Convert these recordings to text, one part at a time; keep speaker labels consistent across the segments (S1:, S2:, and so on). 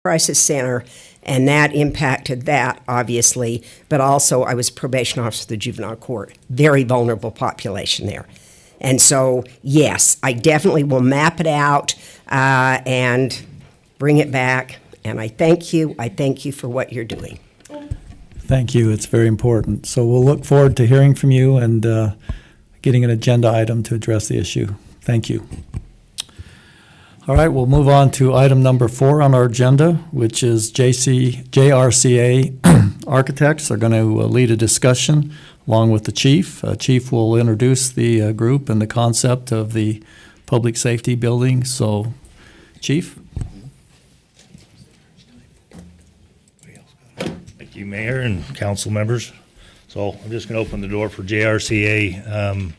S1: crisis center, and that impacted that, obviously, but also I was probation officer of the juvenile court. Very vulnerable population there. And so, yes, I definitely will map it out and bring it back. And I thank you. I thank you for what you're doing.
S2: Thank you. It's very important. So we'll look forward to hearing from you and getting an agenda item to address the issue. Thank you. All right, we'll move on to item number 4 on our agenda, which is JRCA Architects are going to lead a discussion along with the chief. Chief will introduce the group and the concept of the public safety building. So, Chief.
S3: Thank you, Mayor and council members. So I'm just going to open the door for JRCA.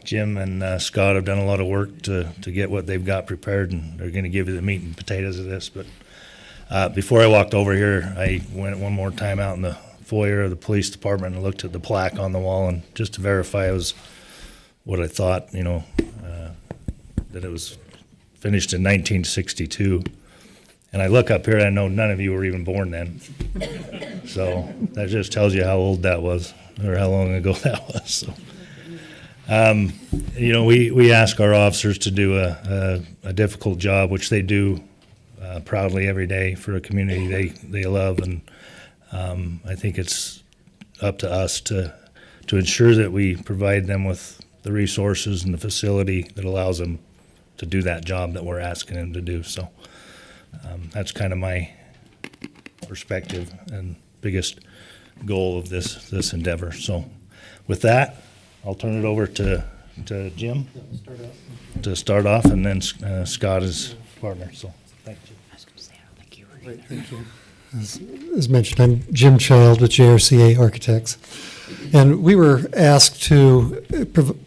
S3: Jim and Scott have done a lot of work to get what they've got prepared, and they're going to give you the meat and potatoes of this. But before I walked over here, I went one more time out in the foyer of the police department and looked at the plaque on the wall, and just to verify it was what I thought, that it was finished in 1962. And I look up here, and I know none of you were even born then. So that just tells you how old that was, or how long ago that was. So. We ask our officers to do a difficult job, which they do proudly every day for a community they love, and I think it's up to us to ensure that we provide them with the resources and the facility that allows them to do that job that we're asking them to do. So that's kind of my perspective and biggest goal of this endeavor. So with that, I'll turn it over to Jim to start off, and then Scott is partner. So, thank you.
S4: I was going to say, I don't think you were either.
S5: Thank you. As mentioned, I'm Jim Child with JRCA Architects, and we were asked to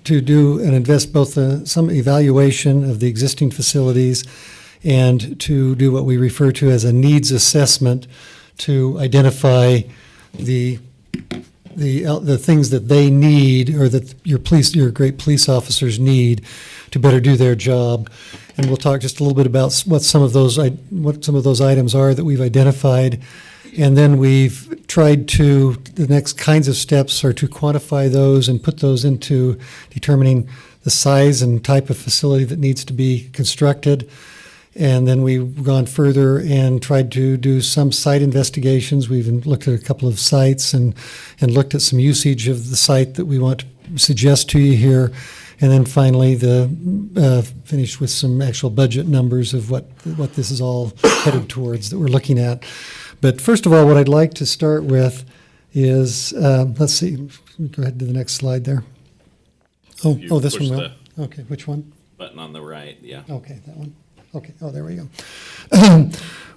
S5: do and invest both some evaluation of the existing facilities and to do what we refer to as a needs assessment to identify the things that they need, or that your great police officers need to better do their job. And we'll talk just a little bit about what some of those items are that we've identified. And then we've tried to, the next kinds of steps are to quantify those and put those into determining the size and type of facility that needs to be constructed. And then we've gone further and tried to do some site investigations. We've looked at a couple of sites and looked at some usage of the site that we want to suggest to you here. And then finally, finished with some actual budget numbers of what this is all headed towards that we're looking at. But first of all, what I'd like to start with is, let's see, go ahead to the next slide there. Oh, this one will? Okay, which one?
S4: Button on the right, yeah.
S5: Okay, that one. Okay. Oh, there we go.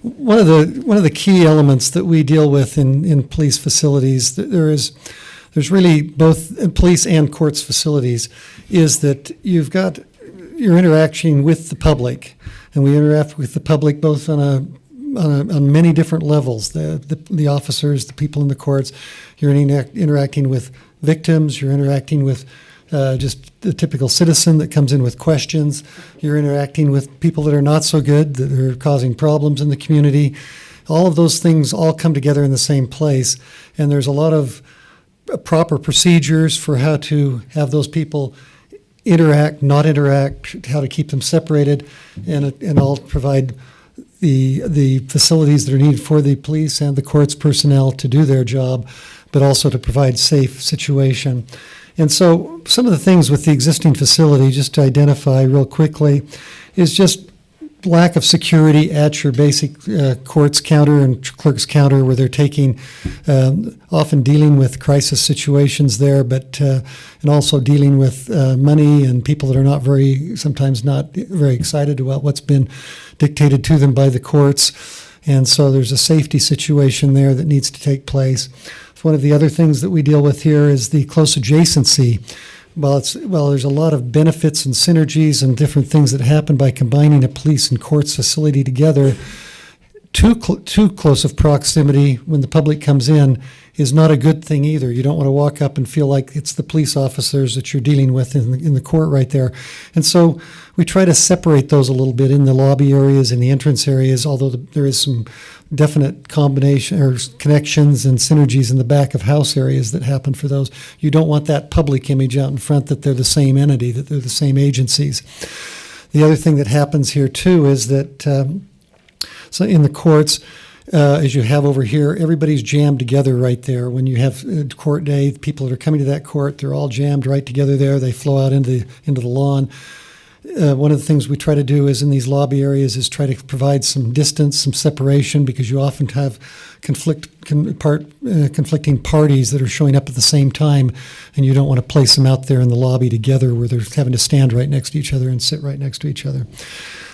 S5: One of the key elements that we deal with in police facilities, there's really both in police and courts facilities, is that you're interacting with the public, and we interact with the public both on many different levels. The officers, the people in the courts. You're interacting with victims. You're interacting with just the typical citizen that comes in with questions. You're interacting with people that are not so good, that are causing problems in the community. All of those things all come together in the same place, and there's a lot of proper procedures for how to have those people interact, not interact, how to keep them separated, and all provide the facilities that are needed for the police and the courts personnel to do their job, but also to provide safe situation. And so some of the things with the existing facility, just to identify real quickly, is just lack of security at your basic courts counter and clerk's counter, where they're taking, often dealing with crisis situations there, but and also dealing with money and people that are sometimes not very excited about what's been dictated to them by the courts. And so there's a safety situation there that needs to take place. One of the other things that we deal with here is the close adjacency. Well, there's a lot of benefits and synergies and different things that happen by combining a police and courts facility together. too close of proximity when the public comes in is not a good thing either. You don't want to walk up and feel like it's the police officers that you're dealing with in the court right there. And so we try to separate those a little bit in the lobby areas and the entrance areas, although there is some definite combination or connections and synergies in the back of house areas that happen for those. You don't want that public image out in front that they're the same entity, that they're the same agencies. The other thing that happens here too is that so in the courts, as you have over here, everybody's jammed together right there. When you have court day, people that are coming to that court, they're all jammed right together there. They flow out into the lawn. One of the things we try to do is in these lobby areas is try to provide some distance, some separation, because you often have conflicting parties that are showing up at the same time, and you don't want to place them out there in the lobby together where they're having to stand right next to each other and sit right next to each other.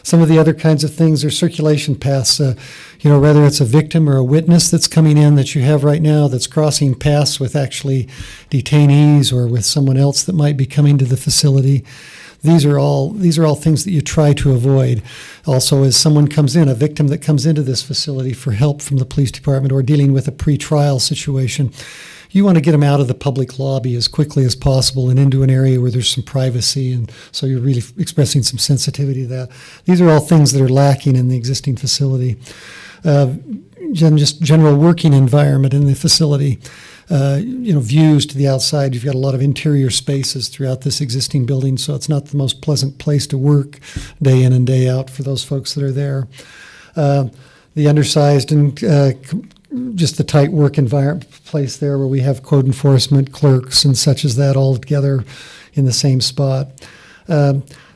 S5: Some of the other kinds of things are circulation paths. Whether it's a victim or a witness that's coming in that you have right now that's crossing paths with actually detainees or with someone else that might be coming to the facility. These are all things that you try to avoid. Also, as someone comes in, a victim that comes into this facility for help from the police department or dealing with a pretrial situation, you want to get them out of the public lobby as quickly as possible and into an area where there's some privacy, and so you're really expressing some sensitivity to that. These are all things that are lacking in the existing facility. Just general working environment in the facility. Views to the outside. You've got a lot of interior spaces throughout this existing building, so it's not the most pleasant place to work day in and day out for those folks that are there. The undersized and just the tight work environment place there where we have code enforcement, clerks, and such as that all together in the same spot.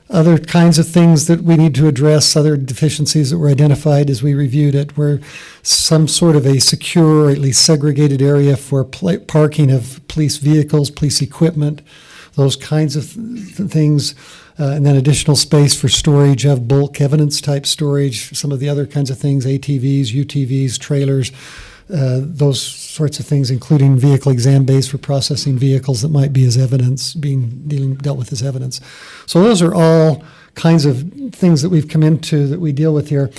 S5: Other kinds of things that we need to address, other deficiencies that were identified as we reviewed it, were some sort of a secure, or at least segregated area for parking of police vehicles, police equipment, those kinds of things, and then additional space for storage of bulk evidence type storage, some of the other kinds of things, ATVs, UTVs, trailers, those sorts of things, including vehicle exam bays for processing vehicles that might be as evidence, dealt with as evidence. So those are all kinds of things that we've come into that we deal with here.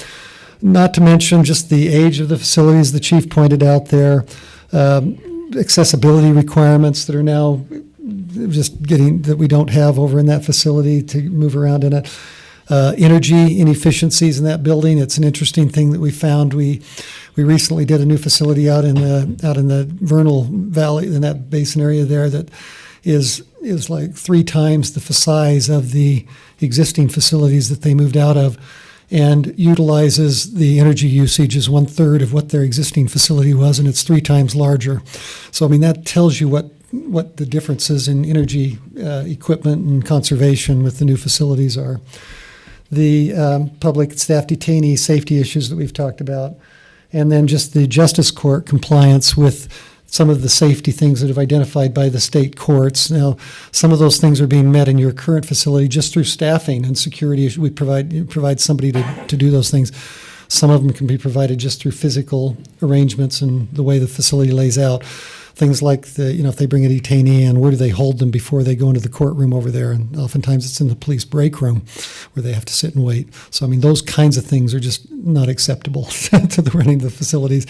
S5: Not to mention just the age of the facilities the chief pointed out there, accessibility requirements that are now just getting that we don't have over in that facility to move around in it. Energy inefficiencies in that building. It's an interesting thing that we found. We recently did a new facility out in the Vernal Valley, in that basin area there, that is like 3 times the size of the existing facilities that they moved out of, and utilizes the energy usage as 1/3 of what their existing facility was, and it's 3 times larger. So I mean that tells you what the differences in energy equipment and conservation with the new facilities are. The public staff detainee safety issues that we've talked about, and then just the justice court compliance with some of the safety things that have identified by the state courts. Now, some of those things are being met in your current facility just through staffing and security. We provide somebody to do those things. Some of them can be provided just through physical arrangements and the way the facility lays out. Things like if they bring a detainee in, where do they hold them before they go into the courtroom over there? And oftentimes it's in the police break room where they have to sit and wait. So, I mean, those kinds of things are just not acceptable to the running of the facilities.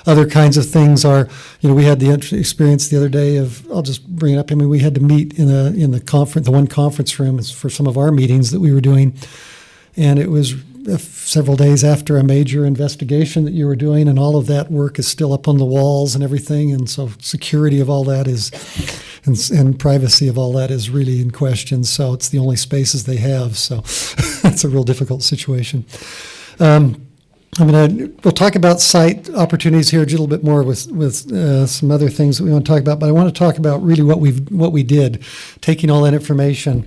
S5: Other kinds of things are, we had the experience the other day of, I'll just bring it up. I mean, we had to meet in the one conference room for some of our meetings that we were doing. And it was several days after a major investigation that you were doing, and all of that work is still up on the walls and everything, and so security of all that is, and privacy of all that is really in question, so it's the only spaces they have, so it's a real difficult situation. We'll talk about site opportunities here a little bit more with some other things that we want to talk about, but I want to talk about really what we did, taking all that information.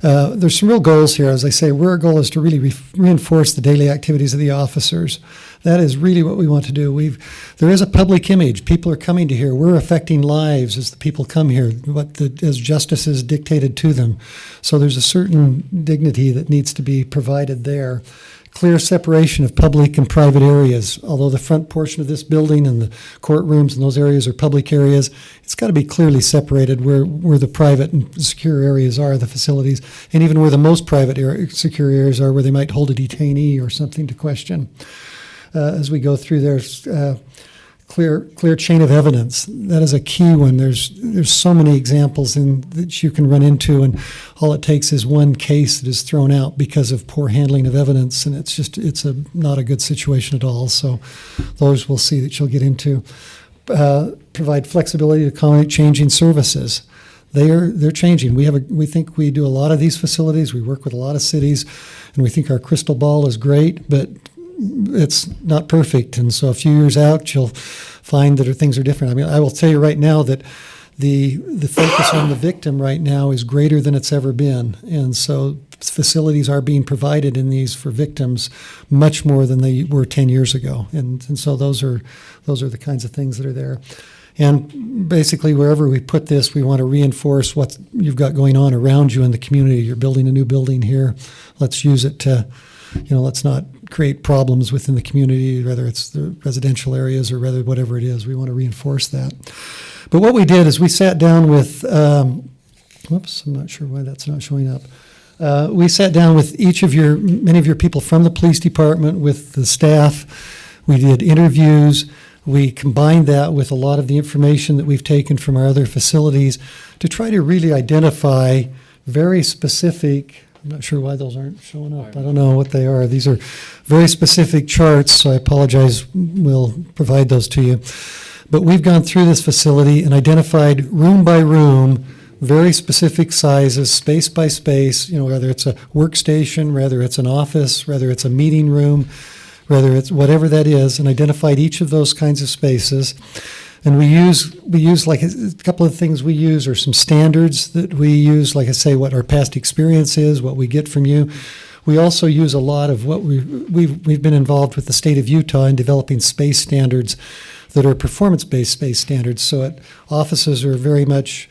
S5: There's some real goals here. As I say, our goal is to really reinforce the daily activities of the officers. That is really what we want to do. There is a public image. People are coming to here. We're affecting lives as the people come here, as justice is dictated to them. So there's a certain dignity that needs to be provided there. Clear separation of public and private areas. Although the front portion of this building and the courtrooms and those areas are public areas, it's got to be clearly separated where the private and secure areas are, the facilities, and even where the most private secure areas are, where they might hold a detainee or something to question. as we go through there. Clear chain of evidence. That is a key one. There's so many examples that you can run into, and all it takes is one case that is thrown out because of poor handling of evidence, and it's not a good situation at all. So those we'll see that you'll get into. Provide flexibility to accommodate changing services. They're changing. We think we do a lot of these facilities. We work with a lot of cities, and we think our crystal ball is great, but it's not perfect. And so a few years out, you'll find that things are different. I mean, I will tell you right now that the focus on the victim right now is greater than it's ever been. And so facilities are being provided in these for victims much more than they were 10 years ago. And so those are the kinds of things that are there. And basically, wherever we put this, we want to reinforce what you've got going on around you in the community. You're building a new building here. Let's use it to, let's not create problems within the community, whether it's the residential areas or whatever it is. We want to reinforce that. But what we did is we sat down with, whoops, I'm not sure why that's not showing up. We sat down with many of your people from the police department, with the staff. We did interviews. We combined that with a lot of the information that we've taken from our other facilities to try to really identify very specific, I'm not sure why those aren't showing up. I don't know what they are. These are very specific charts, so I apologize. We'll provide those to you. But we've gone through this facility and identified room by room very specific sizes, space by space, whether it's a workstation, whether it's an office, whether it's a meeting room, whether it's whatever that is, and identified each of those kinds of spaces. And we use like a couple of things we use are some standards that we use, like I say, what our past experience is, what we get from you. We also use a lot of what we've been involved with the state of Utah in developing space standards that are performance-based space standards. So offices are very much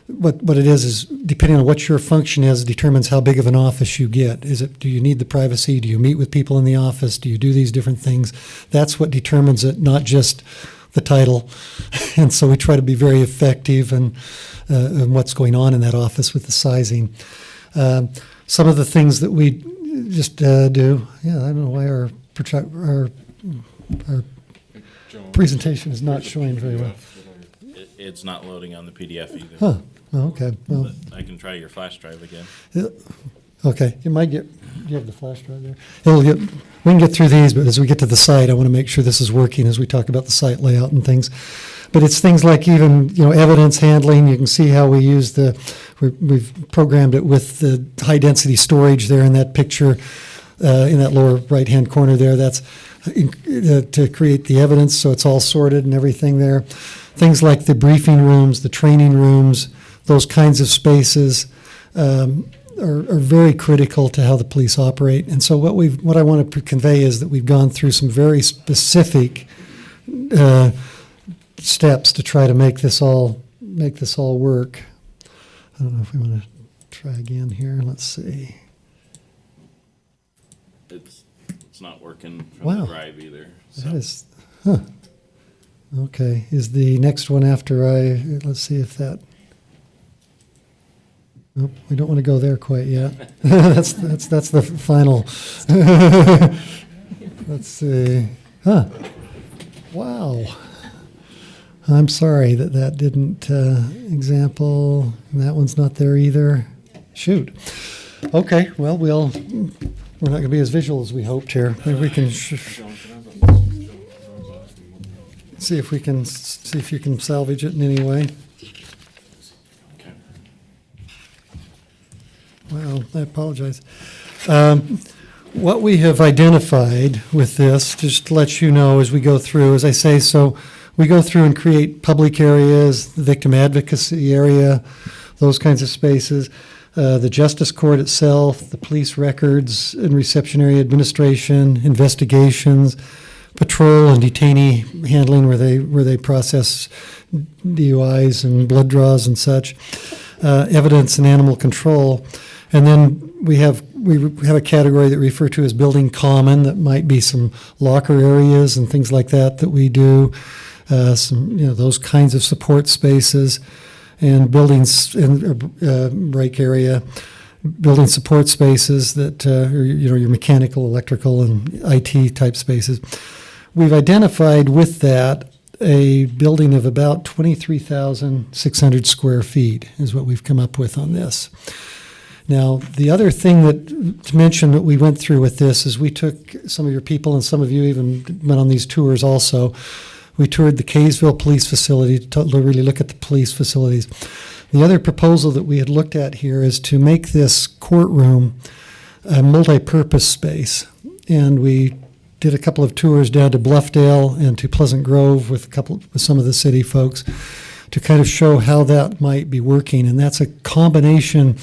S5: what it is depending on what your function is, determines how big of an office you get. Do you need the privacy? Do you meet with people in the office? Do you do these different things? That's what determines it, not just the title. And so we try to be very effective in what's going on in that office with the sizing. Some of the things that we just do, I don't know why our presentation is not showing very well.
S4: It's not loading on the PDF either.
S5: Huh. Oh, okay. Well,
S4: But I can try your flash drive again.
S5: okay. You have the flash drive there. We can get through these, but as we get to the site, I want to make sure this is working as we talk about the site layout and things. But it's things like even, evidence handling. You can see how we use we've programmed it with the high density storage there in that picture, in that lower right-hand corner there. That's to create the evidence, so it's all sorted and everything there. Things like the briefing rooms, the training rooms, those kinds of spaces are very critical to how the police operate. And so what I want to convey is that we've gone through some very specific steps to try to make this all work. I don't know if we want to try again here. Let's see.
S4: It's not working from
S5: Wow.
S4: the drive either. So.
S5: That is, okay, is the next one after let's see if that, nope, we don't want to go there quite yet. That's the final. Let's see. Wow. I'm sorry that didn't, example, that one's not there either. Shoot. Okay, well, we're not going to be as visual as we hoped here. Maybe we can see if you can salvage it in any way.
S4: Okay.
S5: Well, I apologize. What we have identified with this, just to let you know as we go through, as I say, so we go through and create public areas, the victim advocacy area, those kinds of spaces. The justice court itself, the police records and reception area administration, investigations, patrol and detainee handling where they process DUIs and blood draws and such, evidence and animal control, and then we have a category that we refer to as building common. That might be some locker areas and things like that we do, some those kinds of support spaces. And buildings and break area, building support spaces that, your mechanical, electrical, and IT type spaces. We've identified with that a building of about 23,600 square feet is what we've come up with on this. Now, the other thing to mention that we went through with this is we took some of your people, and some of you even went on these tours also. We toured the Kaysville Police Facility to really look at the police facilities. The other proposal that we had looked at here is to make this courtroom a multi-purpose space. And we did a couple of tours down to Bluffdale and to Pleasant Grove with some of the city folks to kind of show how that might be working. And that's a combination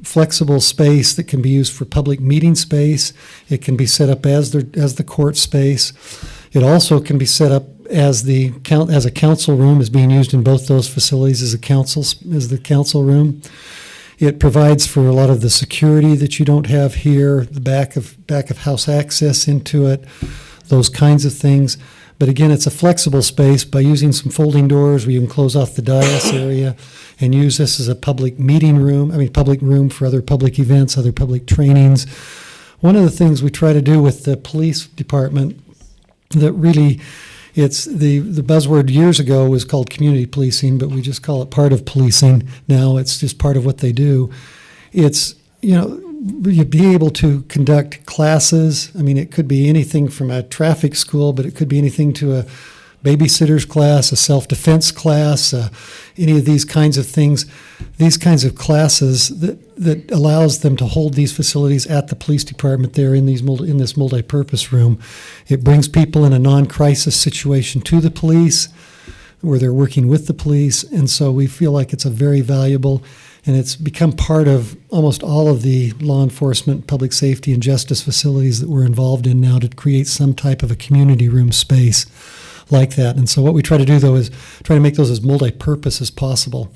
S5: flexible space that can be used for public meeting space. It can be set up as the court space. It also can be set up as a council room, is being used in both those facilities as the council room. It provides for a lot of the security that you don't have here, the back of house access into it, those kinds of things. But again, it's a flexible space. By using some folding doors where you can close off the dais area and use this as a public room for other public events, other public trainings. One of the things we try to do with the police department that really, it's the buzzword years ago was called community policing, but we just call it part of policing now. It's just part of what they do. It's, you'd be able to conduct classes. I mean, it could be anything from a traffic school, but it could be anything to a babysitter's class, a self-defense class, any of these kinds of things. These kinds of classes that allows them to hold these facilities at the police department there in this multi-purpose room. It brings people in a non-crisis situation to the police where they're working with the police, and so we feel like it's a very valuable, and it's become part of almost all of the law enforcement, public safety, and justice facilities that we're involved in now to create some type of a community room space like that. And so what we try to do, though, is try to make those as multi-purpose as possible.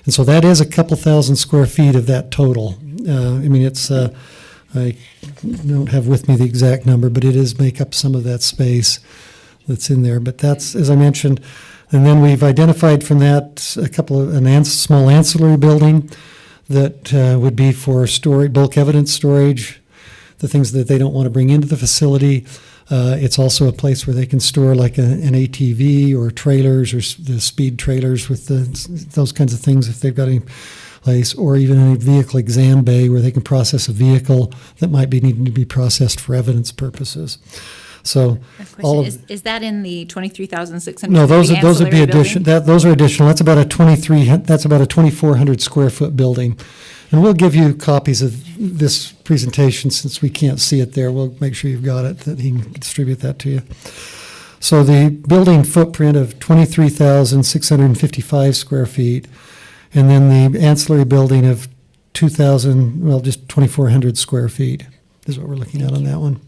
S5: And so that is a couple thousand square feet of that total. It's I don't have with me the exact number, but it is make up some of that space that's in there. But that's, as I mentioned, and then we've identified from that small ancillary building that would be for bulk evidence storage, the things that they don't want to bring into the facility. It's also a place where they can store like an ATV or trailers or the speed trailers with those kinds of things if they've got any place, or even a vehicle exam bay where they can process a vehicle that might be needing to be processed for evidence purposes. So all of
S6: Is that in the 23,600?
S5: no, those would be
S6: ancillary
S5: addition.
S6: building?
S5: Those are additional. That's about a 2,400 square foot building, and we'll give you copies of this presentation since we can't see it there. We'll make sure you've got it, that he can distribute that to you. So the building footprint of 23,655 square feet, and then the ancillary building of 2,400 square feet is what we're looking at on that one.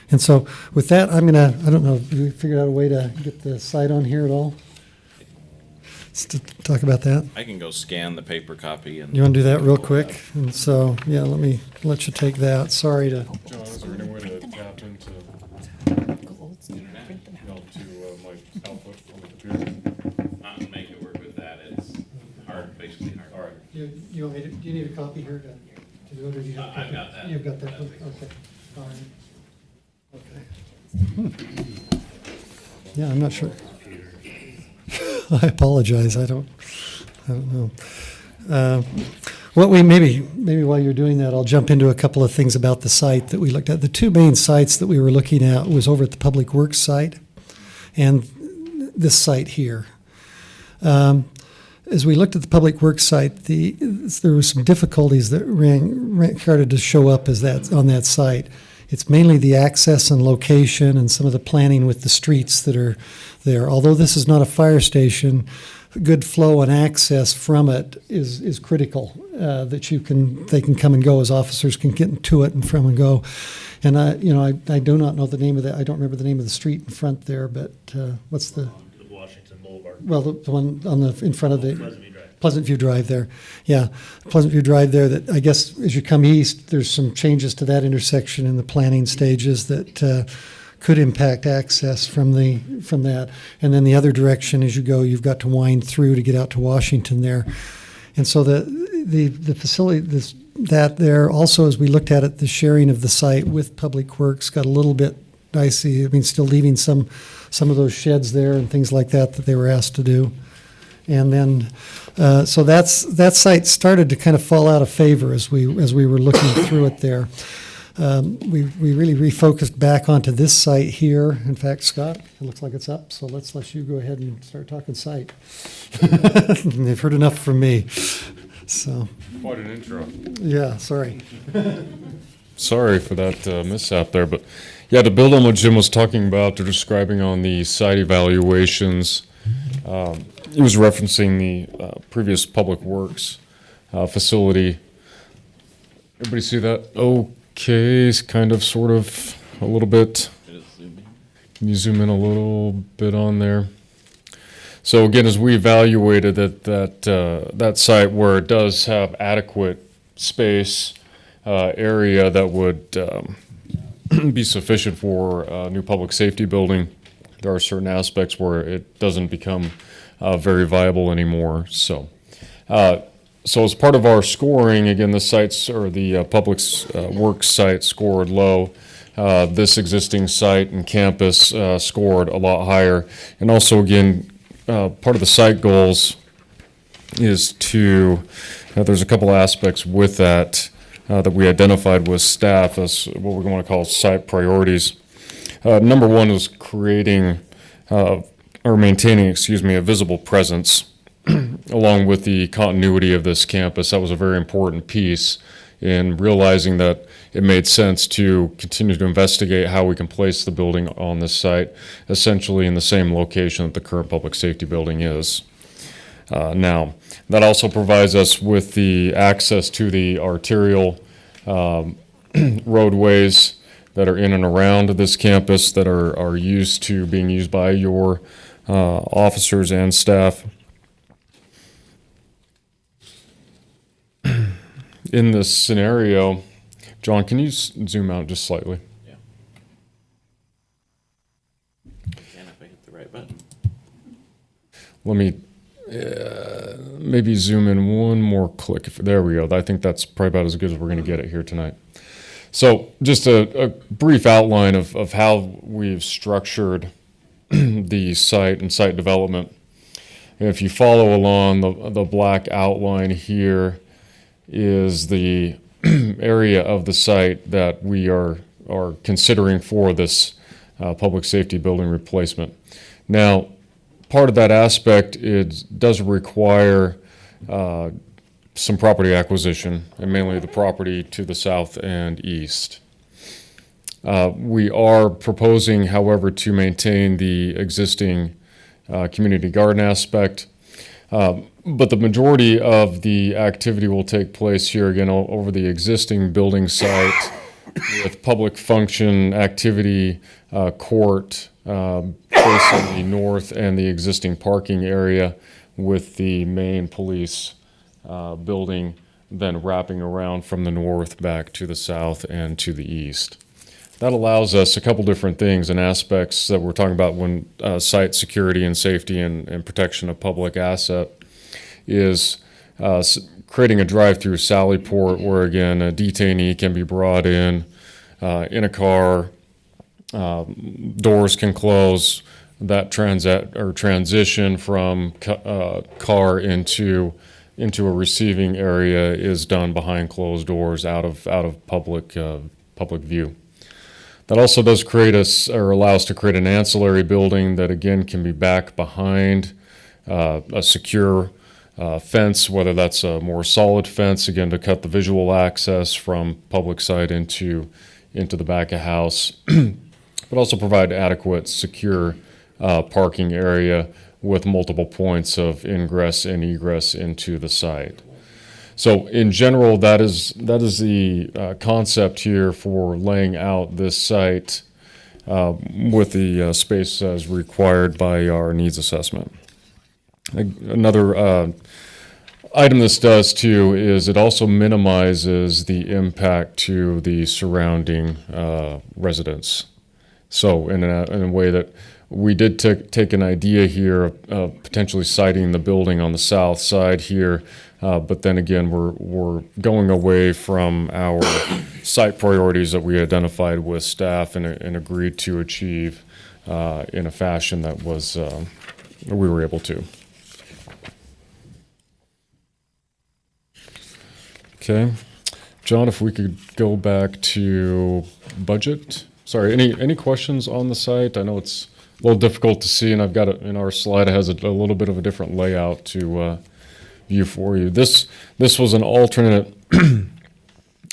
S5: And so with that, I don't know, have you figured out a way to get the site on here at all? Just to talk about that?
S4: I can go scan the paper copy and.
S5: You want to do that real quick? And so, yeah, let me let you take that. Sorry to,
S7: John, is there any way to tap into, my output on the computer?
S4: Not to make it work with that, it's basically hard.
S7: All right.
S5: do you need a copy here to do it, or do you have?
S4: I've got that.
S5: You've got that,
S4: That'll be good.
S5: okay, all right. Okay. Yeah, I'm not sure. I apologize, I don't know. What maybe while you're doing that, I'll jump into a couple of things about the site that we looked at. The two main sites that we were looking at was over at the Public Works site and this site here. As we looked at the Public Works site, there were some difficulties that started to show up on that site. It's mainly the access and location and some of the planning with the streets that are there. Although this is not a fire station, good flow and access from it is critical, that they can come and go as officers can get to it and from and go. And I do not know the name of that. I don't remember the name of the street in front there, but what's the
S3: Washington Boulevard.
S5: well, the one in front of the
S3: Pleasant View Drive.
S5: Pleasant View Drive there. Yeah, Pleasant View Drive there, that I guess as you come east, there's some changes to that intersection in the planning stages that could impact access from that. And then the other direction as you go, you've got to wind through to get out to Washington there. And so the facility, this that there. Also, as we looked at it, the sharing of the site with Public Works got a little bit dicey. I mean, still leaving some of those sheds there and things like that they were asked to do. And then, so that site started to kind of fall out of favor as we were looking through it there. We really refocused back onto this site here. In fact, Scott, it looks like it's up, so let's let you go ahead and start talking site. They've heard enough from me. So,
S7: Quite an intro.
S5: yeah, sorry.
S7: Sorry for that mishap there, but yeah, to build on what Jim was talking about, or describing on the site evaluations, he was referencing the previous Public Works facility. Everybody see that? Okay, it's kind of, sort of, a little bit. Can you zoom in a little bit on there? So again, as we evaluated that site where it does have adequate space, area that would be sufficient for a new public safety building, there are certain aspects where it doesn't become very viable anymore. So as part of our scoring, again, the sites, or the Public Works site, scored low. This existing site and campus scored a lot higher. And also, again, part of the site goals is to, there's a couple aspects with that that we identified with staff as what we want to call site priorities. Number one was creating, or maintaining, a visible presence along with the continuity of this campus. That was a very important piece in realizing that it made sense to continue to investigate how we can place the building on this site, essentially in the same location that the current public safety building is. Now, that also provides us with the access to the arterial roadways that are in and around this campus that are being used by your officers and staff. In this scenario, John, can you zoom out just slightly?
S4: Yeah. Can if I hit the right button.
S7: Let me maybe zoom in one more click. There we go. I think that's probably about as good as we're going to get it here tonight. So just a brief outline of how we've structured the site and site development. And if you follow along, the black outline here is the area of the site that we are considering for this public safety building replacement. Now, part of that aspect, it does require some property acquisition, and mainly the property to the south and east. We are proposing, however, to maintain the existing community garden aspect, but the majority of the activity will take place here again over the existing building site with public function activity court facing the north and the existing parking area with the main police building then wrapping around from the north back to the south and to the east. That allows us a couple different things and aspects that we're talking about when site security and safety and protection of public asset is creating a drive-through sally port where, again, a detainee can be brought in a car, doors can close, that transition from car into a receiving area is done behind closed doors out of public view. That also does allow us to create an ancillary building that, again, can be back behind a secure fence, whether that's a more solid fence, again, to cut the visual access from public site into the back of house, but also provide adequate, secure parking area with multiple points of ingress and egress into the site. So in general, that is the concept here for laying out this site with the space as required by our needs assessment. Another item this does too is it also minimizes the impact to the surrounding residents. So in a way that we did take an idea here of potentially siting the building on the south side here, but then again, we're going away from our site priorities that we identified with staff and agreed to achieve in a fashion that was we were able to. Okay, John, if we could go back to budget. Sorry, any questions on the site? I know it's a little difficult to see, and I've got it in our slide. It has a little bit of a different layout to view for you. This was an alternate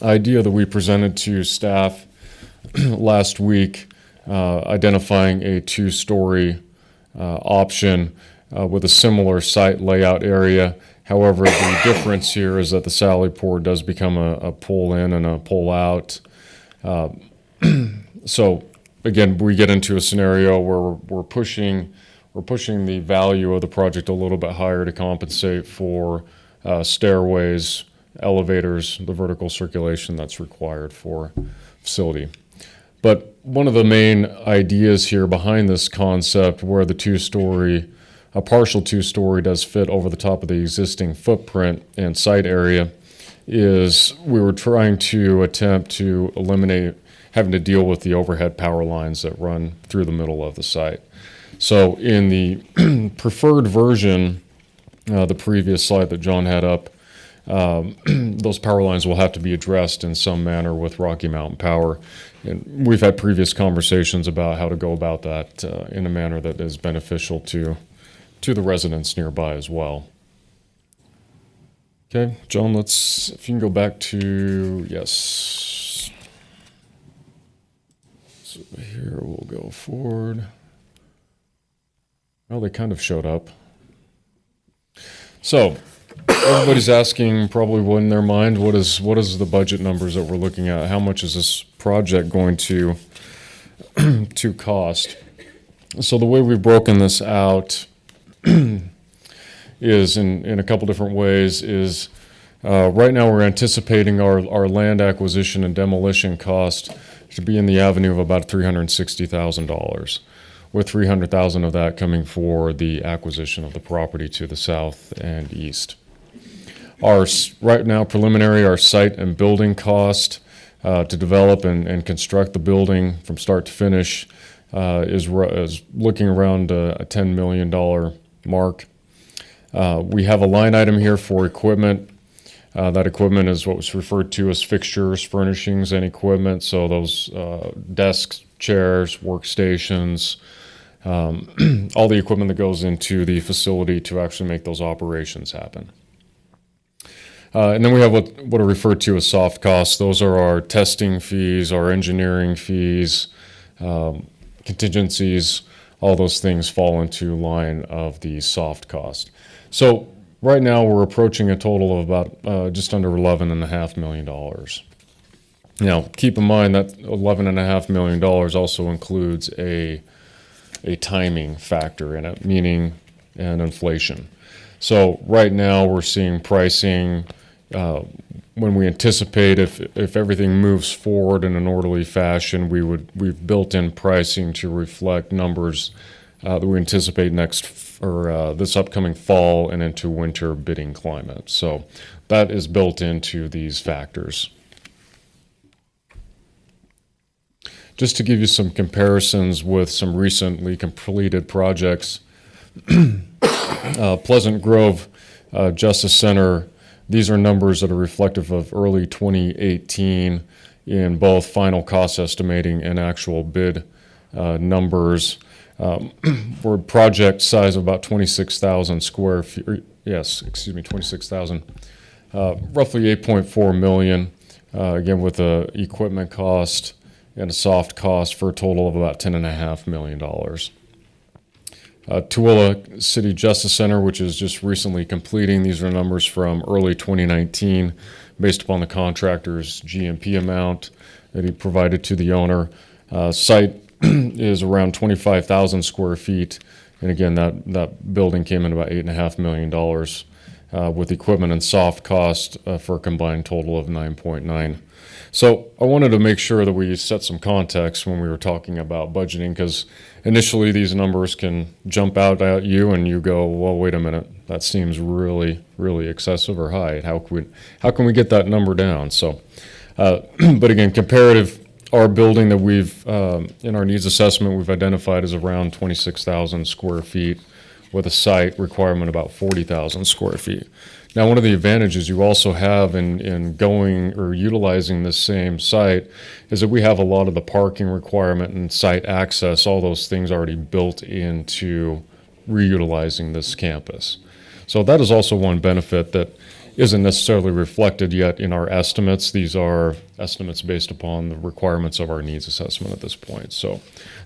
S7: idea that we presented to staff last week, identifying a two-story option with a similar site layout area. However, the difference here is that the Sally Port does become a pull-in and a pull-out. So again, we get into a scenario where we're pushing the value of the project a little bit higher to compensate for stairways, elevators, the vertical circulation that's required for facility. But one of the main ideas here behind this concept, where a partial two-story does fit over the top of the existing footprint and site area, is we were trying to attempt to eliminate having to deal with the overhead power lines that run through the middle of the site. So in the preferred version, the previous slide that John had up, those power lines will have to be addressed in some manner with Rocky Mountain Power. And we've had previous conversations about how to go about that in a manner that is beneficial to the residents nearby as well. Okay, John, if you can go back to, yes. So here we'll go forward. Well, they kind of showed up. So everybody's asking probably in their mind, what is the budget numbers that we're looking at? How much is this project going to cost? So the way we've broken this out is in a couple different ways. Is right now we're anticipating our land acquisition and demolition cost to be in the avenue of about $360,000, with $300,000 of that coming for the acquisition of the property to the south and east. Right now preliminary, our site and building cost to develop and construct the building from start to finish is looking around a $10 million mark. We have a line item here for equipment. That equipment is what was referred to as fixtures, furnishings, and equipment. So those desks, chairs, workstations, all the equipment that goes into the facility to actually make those operations happen. And then we have what are referred to as soft costs. Those are our testing fees, our engineering fees, contingencies. All those things fall into line of the soft cost. So right now we're approaching a total of about just under $11.5 million. Now, keep in mind that $11.5 million also includes a timing factor in it, meaning an inflation. So right now we're seeing pricing when we anticipate if everything moves forward in an orderly fashion, we've built in pricing to reflect numbers that we anticipate this upcoming fall and into winter bidding climate. So that is built into these factors. Just to give you some comparisons with some recently completed projects, Pleasant Grove Justice Center, these are numbers that are reflective of early 2018 in both final cost estimating and actual bid numbers. For project size of about 26,000 square feet, 26,000, roughly 8.4 million, again with a equipment cost and a soft cost for a total of about $10.5 million. Tooele City Justice Center, which is just recently completing, these are numbers from early 2019 based upon the contractor's GMP amount that he provided to the owner. Site is around 25,000 square feet, and again, that building came in about $8.5 million. with equipment and soft cost for a combined total of 9.9. So I wanted to make sure that we set some context when we were talking about budgeting, because initially these numbers can jump out at you and you go, well, wait a minute, that seems really, really excessive or high. How can we get that number down? So, but again, comparative, our building that we've, in our needs assessment, we've identified as around 26,000 square feet with a site requirement about 40,000 square feet. Now, one of the advantages you also have in going or utilizing this same site is that we have a lot of the parking requirement and site access, all those things already built into reutilizing this campus. So that is also one benefit that isn't necessarily reflected yet in our estimates. These are estimates based upon the requirements of our needs assessment at this point. So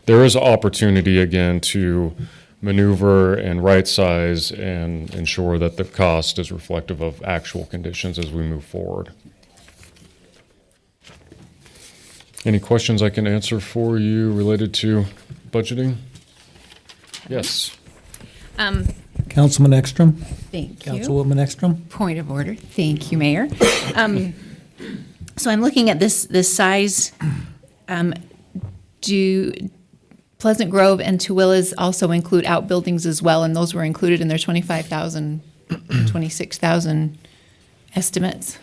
S7: there is opportunity, again, to maneuver and right size and ensure that the cost is reflective of actual conditions as we move forward. Any questions I can answer for you related to budgeting? Yes.
S2: Councilman Ekstrom?
S6: Thank you.
S2: Councilwoman Ekstrom?
S6: Point of order. Thank you, Mayor. So I'm looking at this size. Do Pleasant Grove and Tooele also include outbuildings as well, and those were included in their 25,000, 26,000 estimates?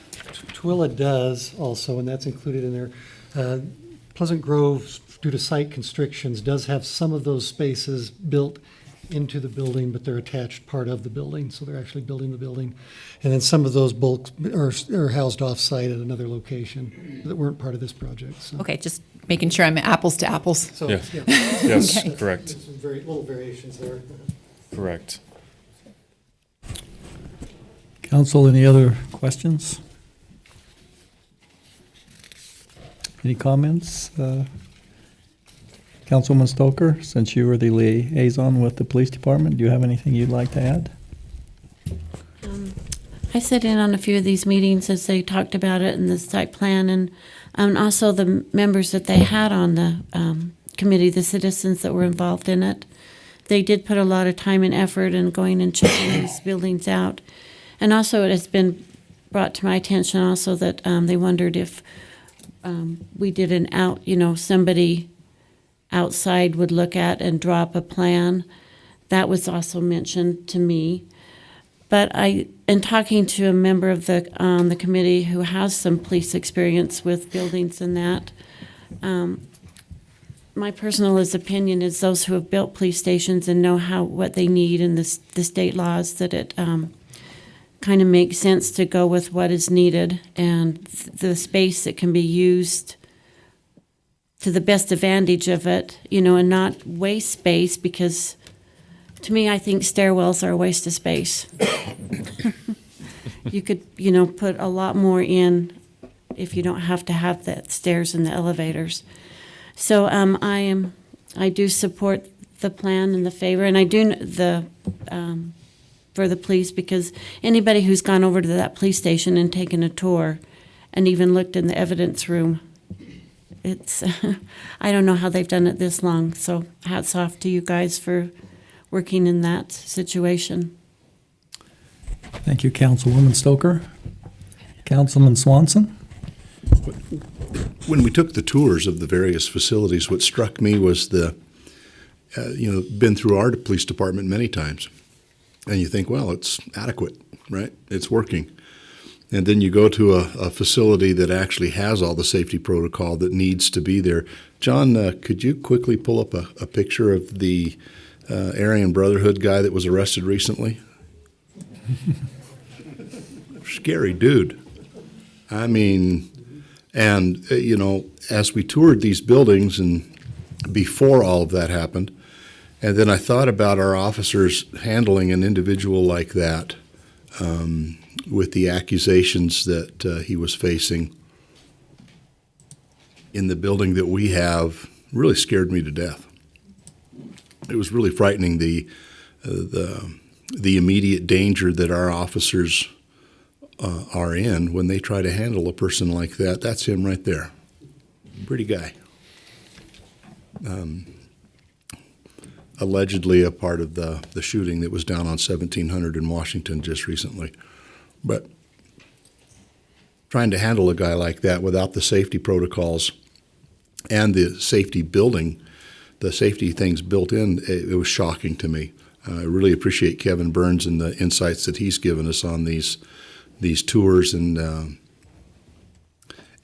S5: Twilla does also, and that's included in there. Pleasant Grove, due to site constrictions, does have some of those spaces built into the building, but they're attached part of the building, so they're actually building the building. And then some of those bulks are housed off-site at another location that weren't part of this project. So.
S6: Okay, just making sure I'm apples to apples.
S5: So,
S7: Yeah.
S5: yeah.
S7: Yes,
S6: Okay.
S7: correct,
S5: Some very little variations there.
S7: correct.
S2: Council, any other questions? Any comments? Councilwoman Stoker, since you were the liaison with the police department, do you have anything you'd like to add?
S8: I sat in on a few of these meetings as they talked about it in the site plan, and also the members that they had on the committee, the citizens that were involved in it. They did put a lot of time and effort in going and checking these buildings out. And also it has been brought to my attention also that they wondered if we did somebody outside would look at and draw up a plan. That was also mentioned to me. But in talking to a member of the committee who has some police experience with buildings and that, my personal opinion is those who have built police stations and know what they need in the state laws, that it kind of makes sense to go with what is needed and the space that can be used to the best advantage of it, and not waste space, because to me, I think stairwells are a waste of space. You could, put a lot more in if you don't have to have the stairs and the elevators. So I do support the plan and the favor, and I do for the police, because anybody who's gone over to that police station and taken a tour and even looked in the evidence room, it's, I don't know how they've done it this long, so hats off to you guys for working in that situation.
S2: Thank you, Councilwoman Stoker. Councilman Swanson?
S9: When we took the tours of the various facilities, what struck me was been through our police department many times, and you think, well, it's adequate, right? It's working. And then you go to a facility that actually has all the safety protocol that needs to be there. John, could you quickly pull up a picture of the Aryan Brotherhood guy that was arrested recently? Scary dude. I mean, and, as we toured these buildings and before all of that happened, and then I thought about our officers handling an individual like that, with the accusations that he was facing in the building that we have, really scared me to death. It was really frightening, the immediate danger that our officers are in when they try to handle a person like that. That's him right there. Pretty guy. allegedly a part of the shooting that was down on 1700 in Washington just recently. But trying to handle a guy like that without the safety protocols and the safety building, the safety things built in, it was shocking to me. I really appreciate Kevin Burns and the insights that he's given us on these tours and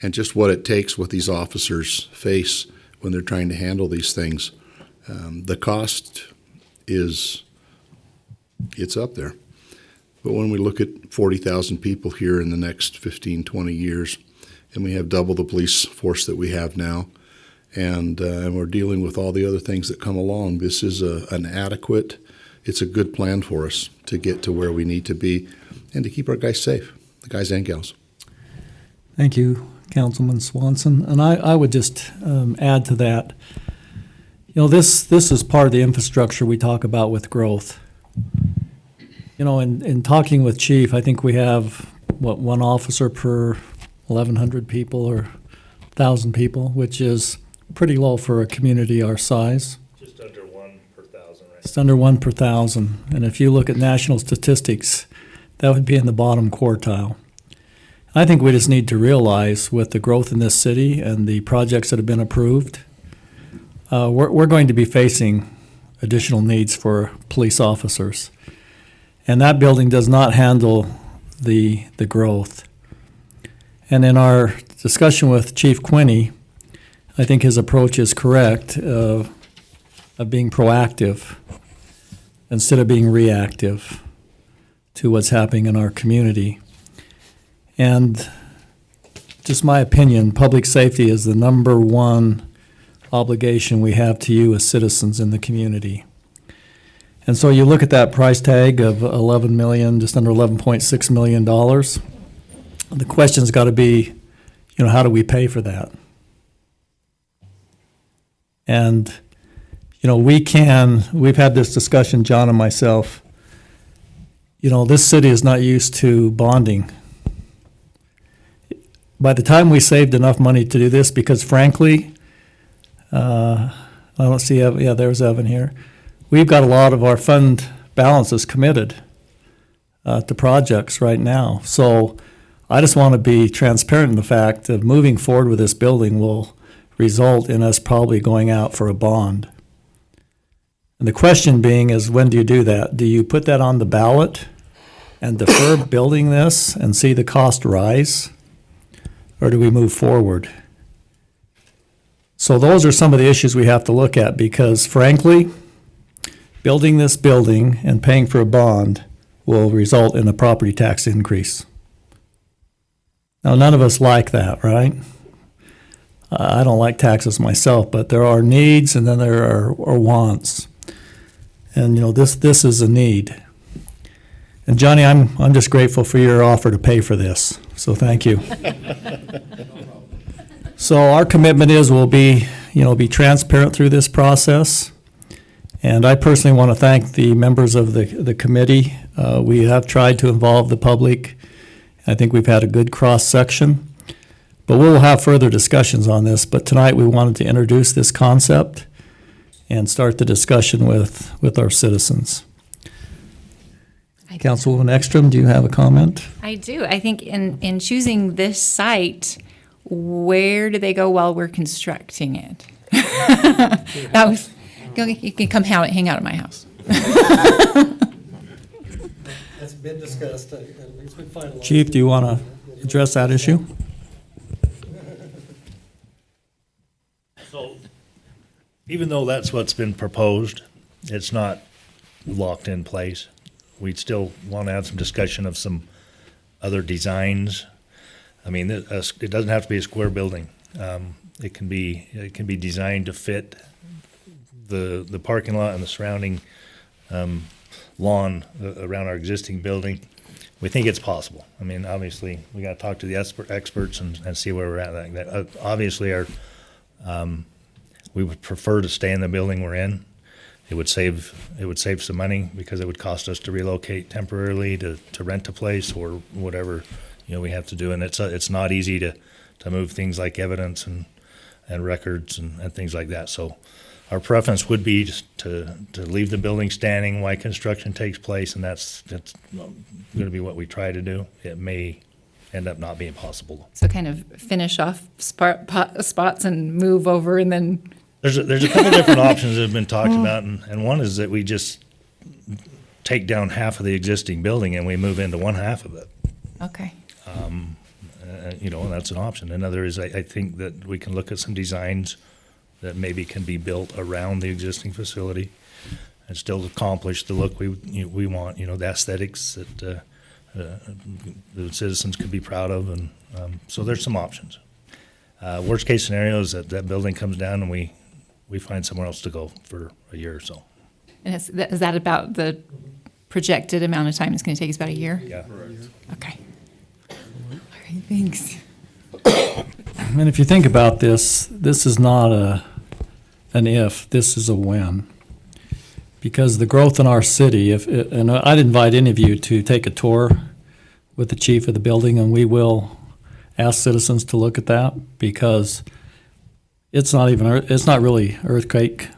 S9: just what it takes, what these officers face when they're trying to handle these things. The cost it's up there. But when we look at 40,000 people here in the next 15, 20 years, and we have double the police force that we have now, and we're dealing with all the other things that come along, this is it's a good plan for us to get to where we need to be and to keep our guys safe, the guys and gals.
S2: Thank you, Councilman Swanson. And I would just add to that, this is part of the infrastructure we talk about with growth. In talking with Chief, I think we have, one officer per 1,100 people or 1,000 people, which is pretty low for a community our size.
S3: Just under 1 per 1,000, right?
S2: It's under 1 per 1,000. And if you look at national statistics, that would be in the bottom quartile. I think we just need to realize with the growth in this city and the projects that have been approved, we're going to be facing additional needs for police officers. And that building does not handle the growth. And in our discussion with Chief Quinney, I think his approach is correct of being proactive instead of being reactive to what's happening in our community. And just my opinion, public safety is the number one obligation we have to you as citizens in the community. And so you look at that price tag of $11 million, just under $11.6 million. The question's got to be, how do we pay for that? And, we've had this discussion, John and myself. This city is not used to bonding. By the time we saved enough money to do this, because frankly, I don't see Evan. Yeah, there's Evan here. We've got a lot of our fund balances committed to projects right now. So I just want to be transparent in the fact that moving forward with this building will result in us probably going out for a bond. And the question being is, when do you do that? Do you put that on the ballot and defer building this and see the cost rise? Or do we move forward? So those are some of the issues we have to look at because frankly, building this building and paying for a bond will result in a property tax increase. Now, none of us like that, right? I don't like taxes myself, but there are needs and then there are wants. And this is a need. And Johnny, I'm just grateful for your offer to pay for this. So thank you. So our commitment is we'll be transparent through this process. And I personally want to thank the members of the committee. We have tried to involve the public. I think we've had a good cross-section. But we'll have further discussions on this. But tonight we wanted to introduce this concept and start the discussion with our citizens. Councilwoman Ekstrom, do you have a comment?
S10: I do. I think in choosing this site, where do they go while we're constructing it? You can come hang out at my house.
S5: That's been discussed. It's been finalized.
S2: Chief, do you want to address that issue?
S3: So, even though that's what's been proposed, it's not locked in place. We'd still want to have some discussion of some other designs. I mean, it doesn't have to be a square building. It can be designed to fit the parking lot and the surrounding lawn around our existing building. We think it's possible. I mean, obviously, we got to talk to the experts and see where we're at. Obviously, we would prefer to stay in the building we're in. It would save some money because it would cost us to relocate temporarily to rent a place or whatever we have to do. And it's not easy to move things like evidence and records and things like that. So our preference would be just to leave the building standing while construction takes place, and that's going to be what we try to do. It may end up not being possible.
S10: So kind of finish off spots and move over and then,
S3: There's a couple different options that have been talked about, and one is that we just take down half of the existing building and we move into one half of it.
S10: okay.
S3: And that's an option. Another is I think that we can look at some designs that maybe can be built around the existing facility and still accomplish the look we want, the aesthetics that the citizens could be proud of. And so there's some options. Worst case scenario is that building comes down and we find somewhere else to go for a year or so.
S10: And is that about the projected amount of time it's going to take? It's about a year?
S3: Yeah.
S10: Okay. All right, thanks.
S2: And if you think about this, this is not an if, this is a when. Because the growth in our city, and I'd invite any of you to take a tour with the chief of the building, and we will ask citizens to look at that, because it's not really earthquake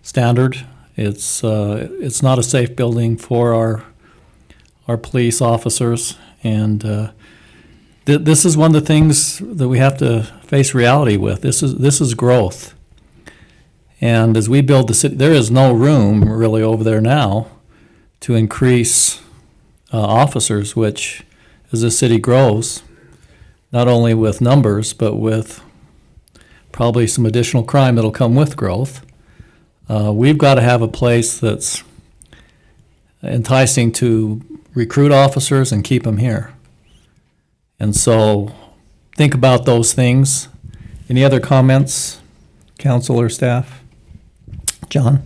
S2: standard. It's not a safe building for our police officers, and this is one of the things that we have to face reality with. This is growth, and as we build the city, there is no room really over there now to increase officers, which as the city grows, not only with numbers but with probably some additional crime that'll come with growth. We've got to have a place that's enticing to recruit officers and keep them here. And so think about those things. Any other comments, council or staff? John?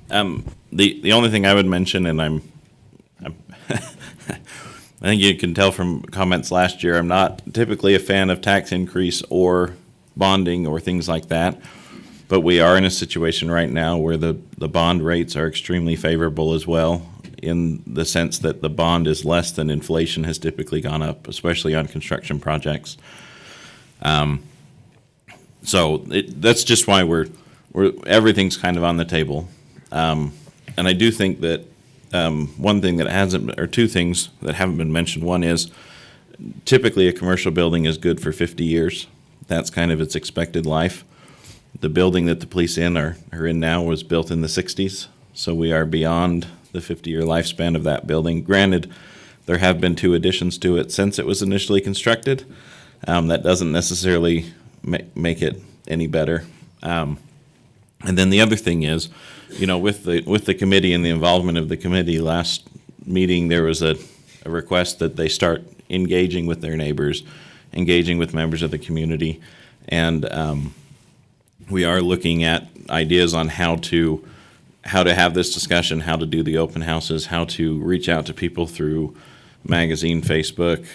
S4: The only thing I would mention, and I'm I think you can tell from comments last year, I'm not typically a fan of tax increase or bonding or things like that. But we are in a situation right now where the bond rates are extremely favorable as well, in the sense that the bond is less than inflation has typically gone up, especially on construction projects. So that's just why we're everything's kind of on the table. And I do think that one thing that hasn't, or two things that haven't been mentioned. One is typically a commercial building is good for 50 years. That's kind of its expected life. The building that the police are in now was built in the 60s, so we are beyond the 50-year lifespan of that building. Granted, there have been 2 additions to it since it was initially constructed. That doesn't necessarily make it any better. And then the other thing is, with the committee and the involvement of the committee, last meeting there was a request that they start engaging with their neighbors, engaging with members of the community, and we are looking at ideas on how to have this discussion, how to do the open houses, how to reach out to people through magazine, Facebook,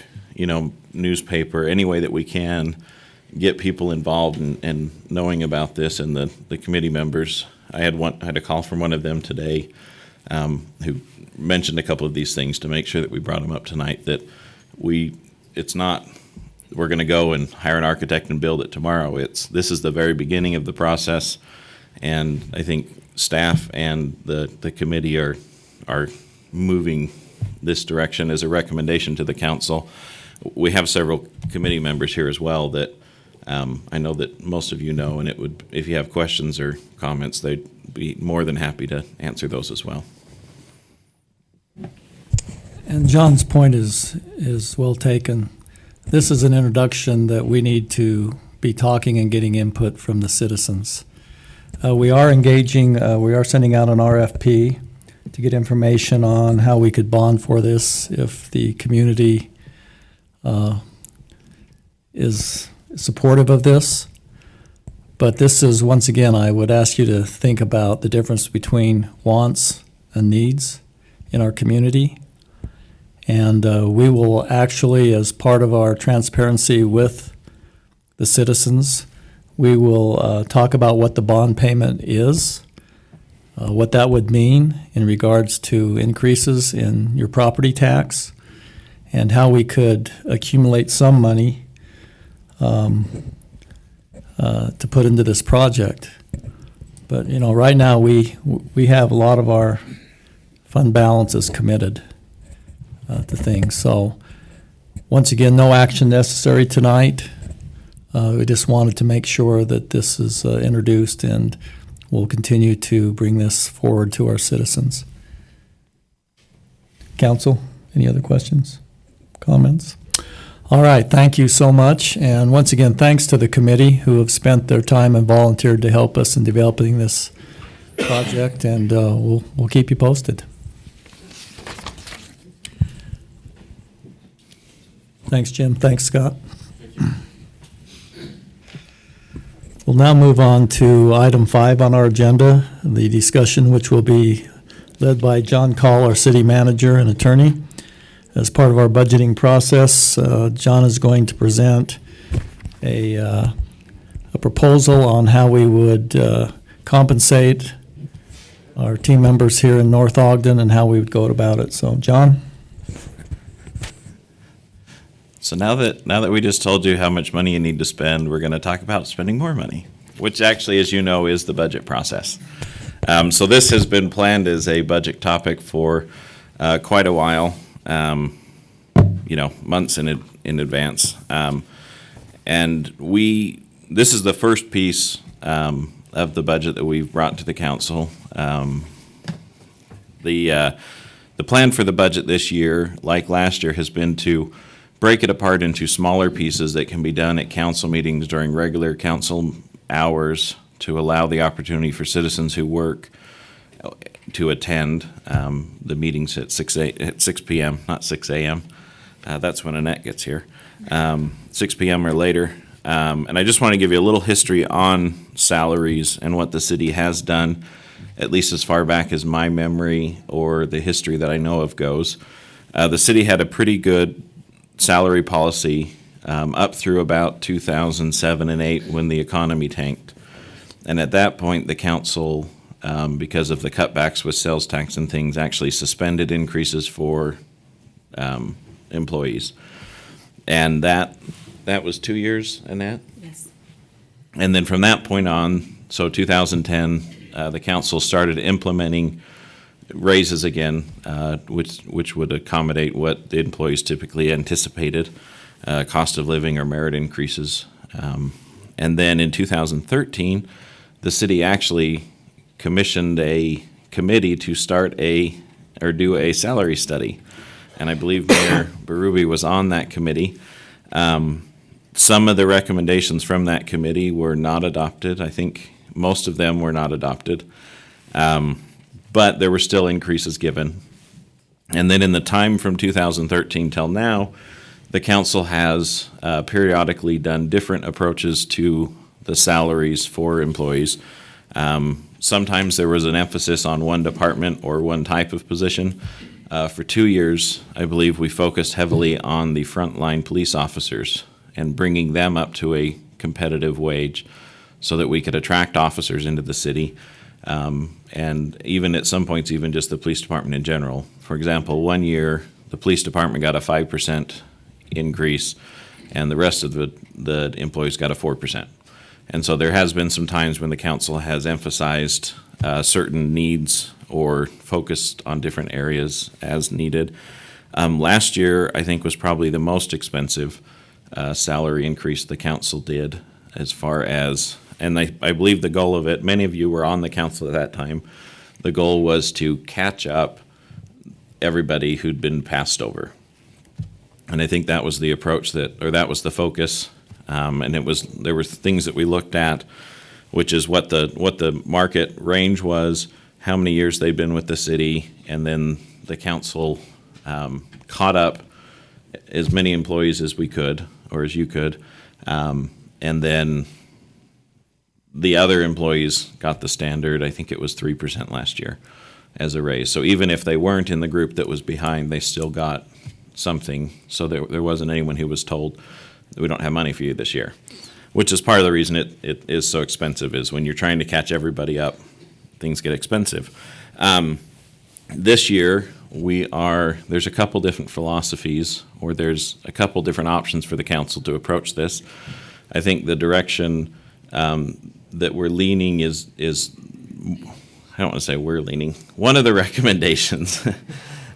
S4: newspaper, any way that we can get people involved and knowing about this. And the committee members, I had a call from one of them today who mentioned a couple of these things to make sure that we brought them up tonight, that it's not we're going to go and hire an architect and build it tomorrow. This is the very beginning of the process, and I think staff and the committee are moving this direction as a recommendation to the council. We have several committee members here as well that I know that most of you know, and if you have questions or comments, they'd be more than happy to answer those as well.
S2: And John's point is well taken. This is an introduction that we need to be talking and getting input from the citizens. We are engaging, we are sending out an RFP to get information on how we could bond for this if the community is supportive of this. But this is, once again, I would ask you to think about the difference between wants and needs in our community. And we will actually, as part of our transparency with the citizens, we will talk about what the bond payment is, what that would mean in regards to increases in your property tax, and how we could accumulate some money to put into this project. But, right now, we have a lot of our fund balances committed to things. So, once again, no action necessary tonight. We just wanted to make sure that this is introduced, and we'll continue to bring this forward to our citizens. Council, any other questions, comments? All right, thank you so much. And once again, thanks to the committee who have spent their time and volunteered to help us in developing this project, and we'll keep you posted. Thanks, Jim. Thanks, Scott. We'll now move on to item 5 on our agenda, the discussion which will be led by John Call, our city manager and attorney. As part of our budgeting process, John is going to present a proposal on how we would compensate our team members here in North Ogden and how we would go about it. So, John?
S4: So now that we just told you how much money you need to spend, we're going to talk about spending more money, which actually, as you know, is the budget process. So this has been planned as a budget topic for quite a while, months in advance. And this is the first piece of the budget that we've brought to the council. The plan for the budget this year, like last year, has been to break it apart into smaller pieces that can be done at council meetings during regular council hours to allow the opportunity for citizens who work to attend the meetings at 6 p.m., not 6 a.m. That's when Annette gets here, 6 p.m. or later. And I just want to give you a little history on salaries and what the city has done, at least as far back as my memory or the history that I know of goes. The city had a pretty good salary policy up through about 2007 and 8 when the economy tanked. And at that point, the council, because of the cutbacks with sales tax and things, actually suspended increases for employees. And that was 2 years, Annette?
S8: Yes.
S4: And then from that point on, so 2010, the council started implementing raises again, which would accommodate what the employees typically anticipated, cost of living or merit increases. And then in 2013, the city actually commissioned a committee to do a salary study. And I believe Mayor Berube was on that committee. Some of the recommendations from that committee were not adopted. I think most of them were not adopted. But there were still increases given. And then in the time from 2013 till now, the council has periodically done different approaches to the salaries for employees. Sometimes there was an emphasis on one department or one type of position. For 2 years, I believe we focused heavily on the frontline police officers and bringing them up to a competitive wage so that we could attract officers into the city. And even at some points, even just the police department in general. For example, 1 year, the police department got a 5% increase, and the rest of the employees got a 4%. And so there has been some times when the council has emphasized certain needs or focused on different areas as needed. Last year, I think, was probably the most expensive salary increase the council did, as far as, and I believe the goal of it, many of you were on the council at that time, the goal was to catch up everybody who'd been passed over. And I think that was the approach that was the focus. And there were things that we looked at, which is what the market range was, how many years they'd been with the city, and then the council caught up as many employees as we could, or as you could, and then the other employees got the standard. I think it was 3% last year as a raise. So even if they weren't in the group that was behind, they still got something. So there wasn't anyone who was told, we don't have money for you this year, which is part of the reason it is so expensive, is when you're trying to catch everybody up, things get expensive. This year, there's a couple different philosophies, or there's a couple different options for the council to approach this. I think the direction that we're leaning is I don't want to say we're leaning. One of the recommendations,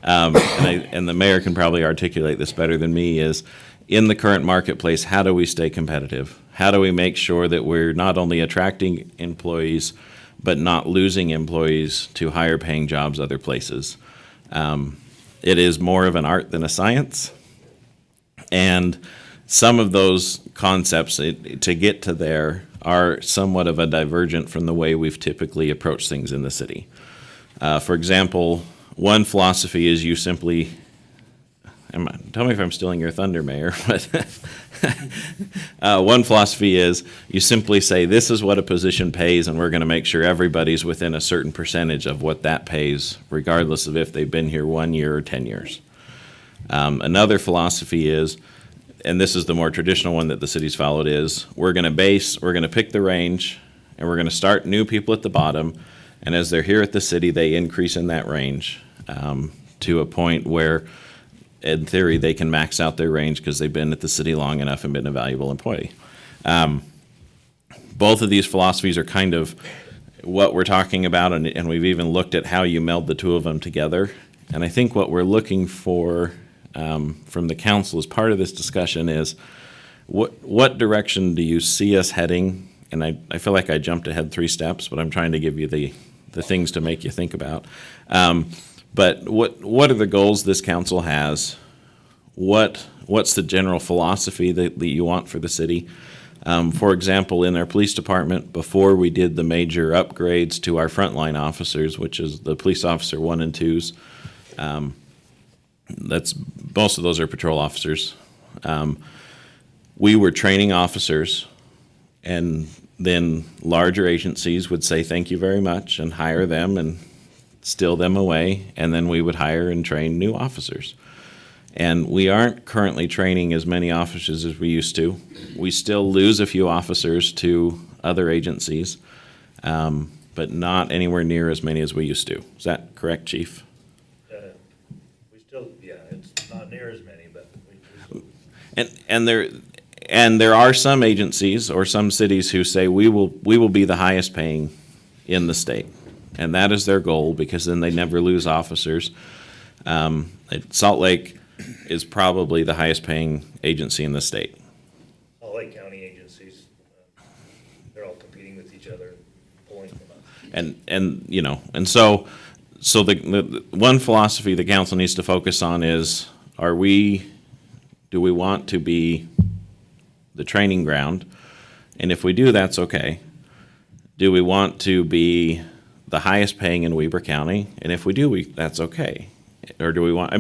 S4: and the mayor can probably articulate this better than me, is in the current marketplace, how do we stay competitive? How do we make sure that we're not only attracting employees, but not losing employees to higher paying jobs other places? It is more of an art than a science. And some of those concepts to get to there are somewhat of a divergent from the way we've typically approached things in the city. For example, one philosophy is you simply, tell me if I'm stealing your thunder, Mayor, but one philosophy is you simply say, this is what a position pays, and we're going to make sure everybody's within a certain percentage of what that pays, regardless of if they've been here 1 year or 10 years. Another philosophy is, and this is the more traditional one that the city's followed, is we're going to pick the range, and we're going to start new people at the bottom, and as they're here at the city, they increase in that range to a point where, in theory, they can max out their range because they've been at the city long enough and been a valuable employee. Both of these philosophies are kind of what we're talking about, and we've even looked at how you meld the two of them together. And I think what we're looking for from the council as part of this discussion is what direction do you see us heading? And I feel like I jumped ahead 3 steps, but I'm trying to give you the things to make you think about. But what are the goals this council has? What's the general philosophy that you want for the city? For example, in our police department, before we did the major upgrades to our frontline officers, which is the police officer 1 and 2s, most of those are patrol officers. We were training officers, and then larger agencies would say thank you very much and hire them and steal them away, and then we would hire and train new officers. And we aren't currently training as many officers as we used to. We still lose a few officers to other agencies, but not anywhere near as many as we used to. Is that correct, Chief?
S3: It's not near as many, but
S4: And there are some agencies or some cities who say we will be the highest paying in the state, and that is their goal because then they never lose officers. Salt Lake is probably the highest paying agency in the state.
S3: Salt Lake County agencies, they're all competing with each other, pulling from us.
S4: And so the one philosophy the council needs to focus on is, do we want to be the training ground? And if we do, that's okay. Do we want to be the highest paying in Weber County? And if we do, that's okay. Or do we want,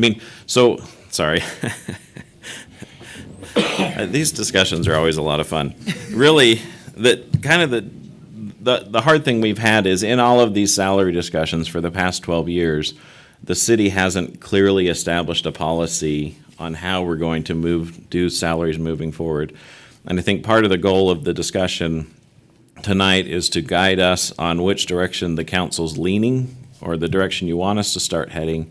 S4: sorry. These discussions are always a lot of fun. Really, the hard thing we've had is in all of these salary discussions for the past 12 years, the city hasn't clearly established a policy on how we're going to do salaries moving forward. And I think part of the goal of the discussion tonight is to guide us on which direction the council's leaning or the direction you want us to start heading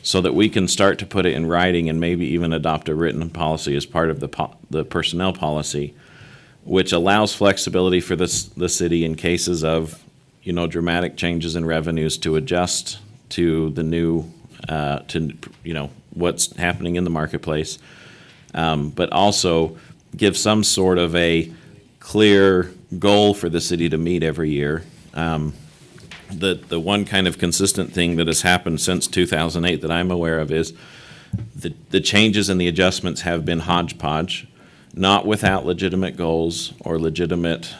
S4: so that we can start to put it in writing and maybe even adopt a written policy as part of the personnel policy, which allows flexibility for the city in cases of, dramatic changes in revenues to adjust to the new, what's happening in the marketplace, but also give some sort of a clear goal for the city to meet every year. The one kind of consistent thing that has happened since 2008 that I'm aware of is the changes and the adjustments have been hodgepodge, not without legitimate goals or legitimate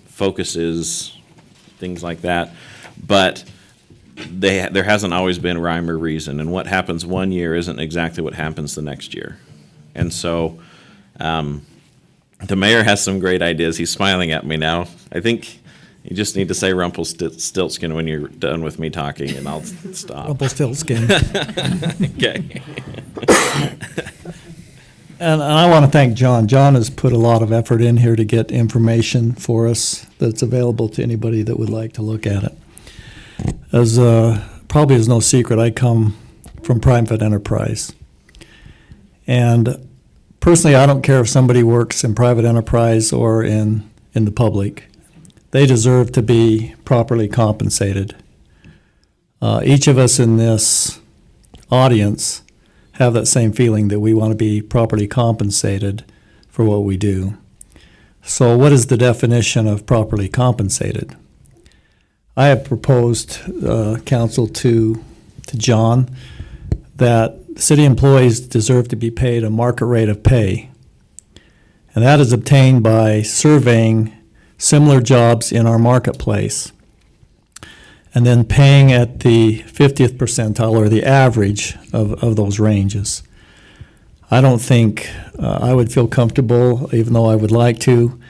S4: focuses, things like that, but there hasn't always been rhyme or reason, and what happens one year isn't exactly what happens the next year. And so the mayor has some great ideas. He's smiling at me now. I think you just need to say Rumpelstiltskin when you're done with me talking, and I'll stop.
S2: Rumpelstiltskin.
S4: Okay.
S2: And I want to thank John. John has put a lot of effort in here to get information for us that's available to anybody that would like to look at it. As probably is no secret, I come from private enterprise. And personally, I don't care if somebody works in private enterprise or in in the public. They deserve to be properly compensated. Each of us in this audience have that same feeling that we want to be properly compensated for what we do. So what is the definition of properly compensated? I have proposed, counsel, to John, that city employees deserve to be paid a market rate of pay. And that is obtained by surveying similar jobs in our marketplace and then paying at the 50th percentile or the average of those ranges. I don't think I would feel comfortable, even though I would like to,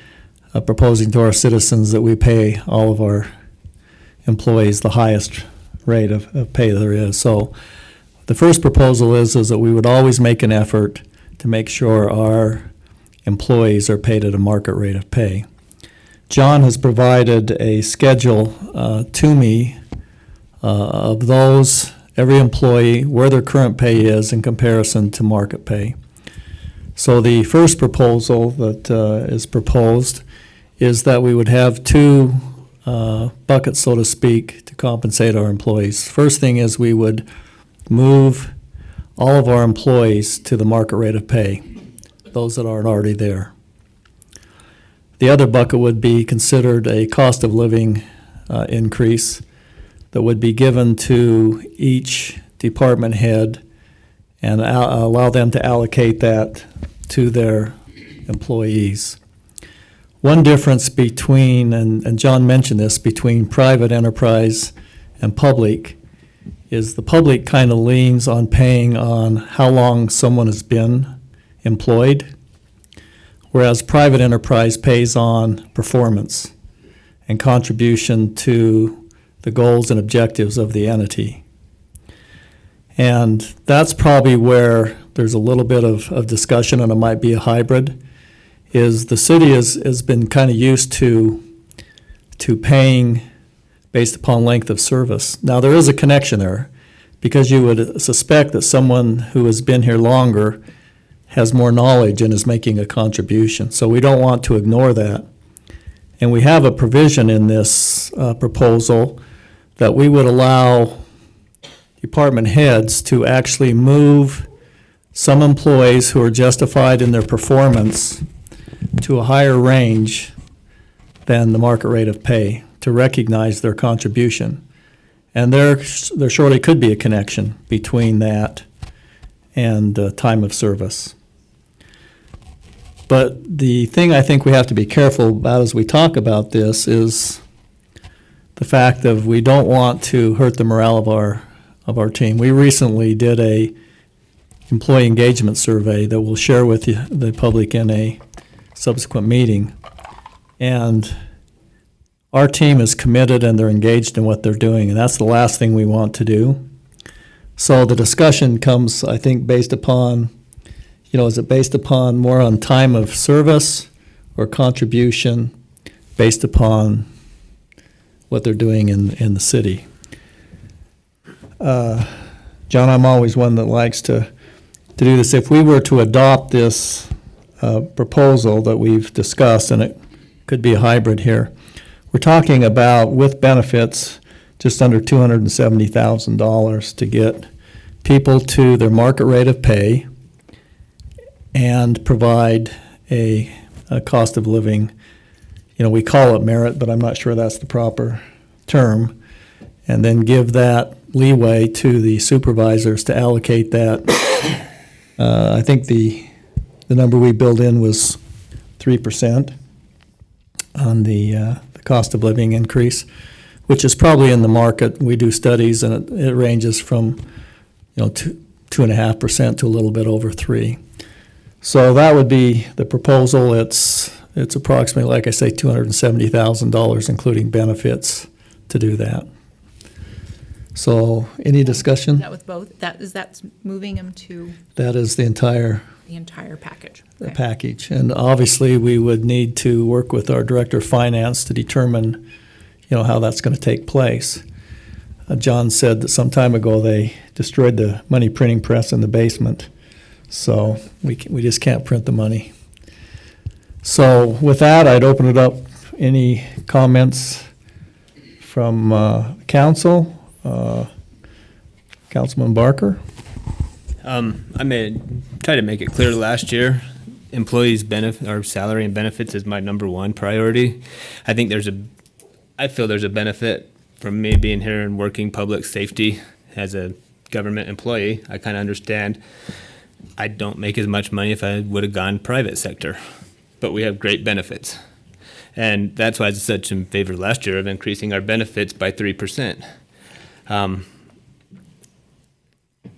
S2: proposing to our citizens that we pay all of our employees the highest rate of pay there is. So the first proposal is that we would always make an effort to make sure our employees are paid at a market rate of pay. John has provided a schedule to me of those, every employee, where their current pay is in comparison to market pay. So the first proposal that is proposed is that we would have two buckets, so to speak, to compensate our employees. First thing is we would move all of our employees to the market rate of pay, those that aren't already there. The other bucket would be considered a cost of living increase that would be given to each department head and allow them to allocate that to their employees. One difference between, and John mentioned this, between private enterprise and public is the public kind of leans on paying on how long someone has been employed, whereas private enterprise pays on performance and contribution to the goals and objectives of the entity. And that's probably where there's a little bit of discussion, and it might be a hybrid, is the city has been kind of used to paying based upon length of service. Now, there is a connection there, because you would suspect that someone who has been here longer has more knowledge and is making a contribution. So we don't want to ignore that. And we have a provision in this proposal that we would allow department heads to actually move some employees who are justified in their performance to a higher range than the market rate of pay to recognize their contribution. And there surely could be a connection between that and time of service. But the thing I think we have to be careful about as we talk about this is the fact that we don't want to hurt the morale of our team. We recently did a employee engagement survey that we'll share with the public in a subsequent meeting. And our team is committed and they're engaged in what they're doing, and that's the last thing we want to do. So the discussion comes, I think, based upon, is it based upon more on time of service or contribution based upon what they're doing in the city? John, I'm always one that likes to do this. If we were to adopt this proposal that we've discussed, and it could be a hybrid here, we're talking about, with benefits, just under $270,000 to get people to their market rate of pay and provide a cost of living. We call it merit, but I'm not sure that's the proper term. And then give that leeway to the supervisors to allocate that. I think the number we built in was 3% on the cost of living increase, which is probably in the market. We do studies, and it ranges from 2.5% to a little bit over 3%. So that would be the proposal. It's approximately, like I say, $270,000, including benefits, to do that. So, any discussion?
S10: That with both, that's moving them to
S2: That is the entire
S10: the entire package.
S2: the package. And obviously, we would need to work with our Director of Finance to determine, how that's going to take place. John said that some time ago they destroyed the money printing press in the basement, so we just can't print the money. So with that, I'd open it up any comments from council? Councilman Barker?
S11: I try to make it clear last year, employees' benefit or salary and benefits is my number one priority. I feel there's a benefit from me being here and working public safety as a government employee. I kind of understand I don't make as much money if I would have gone private sector, but we have great benefits. And that's why I was such in favor last year of increasing our benefits by 3%. I'm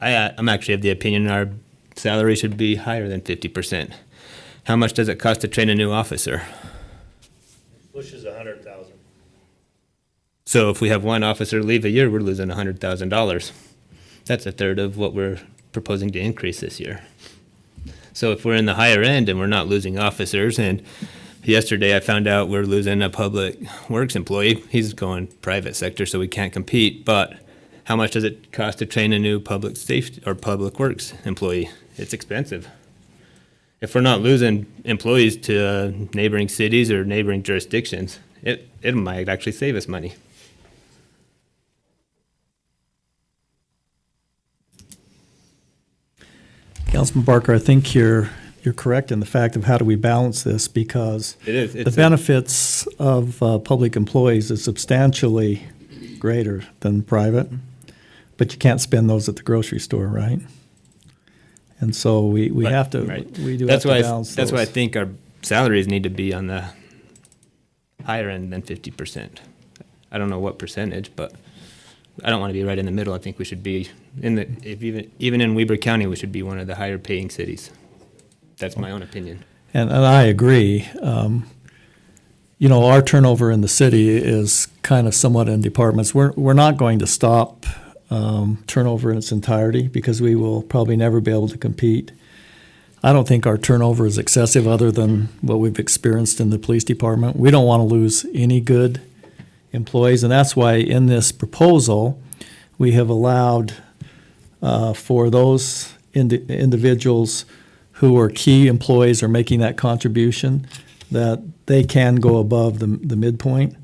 S11: actually of the opinion our salary should be higher than 50%. How much does it cost to train a new officer?
S3: Pushes 100,000.
S11: So if we have one officer leave a year, we're losing $100,000. That's a third of what we're proposing to increase this year. So if we're in the higher end and we're not losing officers, and yesterday I found out we're losing a public works employee, he's going private sector, so we can't compete, but how much does it cost to train a new public safety or public works employee? It's expensive. If we're not losing employees to neighboring cities or neighboring jurisdictions, it might actually save us money.
S2: Councilman Barker, I think you're correct in the fact of how do we balance this, because
S11: It is.
S2: the benefits of public employees is substantially greater than private, but you can't spend those at the grocery store, right? And so we have to,
S11: Right.
S2: we do
S11: That's
S2: have to
S11: why
S2: balance
S11: that's why I
S2: those.
S11: think our salaries need to be on the higher end than 50%. I don't know what percentage, but I don't want to be right in the middle. I think we should be even in Weber County, we should be one of the higher paying cities. That's my own opinion.
S2: And I agree. You know, our turnover in the city is kind of somewhat in departments. We're not going to stop turnover in its entirety because we will probably never be able to compete. I don't think our turnover is excessive other than what we've experienced in the police department. We don't want to lose any good employees, and that's why in this proposal, we have allowed for those individuals who are key employees or making that contribution, that they can go above the midpoint.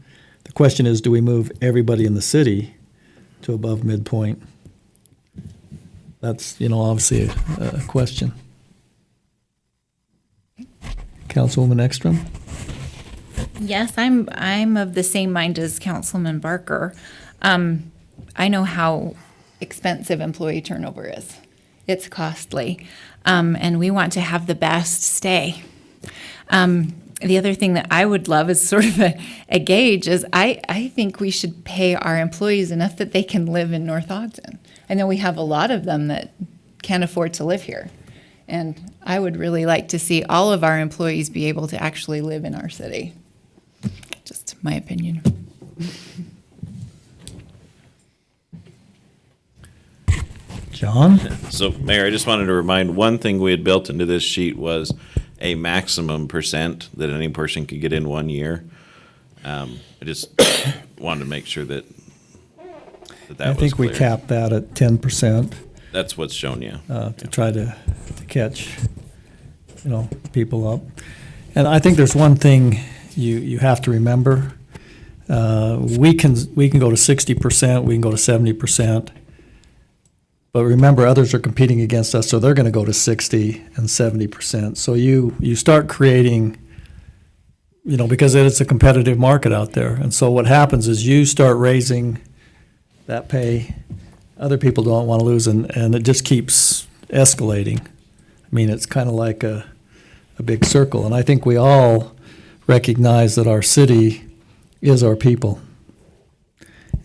S2: The question is, do we move everybody in the city to above midpoint? That's, obviously a question. Councilwoman Ekstrom?
S10: Yes, I'm of the same mind as Councilman Barker. I know how expensive employee turnover is. It's costly, and we want to have the best stay. The other thing that I would love is sort of a gauge is I think we should pay our employees enough that they can live in North Ogden. I know we have a lot of them that can't afford to live here. And I would really like to see all of our employees be able to actually live in our city. Just my opinion.
S2: John?
S4: So, Mayor, I just wanted to remind, one thing we had built into this sheet was a maximum percent that any person could get in 1 year. I just wanted to make sure that
S2: I
S4: was
S2: think we
S4: clear.
S2: capped that at 10%.
S4: That's what's shown you.
S2: To try to catch, people up. And I think there's one thing you have to remember. We can go to 60%, we can go to 70%. But remember, others are competing against us, so they're going to go to 60 and 70%. So you start creating, because it's a competitive market out there. And so what happens is you start raising that pay. Other people don't want to lose, and it just keeps escalating. I mean, it's kind of like a big circle. And I think we all recognize that our city is our people.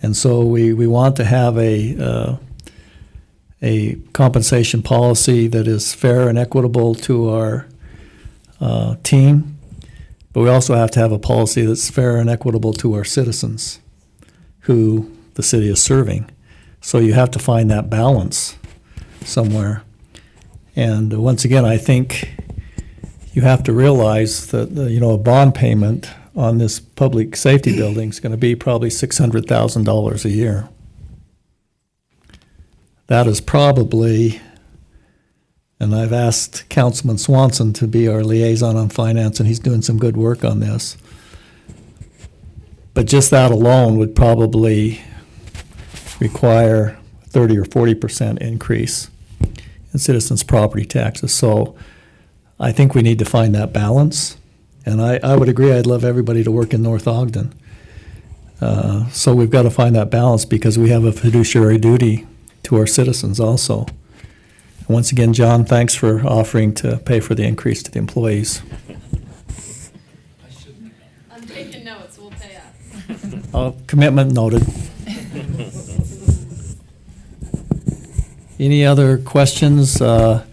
S2: And so we want to have a compensation policy that is fair and equitable to our team, but we also have to have a policy that's fair and equitable to our citizens who the city is serving. So you have to find that balance somewhere. And once again, I think you have to realize that, a bond payment on this public safety building is going to be probably $600,000 a year. That is probably, and I've asked Councilman Swanson to be our liaison on finance, and he's doing some good work on this. But just that alone would probably require 30 or 40% increase in citizens' property taxes. So I think we need to find that balance. And I would agree, I'd love everybody to work in North Ogden. So we've got to find that balance because we have a fiduciary duty to our citizens also. And once again, John, thanks for offering to pay for the increase to the employees.
S6: I'm taking notes, we'll pay up.
S2: Commitment noted. Any other questions? John,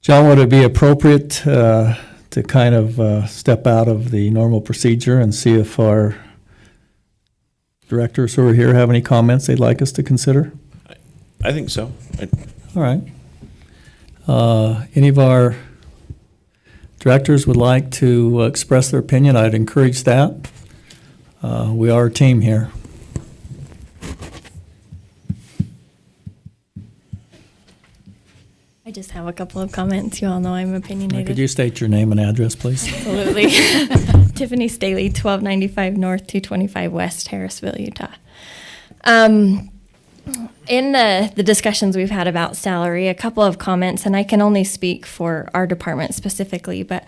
S2: would it be appropriate to kind of step out of the normal procedure and see if our directors who are here have any comments they'd like us to consider?
S4: I think so.
S2: All right. Any of our directors would like to express their opinion? I'd encourage that. We are a team here.
S12: I just have a couple of comments. You all know I'm opinionated.
S2: Could you state your name and address, please?
S12: Absolutely. Tiffany Staley, 1295 North, 225 West, Harrisville, Utah. In the discussions we've had about salary, a couple of comments, and I can only speak for our department specifically, but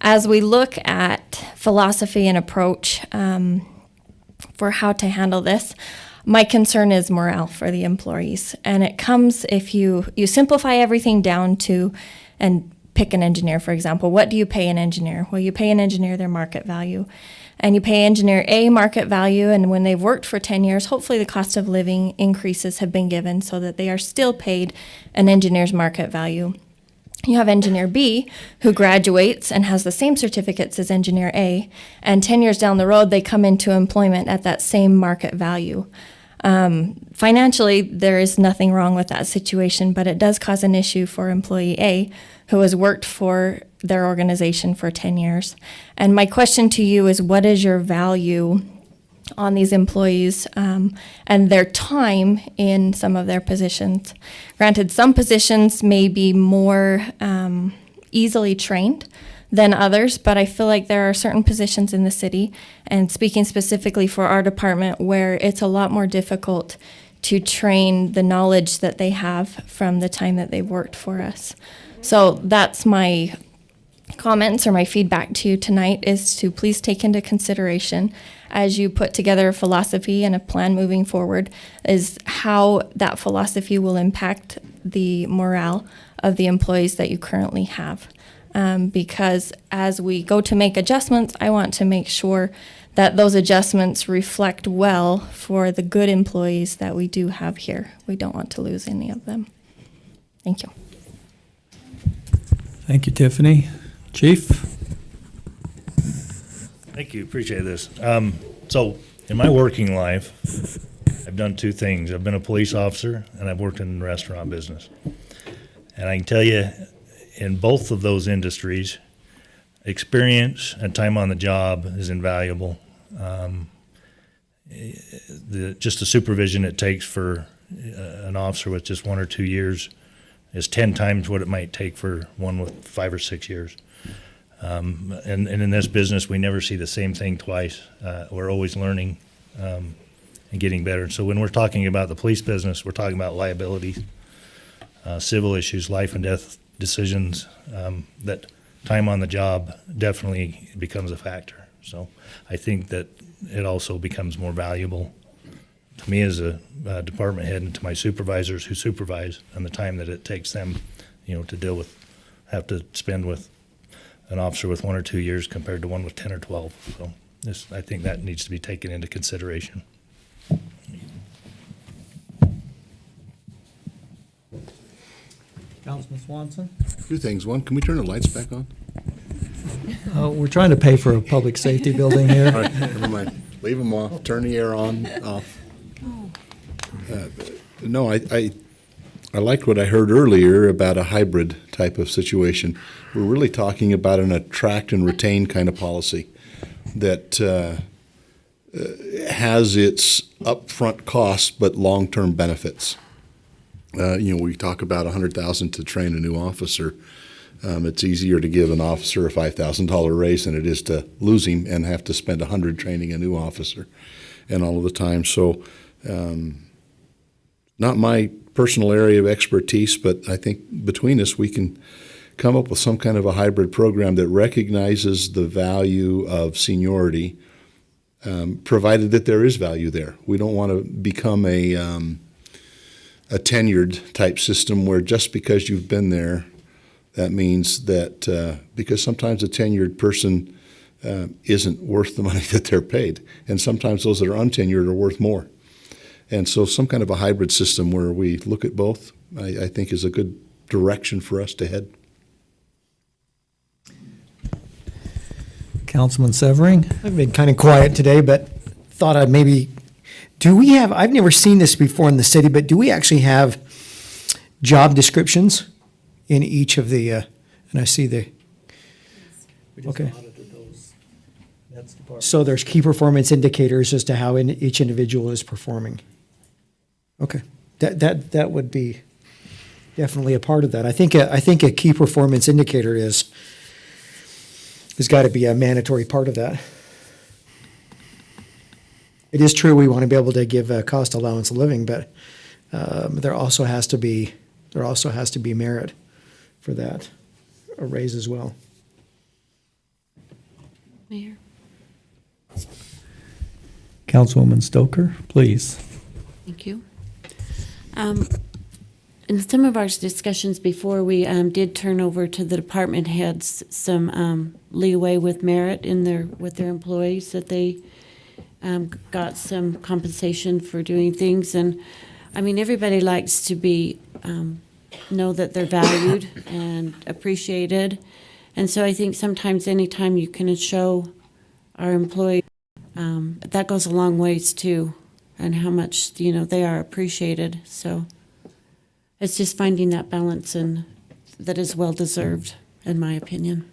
S12: as we look at philosophy and approach for how to handle this, my concern is morale for the employees. And it comes if you simplify everything down to, and pick an engineer, for example. What do you pay an engineer? Well, you pay an engineer their market value. And you pay engineer A market value, and when they've worked for 10 years, hopefully the cost of living increases have been given so that they are still paid an engineer's market value. You have engineer B who graduates and has the same certificates as engineer A, and 10 years down the road, they come into employment at that same market value. Financially, there is nothing wrong with that situation, but it does cause an issue for employee A who has worked for their organization for 10 years. And my question to you is, what is your value on these employees and their time in some of their positions? Granted, some positions may be more easily trained than others, but I feel like there are certain positions in the city, and speaking specifically for our department, where it's a lot more difficult to train the knowledge that they have from the time that they've worked for us. So that's my comments or my feedback to you tonight, is to please take into consideration as you put together a philosophy and a plan moving forward, is how that philosophy will impact the morale of the employees that you currently have. Because as we go to make adjustments, I want to make sure that those adjustments reflect well for the good employees that we do have here. We don't want to lose any of them. Thank you.
S2: Thank you, Tiffany. Chief?
S3: Thank you, appreciate this. So in my working life, I've done two things. I've been a police officer and I've worked in the restaurant business. And I can tell you, in both of those industries, experience and time on the job is invaluable. Just the supervision it takes for an officer with just 1 or 2 years is 10 times what it might take for one with 5 or 6 years. And in this business, we never see the same thing twice. We're always learning and getting better. So when we're talking about the police business, we're talking about liabilities, civil issues, life and death decisions, that time on the job definitely becomes a factor. So I think that it also becomes more valuable to me as a department head and to my supervisors who supervise, and the time that it takes them, to deal with, have to spend with an officer with 1 or 2 years compared to one with 10 or 12. So I think that needs to be taken into consideration.
S2: Councilman Swanson?
S9: 2 things. One, can we turn the lights back on?
S2: We're trying to pay for a public safety building
S9: All
S2: here.
S9: right, never mind. Leave them off. Turn the air on, off. No, I liked what I heard earlier about a hybrid type of situation. We're really talking about an attract and retain kind of policy that has its upfront costs but long-term benefits. We talk about $100,000 to train a new officer. It's easier to give an officer a $5,000 raise than it is to lose him and have to spend $100 training a new officer and all of the time. So not my personal area of expertise, but I think between us we can come up with some kind of a hybrid program that recognizes the value of seniority, provided that there is value there. We don't want to become a tenured type system where just because you've been there, that means that because sometimes a tenured person isn't worth the money that they're paid, and sometimes those that are untenured are worth more. And so some kind of a hybrid system where we look at both, I think is a good direction for us to head.
S2: Councilman Severing?
S13: I've been kind of quiet today, but thought I'd maybe, I've never seen this before in the city, but do we actually have job descriptions in each of the, and I see okay. So there's key performance indicators as to how each individual is performing. Okay, that would be definitely a part of that. I think a key performance indicator has got to be a mandatory part of that. It is true we want to be able to give a cost allowance of living, but there also has to be merit for that, a raise as well.
S8: Mayor.
S2: Councilwoman Stoker, please.
S8: Thank you. In some of our discussions before, we did turn over to the department heads some leeway with merit with their employees, that they got some compensation for doing things. And I mean, everybody likes to know that they're valued and appreciated. And so I think sometimes anytime you can show our employees, that goes a long ways too, and how much, they are appreciated. So it's just finding that balance, and that is well deserved, in my opinion.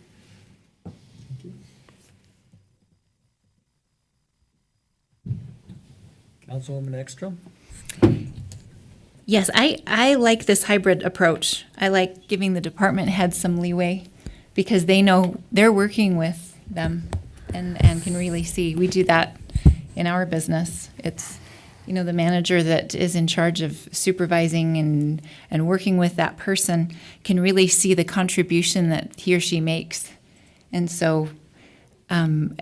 S2: Councilwoman Ekstrom?
S10: Yes, I like this hybrid approach. I like giving the department heads some leeway because they know they're working with them and can really see. We do that in our business. It's, the manager that is in charge of supervising and working with that person can really see the contribution that he or she makes. And so, and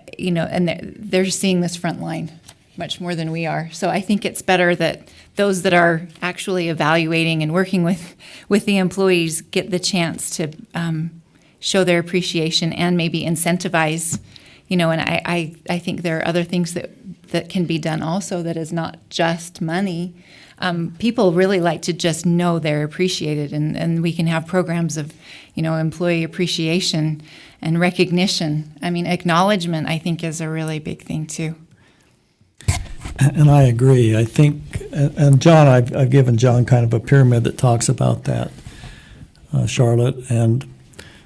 S10: they're seeing this front line much more than we are. So I think it's better that those that are actually evaluating and working with the employees get the chance to show their appreciation and maybe incentivize, and I think there are other things that can be done also that is not just money. People really like to just know they're appreciated, and we can have programs of, employee appreciation and recognition. I mean, acknowledgement, I think, is a really big thing too.
S2: And I agree. I think, and John, I've given John kind of a pyramid that talks about that, Charlotte.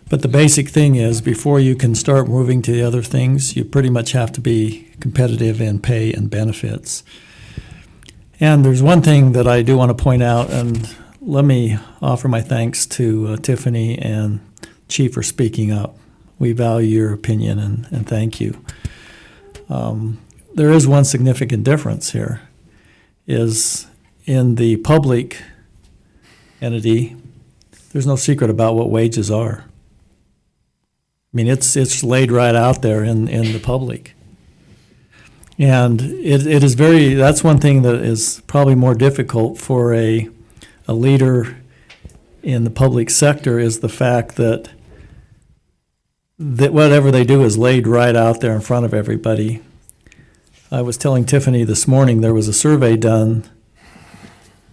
S2: But the basic thing is, before you can start moving to the other things, you pretty much have to be competitive in pay and benefits. And there's one thing that I do want to point out, and let me offer my thanks to Tiffany and Chief for speaking up. We value your opinion, and thank you. There is one significant difference here, is in the public entity, there's no secret about what wages are. I mean, it's laid right out there in the public. And it is that's one thing that is probably more difficult for a leader in the public sector, is the fact that whatever they do is laid right out there in front of everybody. I was telling Tiffany this morning there was a survey done,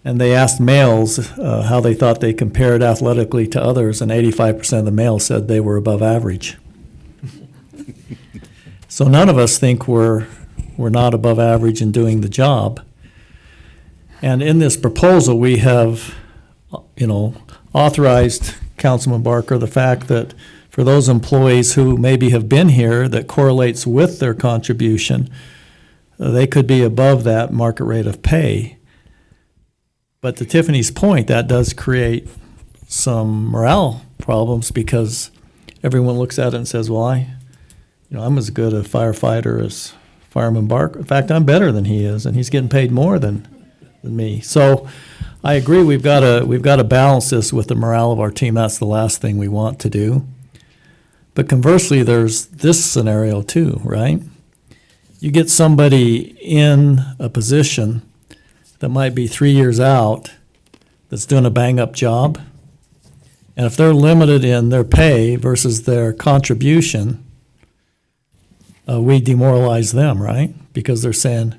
S2: and they asked males how they thought they compared athletically to others, and 85% of the males said they were above average. So none of us think we're not above average in doing the job. And in this proposal, we have, authorized, Councilman Barker, the fact that for those employees who maybe have been here that correlates with their contribution, they could be above that market rate of pay. But to Tiffany's point, that does create some morale problems because everyone looks at it and says, well, I'm as good a firefighter as Fireman Barker. In fact, I'm better than he is, and he's getting paid more than me. So I agree, we've got to balance this with the morale of our team. That's the last thing we want to do. But conversely, there's this scenario too, right? You get somebody in a position that might be 3 years out that's doing a bang-up job, and if they're limited in their pay versus their contribution, we demoralize them, right? Because they're saying,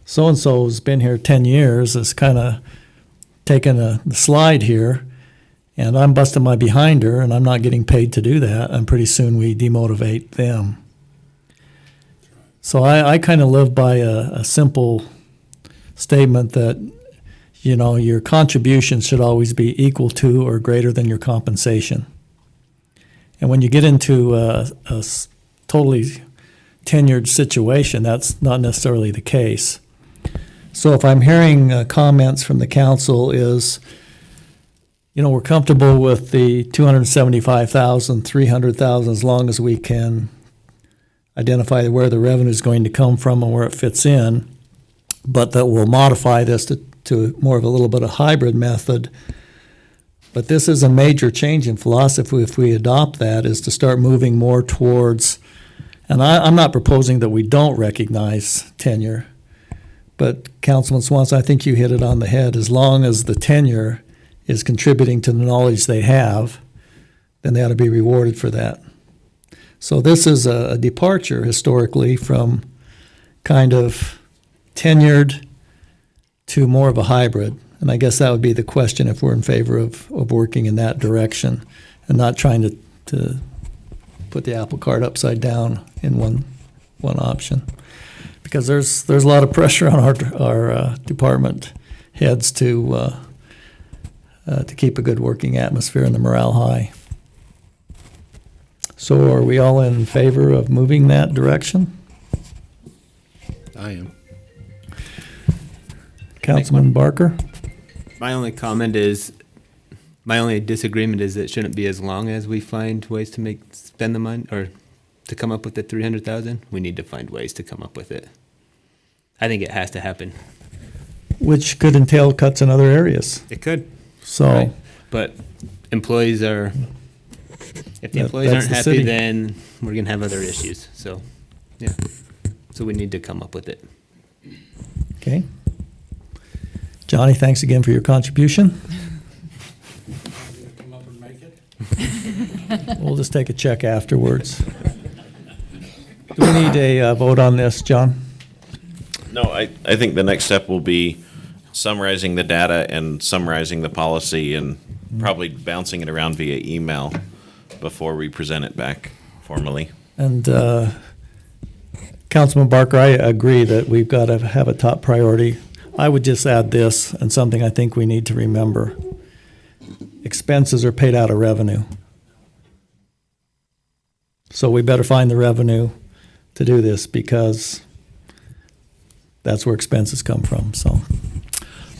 S2: so-and-so's been here 10 years, is kind of taking a slide here, and I'm busting my behind her, and I'm not getting paid to do that, and pretty soon we demotivate them. So I kind of live by a simple statement that, your contribution should always be equal to or greater than your compensation. And when you get into a totally tenured situation, that's not necessarily the case. So if I'm hearing comments from the council is, we're comfortable with the 275,000, 300,000 as long as we can identify where the revenue is going to come from and where it fits in, but that we'll modify this to more of a little bit of hybrid method. But this is a major change in philosophy if we adopt that, is to start moving more towards, and I'm not proposing that we don't recognize tenure, but Councilman Swanson, I think you hit it on the head. As long as the tenure is contributing to the knowledge they have, then they ought to be rewarded for that. So this is a departure historically from kind of tenured to more of a hybrid. And I guess that would be the question if we're in favor of working in that direction and not trying to put the apple cart upside down in one option. Because there's a lot of pressure on our department heads to keep a good working atmosphere and the morale high. So are we all in favor of moving that direction?
S9: I am.
S2: Councilman Barker?
S11: My only disagreement is it shouldn't be as long as we find ways to spend the money, or to come up with the 300,000. We need to find ways to come up with it. I think it has to happen.
S2: Which could entail cuts in other areas.
S11: It could.
S2: So,
S11: Right. But employees if the employees
S2: that's
S11: aren't
S2: the
S11: happy,
S2: city.
S11: then we're going to have other issues. So, yeah. So we need to come up with it.
S2: okay. Johnny, thanks again for your contribution. We'll just take a check afterwards. Do we need a vote on this, John?
S4: No, I think the next step will be summarizing the data and summarizing the policy and probably bouncing it around via email before we present it back formally.
S2: And Councilman Barker, I agree that we've got to have a top priority. I would just add this, and something I think we need to remember. Expenses are paid out of revenue. So we better find the revenue to do this, because that's where expenses come from. So,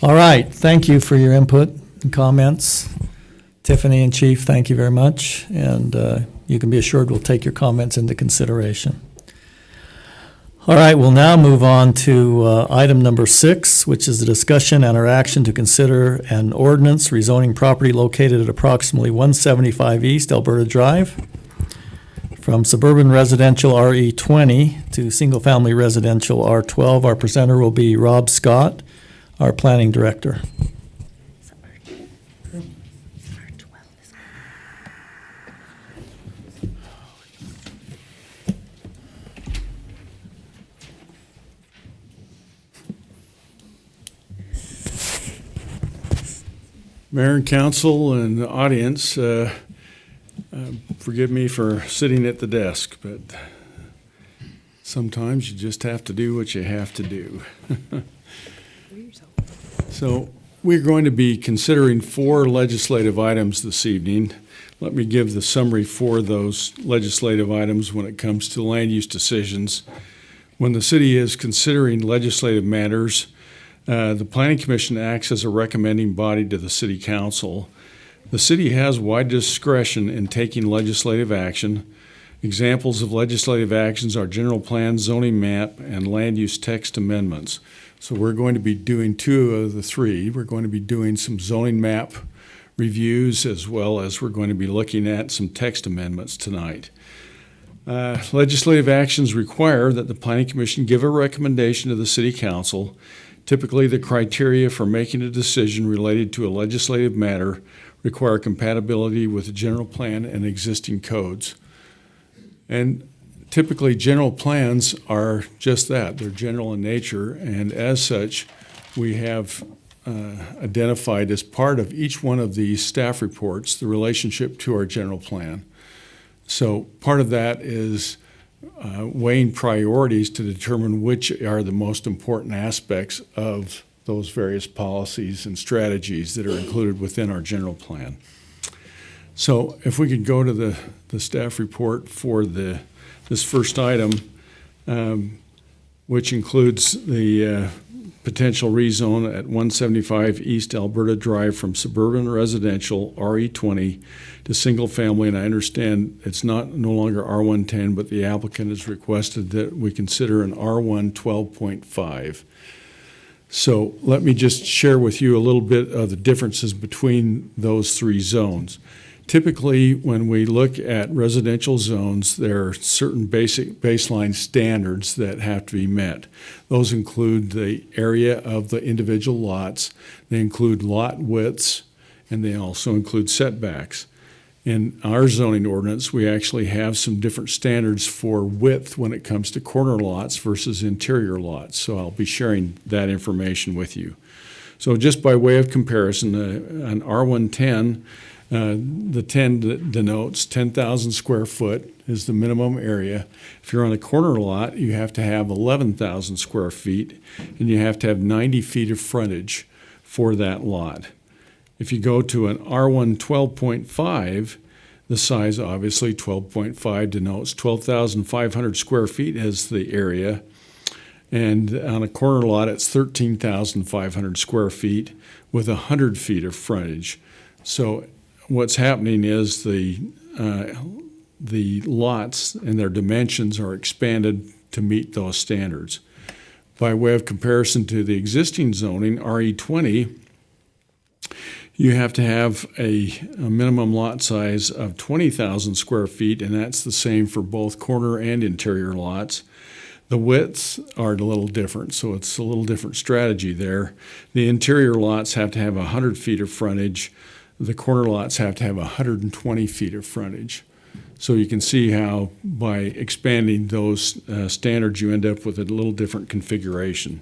S2: all right, thank you for your input and comments. Tiffany and Chief, thank you very much, and you can be assured we'll take your comments into consideration. All right, we'll now move on to item number 6, which is the discussion and our action to consider an ordinance rezoning property located at approximately 175 East Alberta Drive from suburban residential RE20 to single-family residential R12. Our presenter will be Rob Scott, our planning director.
S14: Mayor and council and the audience, forgive me for sitting at the desk, but sometimes you just have to do what you have to do. So we're going to be considering 4 legislative items this evening. Let me give the summary for those legislative items when it comes to land use decisions. When the city is considering legislative matters, the Planning Commission acts as a recommending body to the City Council. The city has wide discretion in taking legislative action. Examples of legislative actions are general plan, zoning map, and land use text amendments. So we're going to be doing two of the three. We're going to be doing some zoning map reviews, as well as we're going to be looking at some text amendments tonight. Legislative actions require that the Planning Commission give a recommendation to the City Council. Typically, the criteria for making a decision related to a legislative matter require compatibility with the general plan and existing codes. And typically, general plans are just that. They're general in nature, and as such, we have identified as part of each one of these staff reports the relationship to our general plan. So part of that is weighing priorities to determine which are the most important aspects of those various policies and strategies that are included within our general plan. So if we could go to the staff report for this first item, which includes the potential rezone at 175 East Alberta Drive from suburban residential RE20 to single family, and I understand it's no longer R110, but the applicant has requested that we consider an R1 12.5. So let me just share with you a little bit of the differences between those three zones. Typically, when we look at residential zones, there are certain basic baseline standards that have to be met. Those include the area of the individual lots, they include lot widths, and they also include setbacks. In our zoning ordinance, we actually have some different standards for width when it comes to corner lots versus interior lots, so I'll be sharing that information with you. So just by way of comparison, an R110, the 10 denotes 10,000 square foot is the minimum area. If you're on a corner lot, you have to have 11,000 square feet, and you have to have 90 feet of frontage for that lot. If you go to an R1 12.5, the size, obviously, 12.5 denotes 12,500 square feet as the area. And on a corner lot, it's 13,500 square feet with 100 feet of frontage. So what's happening is the lots and their dimensions are expanded to meet those standards. By way of comparison to the existing zoning, RE20, you have to have a minimum lot size of 20,000 square feet, and that's the same for both corner and interior lots. The widths are a little different, so it's a little different strategy there. The interior lots have to have 100 feet of frontage. The corner lots have to have 120 feet of frontage. So you can see how by expanding those standards, you end up with a little different configuration.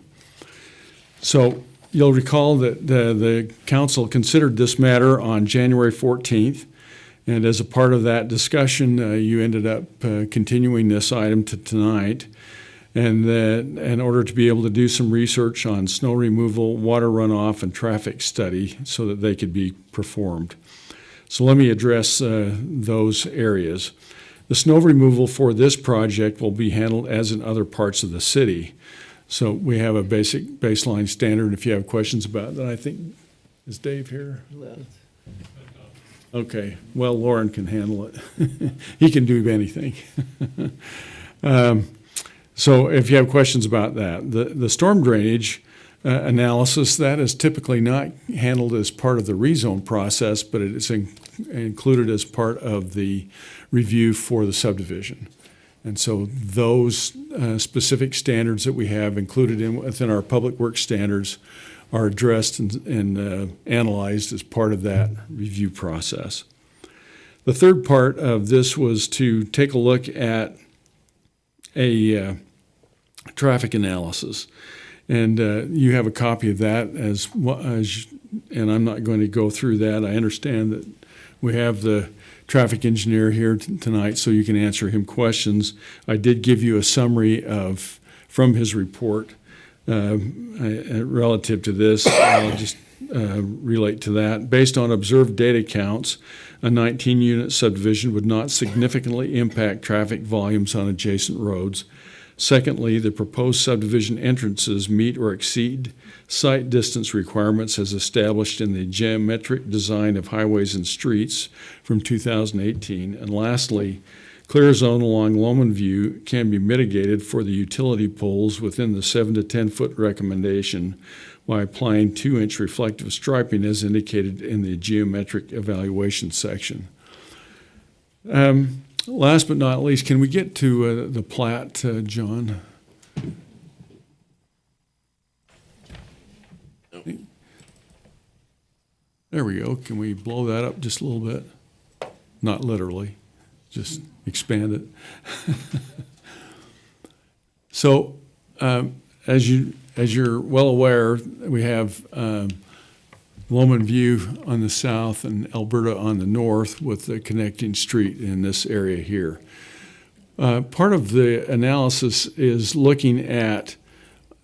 S14: So you'll recall that the council considered this matter on January 14th, and as a part of that discussion, you ended up continuing this item to tonight. And that in order to be able to do some research on snow removal, water runoff, and traffic study so that they could be performed. So let me address those areas. The snow removal for this project will be handled as in other parts of the city. So we have a basic baseline standard. If you have questions about that, I think, is Dave here? Okay, well, Lauren can handle it. He can do anything. So if you have questions about that, the storm drainage analysis, that is typically not handled as part of the rezone process, but it is included as part of the review for the subdivision. And so those specific standards that we have included within our public works standards are addressed and analyzed as part of that review process. The third part of this was to take a look at a traffic analysis. And you have a copy of that and I'm not going to go through that. I understand that we have the traffic engineer here tonight, so you can answer him questions. I did give you a summary from his report relative to this. I'll just relate to that. Based on observed data counts, a 19-unit subdivision would not significantly impact traffic volumes on adjacent roads. Secondly, the proposed subdivision entrances meet or exceed site distance requirements as established in the geometric design of highways and streets from 2018. And lastly, clear zone along Loman View can be mitigated for the utility poles within the 7 to 10 foot recommendation by applying 2-inch reflective striping as indicated in the geometric evaluation section. Last but not least, can we get to the plat, John? There we go. Can we blow that up just a little bit? Not literally, just expand it. So, as you're well aware, we have Loman View on the south and Alberta on the north with the connecting street in this area here. Part of the analysis is looking at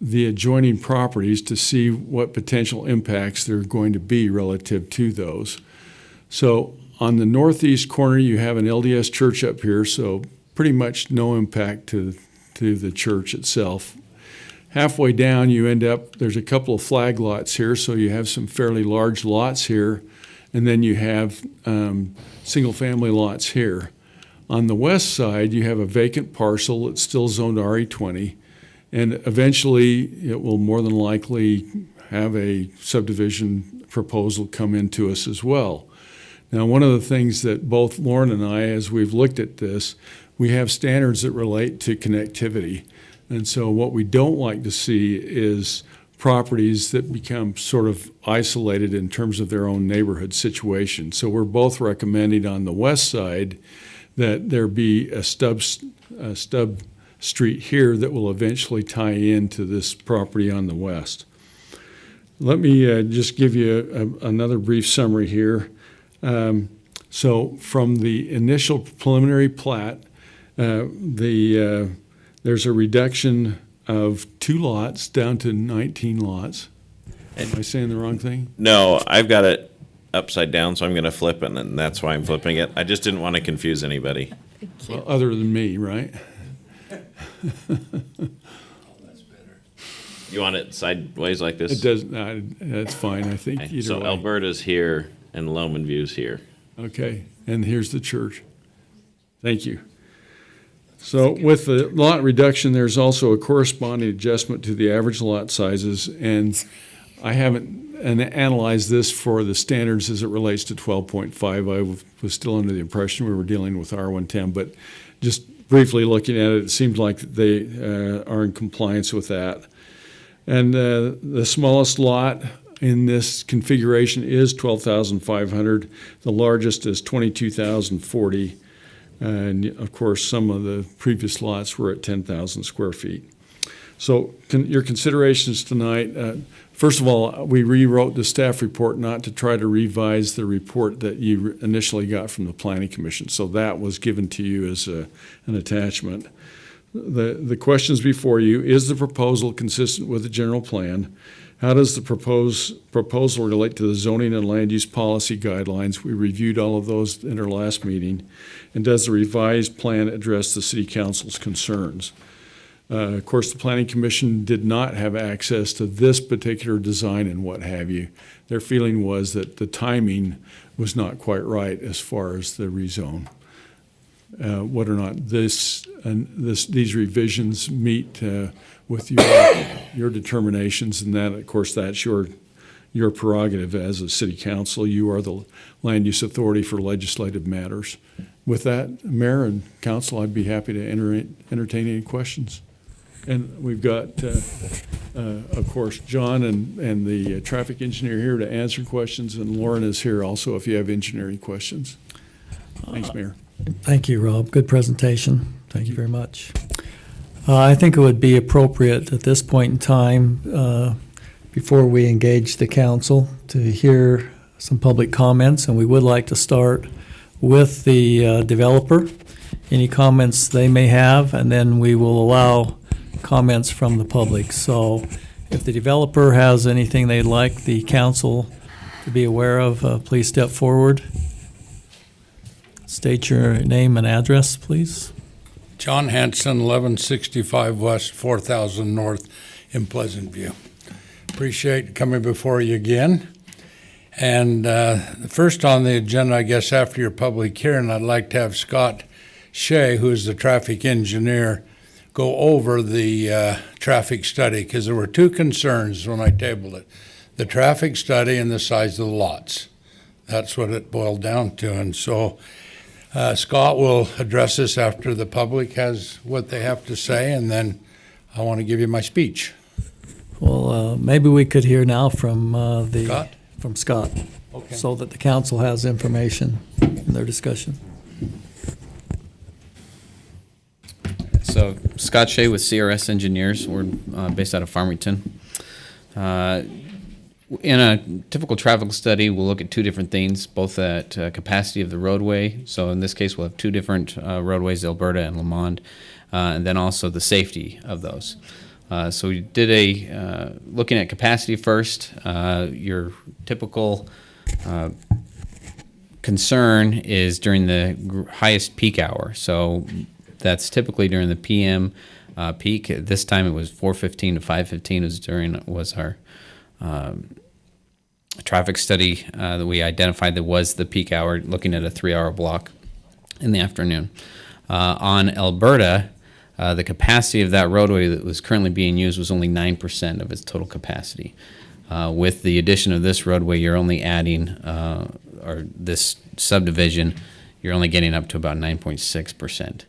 S14: the adjoining properties to see what potential impacts there are going to be relative to those. So on the northeast corner, you have an LDS church up here, so pretty much no impact to the church itself. Halfway down, you end up, there's a couple of flag lots here, so you have some fairly large lots here, and then you have single-family lots here. On the west side, you have a vacant parcel that's still zoned RE20, and eventually it will more than likely have a subdivision proposal come into us as well. Now, one of the things that both Lauren and I, as we've looked at this, we have standards that relate to connectivity. And so what we don't like to see is properties that become sort of isolated in terms of their own neighborhood situation. So we're both recommending on the west side that there be a stub street here that will eventually tie into this property on the west. Let me just give you another brief summary here. So from the initial preliminary plat, there's a reduction of 2 lots down to 19 lots. Am I saying the wrong thing?
S4: No, I've got it upside down, so I'm going to flip it, and that's why I'm flipping it. I just didn't want to confuse anybody.
S14: Well, other than me, right?
S4: You want it sideways like this?
S14: It does. That's fine. I think
S4: Okay,
S14: either
S4: so
S14: way.
S4: Alberta's here and Loman View's here.
S14: Okay, and here's the church. Thank you. So with the lot reduction, there's also a corresponding adjustment to the average lot sizes, and I haven't analyzed this for the standards as it relates to 12.5. I was still under the impression we were dealing with R110, but just briefly looking at it, it seems like they are in compliance with that. And the smallest lot in this configuration is 12,500. The largest is 22,040. And of course, some of the previous lots were at 10,000 square feet. So your considerations tonight, first of all, we rewrote the staff report not to try to revise the report that you initially got from the Planning Commission. So that was given to you as an attachment. The questions before you: is the proposal consistent with the general plan? How does the proposal relate to the zoning and land use policy guidelines? We reviewed all of those in our last meeting. And does the revised plan address the City Council's concerns? Of course, the Planning Commission did not have access to this particular design and what have you. Their feeling was that the timing was not quite right as far as the rezone. Whether or not these revisions meet with your determinations, and that, of course, that's your prerogative as a city council. You are the land use authority for legislative matters. With that, Mayor and Council, I'd be happy to entertain any questions. And we've got, of course, John and the traffic engineer here to answer questions, and Lauren is here also if you have engineering questions. Thanks, Mayor.
S2: Thank you, Rob. Good presentation. Thank you very much. I think it would be appropriate at this point in time, before we engage the council, to hear some public comments, and we would like to start with the developer, any comments they may have, and then we will allow comments from the public. So if the developer has anything they'd like the council to be aware of, please step forward. State your name and address, please.
S14: John Hanson, 1165 West, 4000 North in Pleasant View. Appreciate coming before you again. And first on the agenda, I guess after your public hearing, I'd like to have Scott Shea, who is the traffic engineer, go over the traffic study, because there were two concerns when I tabled it. The traffic study and the size of the lots. That's what it boiled down to. And so Scott will address this after the public has what they have to say, and then I want to give you my speech.
S2: Well, maybe we could hear now from
S14: Scott?
S2: from Scott,
S14: Okay.
S2: so that the council has information in their discussion.
S15: So Scott Shea with CRS Engineers. We're based out of Farmington. In a typical traffic study, we'll look at two different things, both at capacity of the roadway. So in this case, we'll have two different roadways, Alberta and Lamond, and then also the safety of those. So we did looking at capacity first. Your typical concern is during the highest peak hour. So that's typically during the PM peak. At this time, it was 4:15 to 5:15 was our traffic study that we identified that was the peak hour, looking at a 3-hour block in the afternoon. On Alberta, the capacity of that roadway that was currently being used was only 9% of its total capacity. With the addition of this roadway, you're only adding, or this subdivision, you're only getting up to about 9.6%.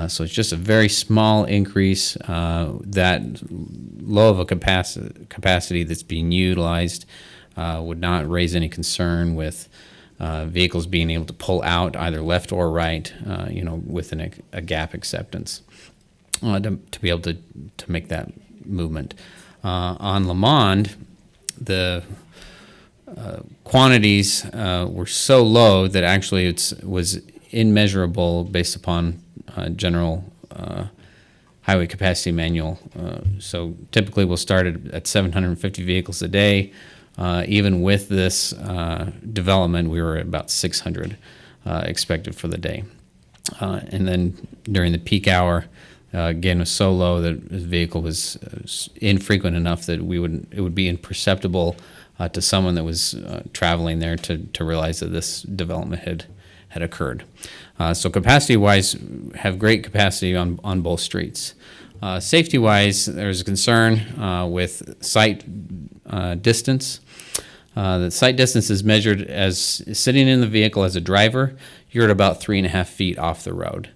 S15: So it's just a very small increase. That low of a capacity that's being utilized would not raise any concern with vehicles being able to pull out either left or right, within a gap acceptance to be able to make that movement. On Lamond, the quantities were so low that actually it was immeasurable based upon general highway capacity manual. So typically we'll start at 750 vehicles a day. Even with this development, we were at about 600 expected for the day. And then during the peak hour, again, it was so low that the vehicle was infrequent enough that it would be imperceptible to someone that was traveling there to realize that this development had occurred. So capacity-wise, have great capacity on both streets. Safety-wise, there's a concern with sight distance. The sight distance is measured as sitting in the vehicle as a driver. You're at about 3.5 feet off the road.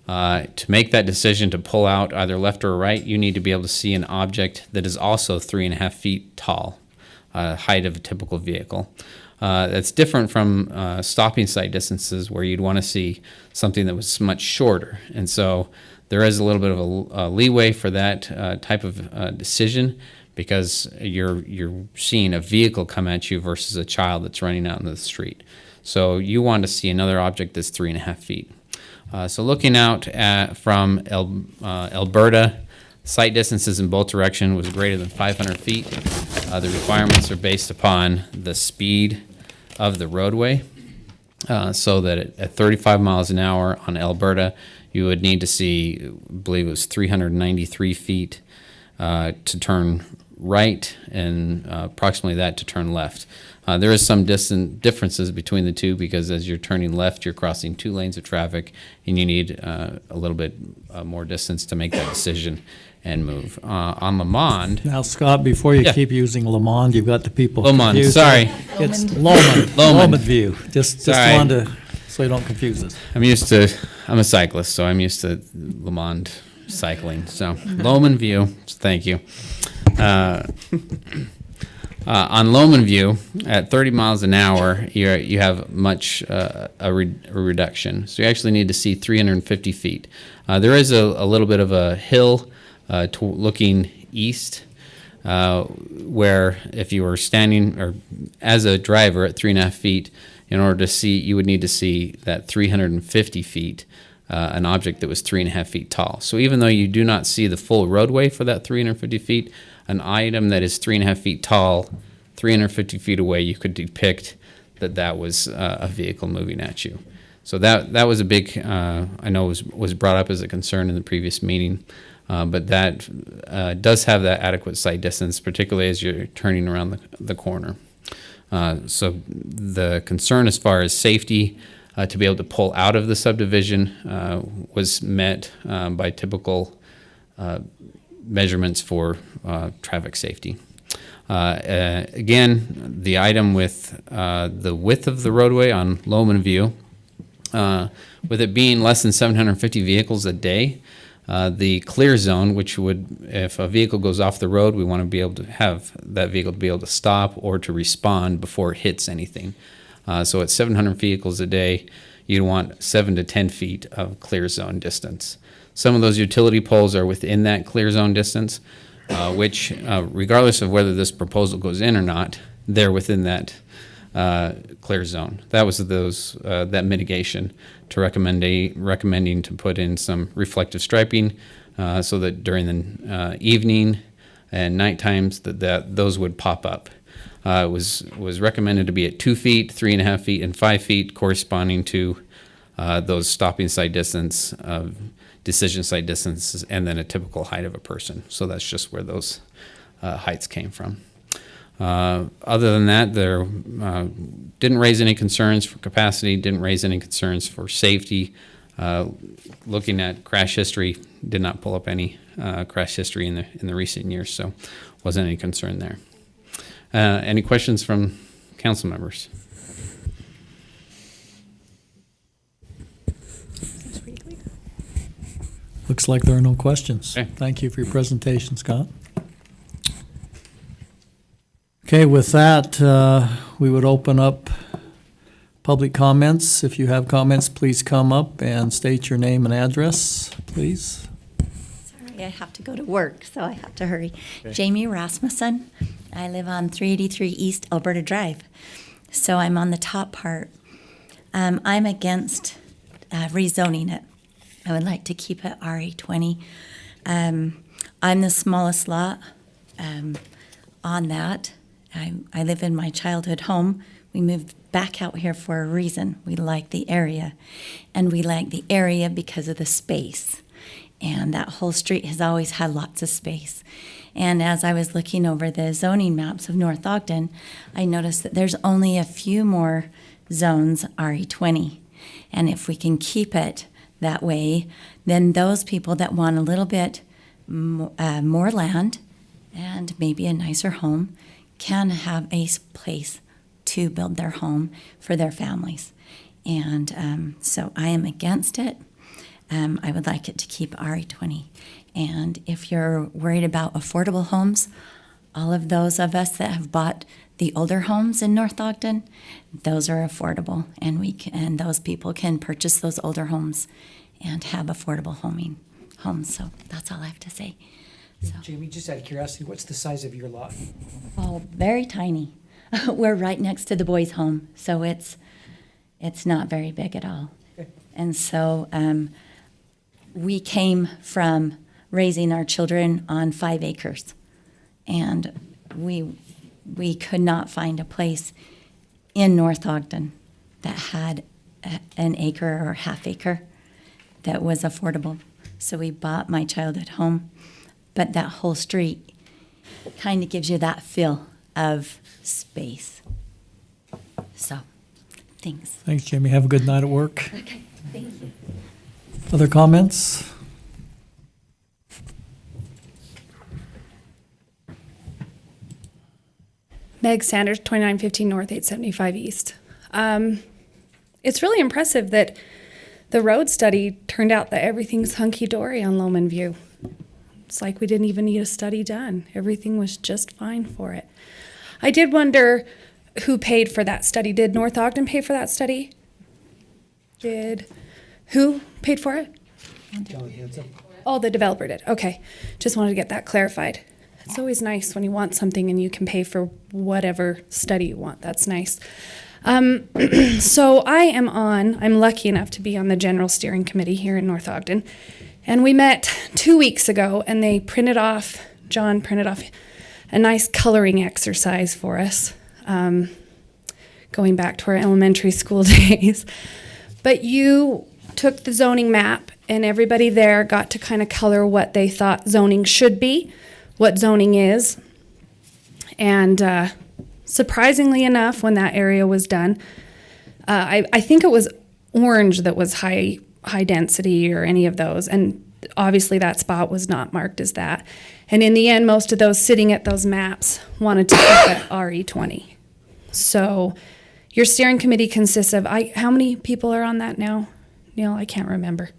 S15: To make that decision to pull out either left or right, you need to be able to see an object that is also 3.5 feet tall, height of a typical vehicle. That's different from stopping sight distances where you'd want to see something that was much shorter. And so there is a little bit of a leeway for that type of decision, because you're seeing a vehicle come at you versus a child that's running out into the street. So you want to see another object that's 3.5 feet. So looking out from Alberta, sight distances in both directions was greater than 500 feet. The requirements are based upon the speed of the roadway, so that at 35 miles an hour on Alberta, you would need to see, I believe it was 393 feet to turn right, and approximately that to turn left. There is some differences between the two, because as you're turning left, you're crossing 2 lanes of traffic, and you need a little bit more distance to make that decision and move. On Lamond.
S2: Now, Scott, before you keep using Lamond, you've got the people
S15: Lomond,
S2: confused.
S15: sorry.
S2: It's Lomond.
S15: Lomond
S2: View. Just
S15: Sorry.
S2: wanted to, so you don't confuse us.
S15: I'm a cyclist, so I'm used to Lamond cycling. So Lomond View, thank you. On Lomond View, at 30 miles an hour, you have much a reduction. So you actually need to see 350 feet. There is a little bit of a hill looking east, where if you were standing or as a driver at 3.5 feet, in order to see, you would need to see that 350 feet, an object that was 3.5 feet tall. So even though you do not see the full roadway for that 350 feet, an item that is 3.5 feet tall, 350 feet away, you could depict that was a vehicle moving at you. So that was a big, I know was brought up as a concern in the previous meeting, but that does have that adequate sight distance, particularly as you're turning around the corner. So the concern as far as safety, to be able to pull out of the subdivision was met by typical measurements for traffic safety. Again, the item with the width of the roadway on Loman View, with it being less than 750 vehicles a day, the clear zone, which would, if a vehicle goes off the road, we want to be able to have that vehicle to be able to stop or to respond before it hits anything. So at 700 vehicles a day, you'd want 7 to 10 feet of clear zone distance. Some of those utility poles are within that clear zone distance, which, regardless of whether this proposal goes in or not, they're within that clear zone. That was that mitigation to recommending to put in some reflective striping so that during the evening and night times that those would pop up. It was recommended to be at 2 feet, 3.5 feet, and 5 feet, corresponding to those stopping sight distance, decision sight distances, and then a typical height of a person. So that's just where those heights came from. Other than that, there didn't raise any concerns for capacity, didn't raise any concerns for safety. Looking at crash history, did not pull up any crash history in the recent years, so wasn't any concern there. Any questions from council members?
S2: Looks like there are no questions.
S15: Okay.
S2: Thank you for your presentation, Scott. Okay, with that, we would open up public comments. If you have comments, please come up and state your name and address, please.
S16: Sorry, I have to go to work, so I have to hurry. Okay. Jamie Rasmussen. I live on 383 East Alberta Drive, so I'm on the top part. I'm against rezoning it. I would like to keep it RA20. I'm the smallest lot on that. I live in my childhood home. We moved back out here for a reason. We like the area, and we like the area because of the space. And that whole street has always had lots of space. And as I was looking over the zoning maps of North Ogden, I noticed that there's only a few more zones RE20. And if we can keep it that way, then those people that want a little bit more land and maybe a nicer home can have a place to build their home for their families. And so I am against it. I would like it to keep RE20. And if you're worried about affordable homes, all of those of us that have bought the older homes in North Ogden, those are affordable, and those people can purchase those older homes and have affordable homes. So that's all I have to say. So.
S13: Jamie, just out of curiosity, what's the size of your lot?
S16: Oh, very tiny. We're right next to the boys' home, so it's not very big at all. Okay. And so we came from raising our children on 5 acres, and we could not find a place in North Ogden that had an acre or half acre that was affordable. So we bought my childhood home, but that whole street kind of gives you that feel of space. So, thanks.
S2: Thanks, Jamie. Have a good night at work.
S16: Okay, thank you.
S2: Other comments?
S17: Meg Sanders, 2915 North, 875 East. It's really impressive that the road study turned out that everything's hunky-dory on Loman View. It's like we didn't even need a study done. Everything was just fine for it. I did wonder who paid for that study. Did North Ogden pay for that study? Who paid for it?
S13: John Hanson.
S17: Oh, the developer did. Okay. Just wanted to get that clarified. It's always nice when you want something and you can pay for whatever study you want. That's nice. So I'm lucky enough to be on the General Steering Committee here in North Ogden. And we met 2 weeks ago, and they John printed off a nice coloring exercise for us, going back to our elementary school days. But you took the zoning map, and everybody there got to kind of color what they thought zoning should be, what zoning is. And surprisingly enough, when that area was done, I think it was orange that was high density or any of those, and obviously that spot was not marked as that. And in the end, most of those sitting at those maps wanted to keep it RE20. So your steering committee consists of, how many people are on that now? Neil, I can't remember.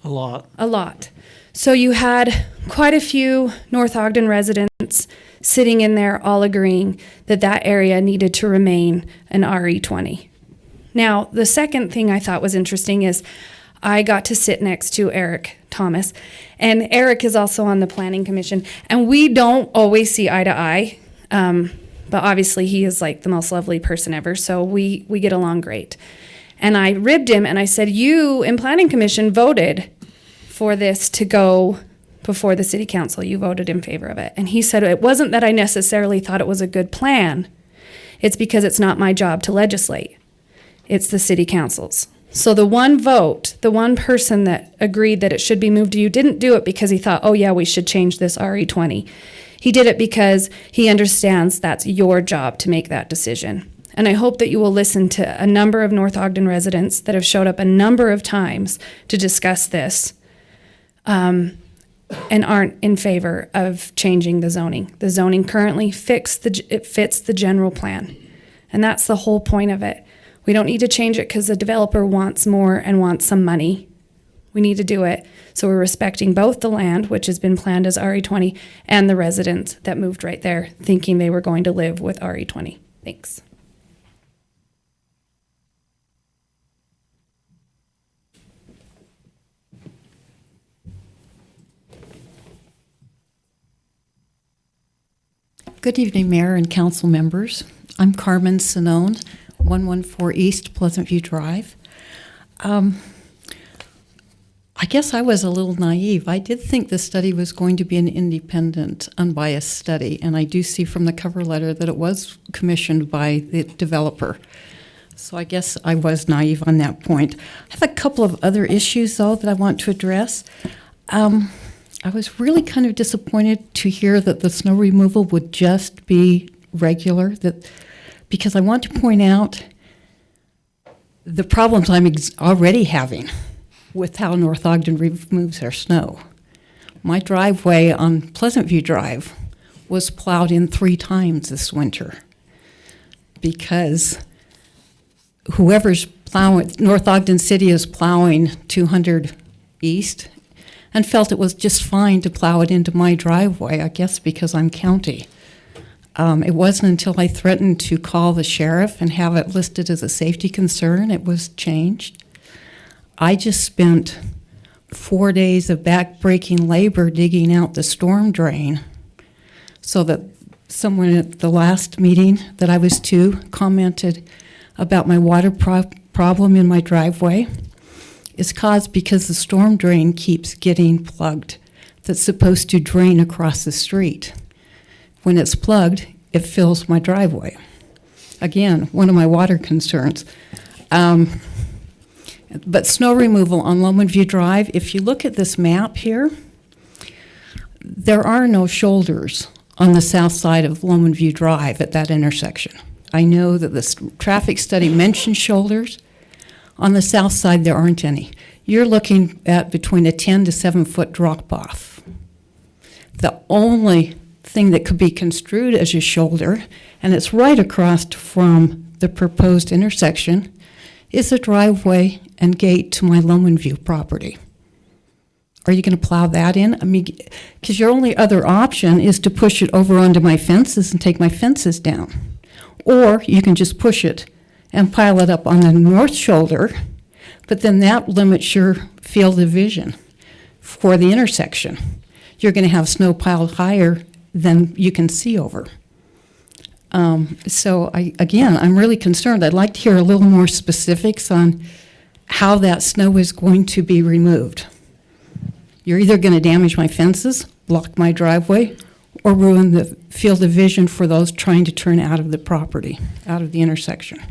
S2: A lot.
S17: A lot. So you had quite a few North Ogden residents sitting in there all agreeing that that area needed to remain an RE20. Now, the second thing I thought was interesting is I got to sit next to Eric Thomas, and Eric is also on the Planning Commission, and we don't always see eye to eye, but obviously he is like the most lovely person ever, so we get along great. And I ribbed him and I said, you in Planning Commission voted for this to go before the City Council. You voted in favor of it. And he said, it wasn't that I necessarily thought it was a good plan. It's because it's not my job to legislate. It's the City Council's. So the one vote, the one person that agreed that it should be moved to you didn't do it because he thought, oh yeah, we should change this RE20. He did it because he understands that's your job to make that decision. And I hope that you will listen to a number of North Ogden residents that have showed up a number of times to discuss this, and aren't in favor of changing the zoning. The zoning currently fits the general plan. And that's the whole point of it. We don't need to change it because the developer wants more and wants some money. We need to do it so we're respecting both the land, which has been planned as RE20, and the residents that moved right there thinking they were going to live with RE20. Thanks.
S18: Good evening, Mayor and council members. I'm Carmen Sinone, 114 East Pleasant View Drive. I guess I was a little naive. I did think the study was going to be an independent, unbiased study, and I do see from the cover letter that it was commissioned by the developer. So I guess I was naive on that point. I have a couple of other issues, though, that I want to address. I was really kind of disappointed to hear that the snow removal would just be regular, because I want to point out the problems I'm already having with how North Ogden removes their snow. My driveway on Pleasant View Drive was plowed in 3 times this winter because whoever's plowing, North Ogden City is plowing 200 East, and felt it was just fine to plow it into my driveway, I guess because I'm county. It wasn't until I threatened to call the sheriff and have it listed as a safety concern it was changed. I just spent 4 days of back-breaking labor digging out the storm drain so that someone at the last meeting that I was to commented about my water problem in my driveway. Is caused because the storm drain keeps getting plugged that's supposed to drain across the street. When it's plugged, it fills my driveway. Again, one of my water concerns. But snow removal on Longman View Drive, if you look at this map here, there are no shoulders on the south side of Longman View Drive at that intersection. I know that the traffic study mentions shoulders. On the south side, there aren't any. You're looking at between a 10 to 7 foot drop off. The only thing that could be construed as a shoulder, and it's right across from the proposed intersection, is a driveway and gate to my Longman View property. Are you going to plow that in? I mean, because your only other option is to push it over onto my fences and take my fences down. Or you can just push it and pile it up on the north shoulder, but then that limits your field of vision for the intersection. You're going to have snow piled higher than you can see over. So I'm really concerned. I'd like to hear a little more specifics on how that snow is going to be removed. You're either going to damage my fences, block my driveway, or ruin the field of vision for those trying to turn out of the property, out of the intersection.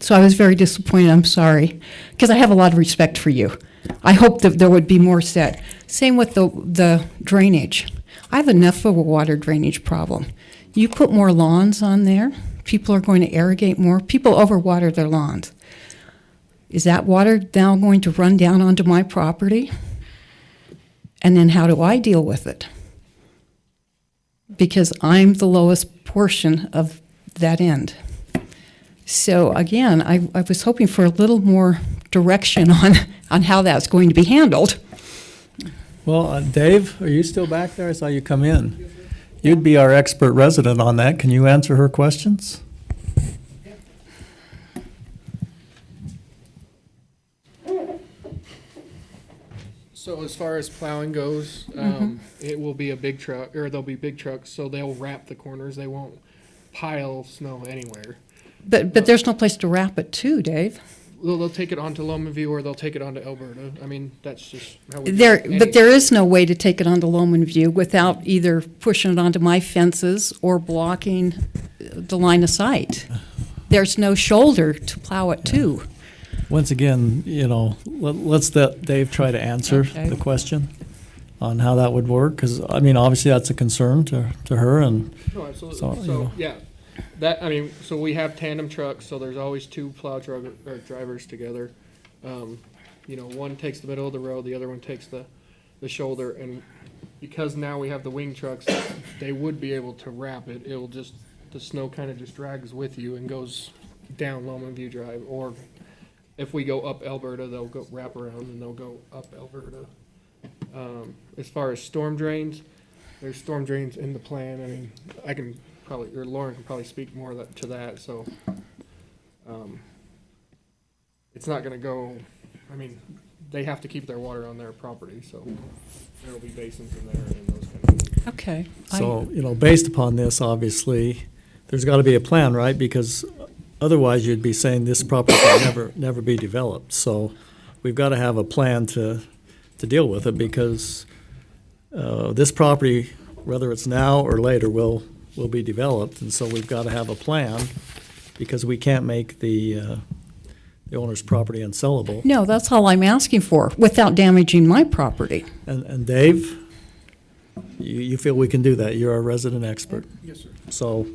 S18: So I was very disappointed. I'm sorry, because I have a lot of respect for you. I hope that there would be more said. Same with the drainage. I have enough of a water drainage problem. You put more lawns on there, people are going to irrigate more. People overwater their lawns. Is that water now going to run down onto my property? And then how do I deal with it? Because I'm the lowest portion of that end. So again, I was hoping for a little more direction on how that's going to be handled.
S2: Well, Dave, are you still back there? I saw you come in. You'd be our expert resident on that. Can you answer her questions?
S19: So as far as plowing goes, it will be a big truck, or there'll be big trucks, so they'll wrap the corners. They won't pile snow anywhere.
S18: But there's no place to wrap it to, Dave.
S19: They'll take it onto Loma View or they'll take it onto Alberta. I mean, that's just how we do it.
S18: But there is no way to take it onto Lowman View without either pushing it onto my fences or blocking the line of sight. There's no shoulder to plow it to.
S2: Once again, let's let Dave try to answer
S18: Okay.
S2: the question on how that would work, because, I mean, obviously that's a concern to her, and
S19: No, absolutely.
S2: So,
S19: So, yeah, so we have tandem trucks, so there's always two drivers together. One takes the middle of the road, the other one takes the shoulder, and because now we have the wing trucks, they would be able to wrap it. It'll just, the snow kind of just drags with you and goes down Lowman View Drive, or if we go up Alberta, they'll go wrap around and they'll go up Alberta. As far as storm drains, there's storm drains in the plan. I mean, I can probably, or Lauren can probably speak more to that, so. It's not gonna go, I mean, they have to keep their water on their property, so there'll be basins in there and those kind of things.
S18: Okay.
S2: so, based upon this, obviously, there's got to be a plan, right? Because otherwise you'd be saying this property can never be developed. So we've got to have a plan to deal with it, because this property, whether it's now or later, will be developed. And so we've got to have a plan, because we can't make the owner's property unsellable.
S18: No, that's all I'm asking for, without damaging my property.
S2: And Dave, you feel we can do that? You're our resident expert.
S19: Yes, sir.
S2: So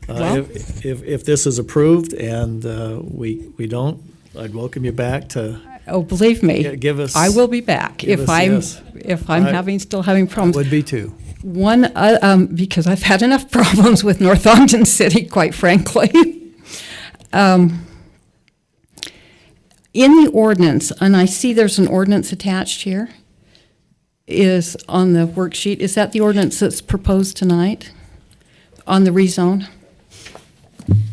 S18: Well-
S2: if this is approved and we don't, I'd welcome you back to
S18: Oh, believe me,
S2: give us.
S18: I will be back
S2: give
S18: if
S2: us-
S18: I'm
S2: yes.
S18: if I'm still having problems.
S2: Would be too.
S18: One, because I've had enough problems with North Ogden City, quite frankly. In the ordinance, and I see there's an ordinance attached here, is on the worksheet. Is that the ordinance that's proposed tonight on the rezone?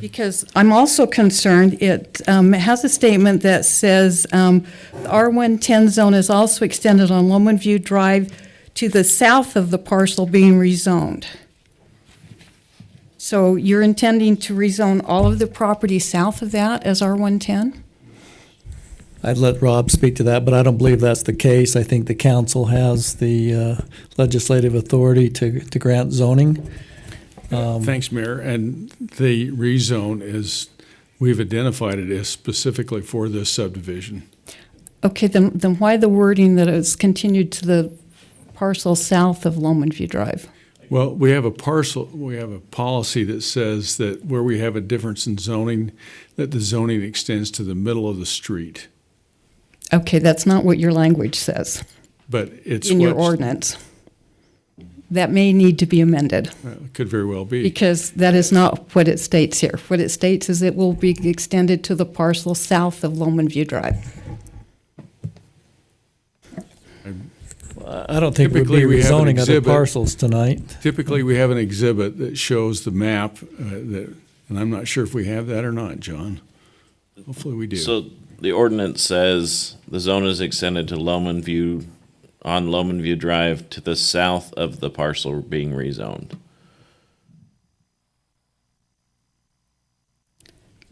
S18: Because I'm also concerned, it has a statement that says the R110 zone is also extended on Lowman View Drive to the south of the parcel being rezoned. So you're intending to rezone all of the property south of that as R110?
S2: I'd let Rob speak to that, but I don't believe that's the case. I think the council has the legislative authority to grant zoning.
S14: Thanks, Mayor. And the rezone is, we've identified it as specifically for this subdivision.
S18: Okay, then why the wording that it's continued to the parcel south of Lowman View Drive?
S14: Well, we have a policy that says that where we have a difference in zoning, that the zoning extends to the middle of the street.
S18: Okay, that's not what your language says
S14: But it's
S18: in your
S14: what's-
S18: ordinance. That may need to be amended,
S14: Could very well be.
S18: because that is not what it states here. What it states is it will be extended to the parcel south of Lowman View Drive.
S2: I don't think we'd be
S14: Typically, we have an
S2: rezoning other
S14: exhibit.
S2: parcels tonight.
S14: Typically, we have an exhibit that shows the map, and I'm not sure if we have that or not, John. Hopefully we do.
S4: So the ordinance says the zone is extended to Lowman View, on Lowman View Drive to the south of the parcel being rezoned.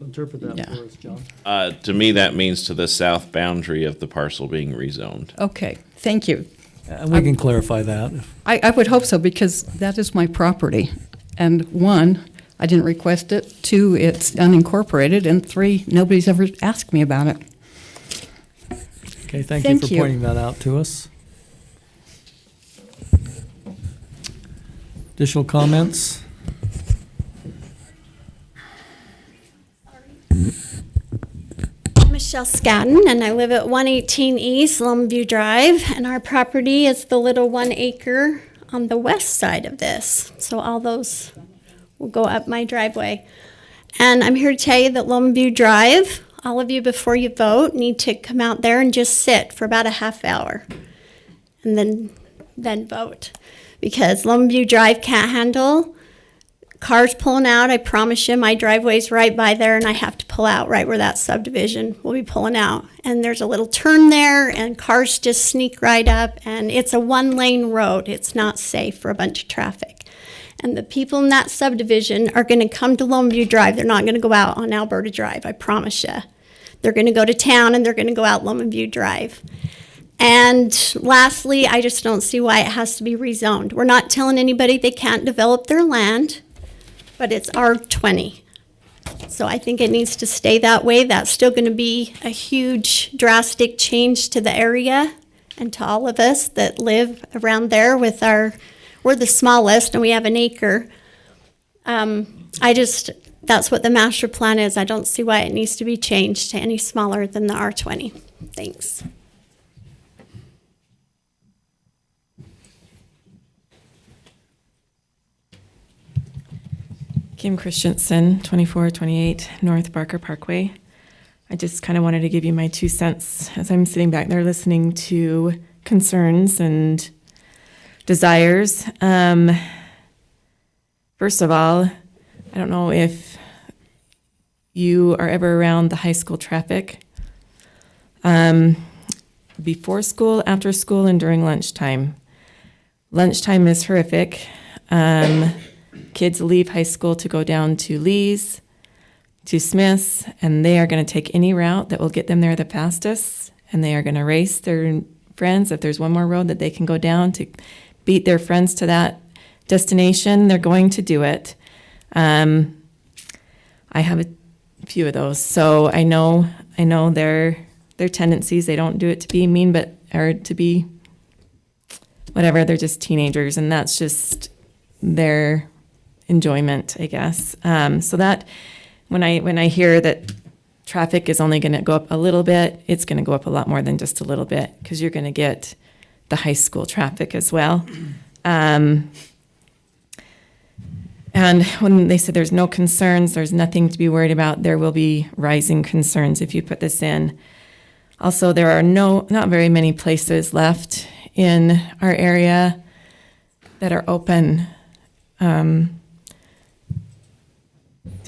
S2: Interpret that
S18: Yeah.
S2: for us, John.
S4: To me, that means to the south boundary of the parcel being rezoned.
S18: Okay, thank you.
S2: And we can clarify that.
S18: I would hope so, because that is my property. And one, I didn't request it. 2, it's unincorporated, and 3, nobody's ever asked me about it.
S2: Okay, thank you
S18: Thank
S2: for
S18: you.
S2: pointing that out to us. Additional comments?
S20: Michelle Scadden, and I live at 118 East Longview Drive, and our property is the little 1 acre on the west side of this. So all those will go up my driveway. And I'm here to tell you that Longview Drive, all of you before you vote need to come out there and just sit for about a half hour and then vote. Because Longview Drive can't handle cars pulling out. I promise you, my driveway's right by there, and I have to pull out right where that subdivision will be pulling out. And there's a little turn there, and cars just sneak right up, and it's a 1-lane road. It's not safe for a bunch of traffic. And the people in that subdivision are going to come to Longview Drive. They're not going to go out on Alberta Drive, I promise you. They're going to go to town, and they're going to go out Longview Drive. And lastly, I just don't see why it has to be rezoned. We're not telling anybody they can't develop their land, but it's R20. So I think it needs to stay that way. That's still going to be a huge, drastic change to the area and to all of us that live around there with we're the smallest and we have 1 acre. That's what the master plan is. I don't see why it needs to be changed to any smaller than the R20. Thanks.
S21: Kim Christensen, 2428 North Barker Parkway. I just kind of wanted to give you my 2 cents as I'm sitting back there listening to concerns and desires. First of all, I don't know if you are ever around the high school traffic. Before school, after school, and during lunchtime. Lunchtime is horrific. Kids leave high school to go down to Lee's, to Smith's, and they are going to take any route that will get them there the fastest, and they are going to race their friends. If there's one more road that they can go down to beat their friends to that destination, they're going to do it. I have a few of those, so I know their tendencies. They don't do it to be mean, or to be whatever. They're just teenagers, and that's just their enjoyment, I guess. So that when I hear that traffic is only going to go up a little bit, it's going to go up a lot more than just a little bit, because you're going to get the high school traffic as well. And when they said there's no concerns, there's nothing to be worried about, there will be rising concerns if you put this in. Also, there are not very many places left in our area that are open to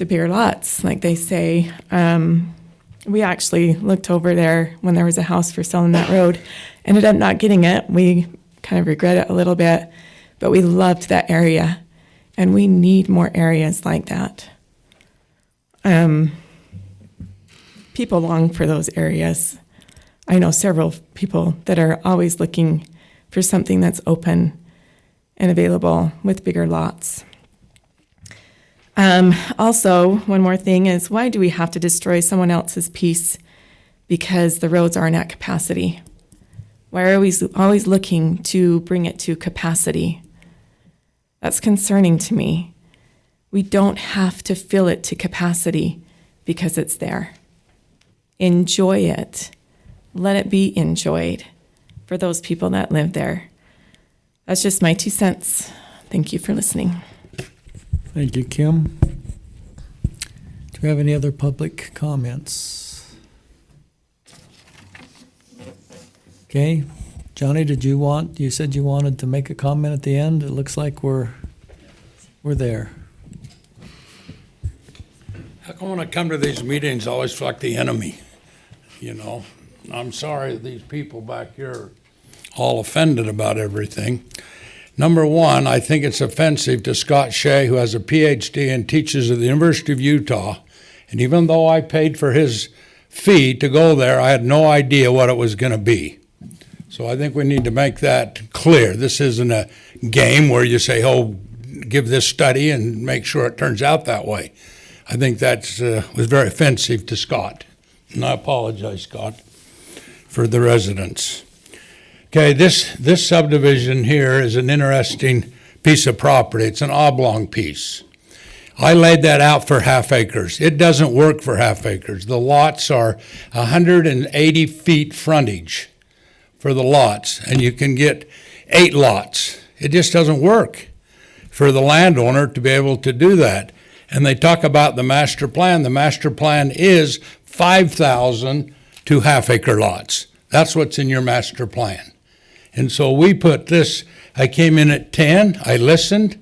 S21: bigger lots, like they say. We actually looked over there when there was a house for sale on that road. Ended up not getting it. We kind of regret it a little bit, but we loved that area, and we need more areas like that. People long for those areas. I know several people that are always looking for something that's open and available with bigger lots. Also, one more thing is, why do we have to destroy someone else's peace because the roads aren't at capacity? Why are we always looking to bring it to capacity? That's concerning to me. We don't have to fill it to capacity because it's there. Enjoy it. Let it be enjoyed for those people that live there. That's just my 2 cents. Thank you for listening.
S2: Thank you, Kim. Do we have any other public comments? Okay. Johnny, you said you wanted to make a comment at the end? It looks like we're there.
S22: How come when I come to these meetings, I always feel like the enemy, you know? I'm sorry that these people back here are all offended about everything. Number one, I think it's offensive to Scott Shea, who has a PhD and teaches at the University of Utah. And even though I paid for his fee to go there, I had no idea what it was going to be. So I think we need to make that clear. This isn't a game where you say, oh, give this study and make sure it turns out that way. I think that's was very offensive to Scott. And I apologize, Scott, for the residents. Okay, this subdivision here is an interesting piece of property. It's an oblong piece. I laid that out for half acres. It doesn't work for half acres. The lots are 180 feet frontage for the lots, and you can get 8 lots. It just doesn't work for the landowner to be able to do that. And they talk about the master plan. The master plan is 5,000 to half acre lots. That's what's in your master plan. And so we put this, I came in at 10, I listened.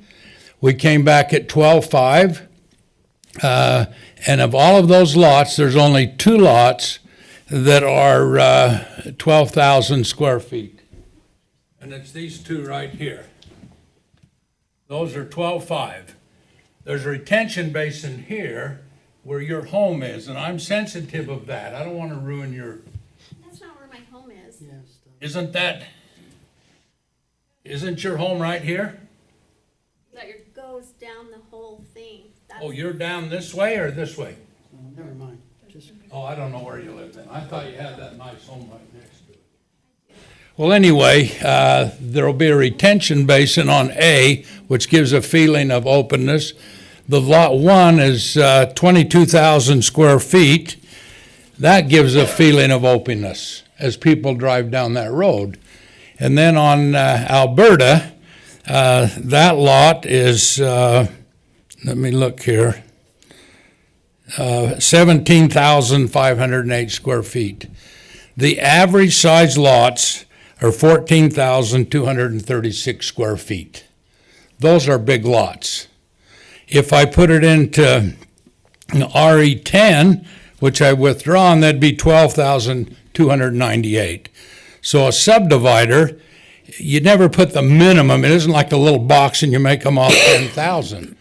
S22: We came back at 12.5. And of all of those lots, there's only 2 lots that are 12,000 square feet. And it's these 2 right here. Those are 12.5. There's a retention basin here where your home is, and I'm sensitive of that. I don't want to ruin your...
S20: That's not where my home is.
S22: Isn't your home right here?
S20: That goes down the whole thing.
S22: Oh, you're down this way or this way?
S13: Never mind.
S22: Oh, I don't know where you live then. I thought you had that nice home right next to it. Well, anyway, there'll be a retention basin on A, which gives a feeling of openness. The lot 1 is 22,000 square feet. That gives a feeling of openness as people drive down that road. And then on Alberta, that lot is, let me look here, 17,508 square feet. The average size lots are 14,236 square feet. Those are big lots. If I put it into RE10, which I've withdrawn, that'd be 12,298. So a subdivider, you never put the minimum. It isn't like a little box and you make them all 10,000.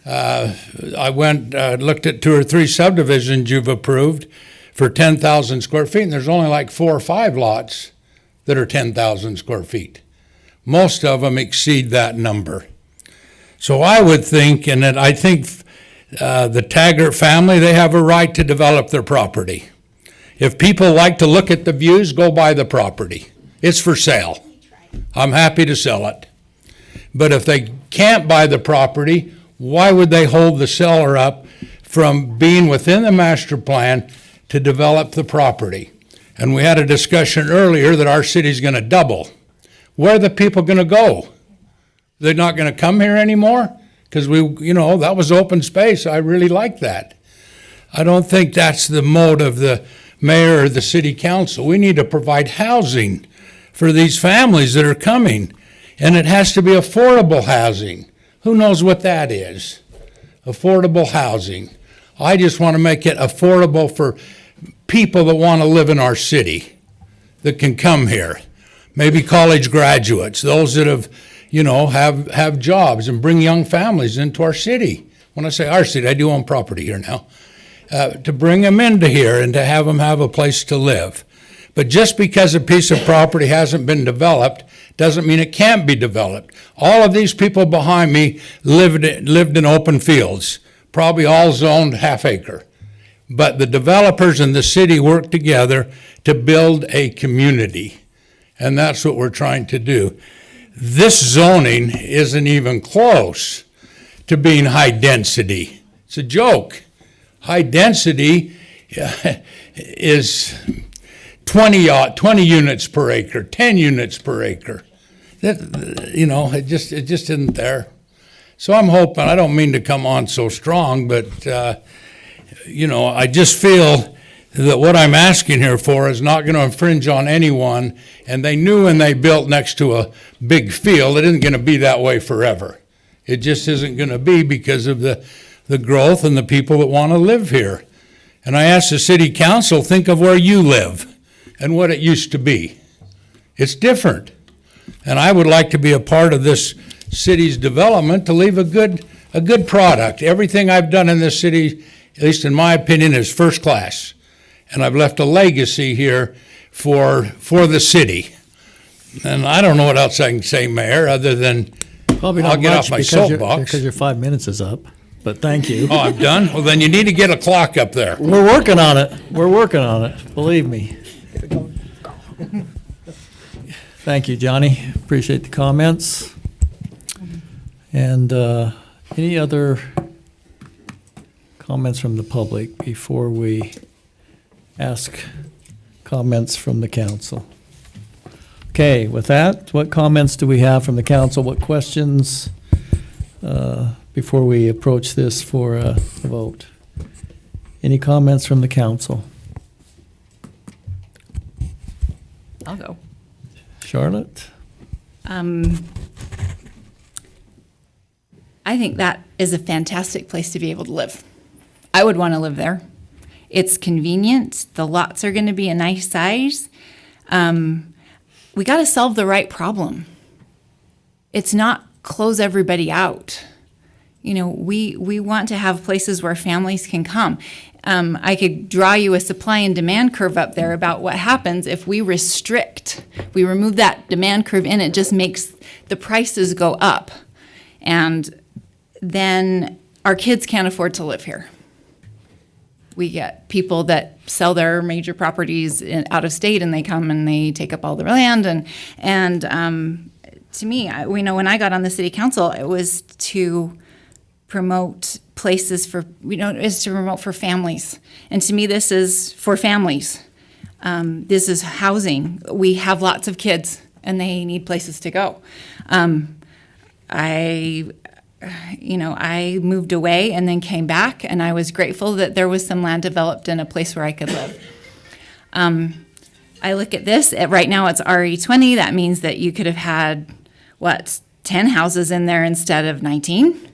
S22: I went, looked at 2 or 3 subdivisions you've approved for 10,000 square feet, and there's only like 4 or 5 lots that are 10,000 square feet. Most of them exceed that number. So I would think, and that I think the Taggart family, they have a right to develop their property. If people like to look at the views, go buy the property. It's for sale. I'm happy to sell it. But if they can't buy the property, why would they hold the seller up from being within the master plan to develop the property? And we had a discussion earlier that our city's going to double. Where are the people going to go? They're not going to come here anymore? Because that was open space. I really like that. I don't think that's the mode of the mayor or the city council. We need to provide housing for these families that are coming. And it has to be affordable housing. Who knows what that is? Affordable housing. I just want to make it affordable for people that want to live in our city, that can come here. Maybe college graduates, those that have jobs and bring young families into our city. When I say our city, I do own property here now. To bring them into here and to have them have a place to live. But just because a piece of property hasn't been developed doesn't mean it can't be developed. All of these people behind me lived in open fields, probably all zoned half acre. But the developers and the city work together to build a community. And that's what we're trying to do. This zoning isn't even close to being high density. It's a joke. High density is 20 units per acre, 10 units per acre. It just isn't there. So I'm hoping, I don't mean to come on so strong, but, I just feel that what I'm asking here for is not going to infringe on anyone. And they knew when they built next to a big field, it isn't going to be that way forever. It just isn't going to be because of the growth and the people that want to live here. And I asked the city council, think of where you live and what it used to be. It's different. And I would like to be a part of this city's development to leave a good product. Everything I've done in this city, at least in my opinion, is first class. And I've left a legacy here for the city. And I don't know what else I can say, Mayor, other than
S2: Probably
S22: I'll
S2: not
S22: get
S2: much
S22: off my
S2: because
S22: soapbox.
S2: your 5 minutes is up, but thank you.
S22: Oh, I'm done? Well, then you need to get a clock up there.
S2: We're working on it. We're working on it, believe me. Thank you, Johnny. Appreciate the comments. And any other comments from the public before we ask comments from the council? Okay, with that, what comments do we have from the council? What questions before we approach this for a vote? Any comments from the council?
S10: I'll go.
S2: Charlotte?
S10: I think that is a fantastic place to be able to live. I would want to live there. It's convenient. The lots are going to be a nice size. We got to solve the right problem. It's not close everybody out. You know, we want to have places where families can come. I could draw you a supply and demand curve up there about what happens if we restrict, we remove that demand curve in, it just makes the prices go up. And then our kids can't afford to live here. We get people that sell their major properties out of state and they come and they take up all the land. And to me, we know when I got on the city council, it was to promote places for, is to promote for families. And to me, this is for families. This is housing. We have lots of kids and they need places to go. I moved away and then came back, and I was grateful that there was some land developed in a place where I could live. I look at this, right now it's RE20, that means that you could have had, 10 houses in there instead of 19?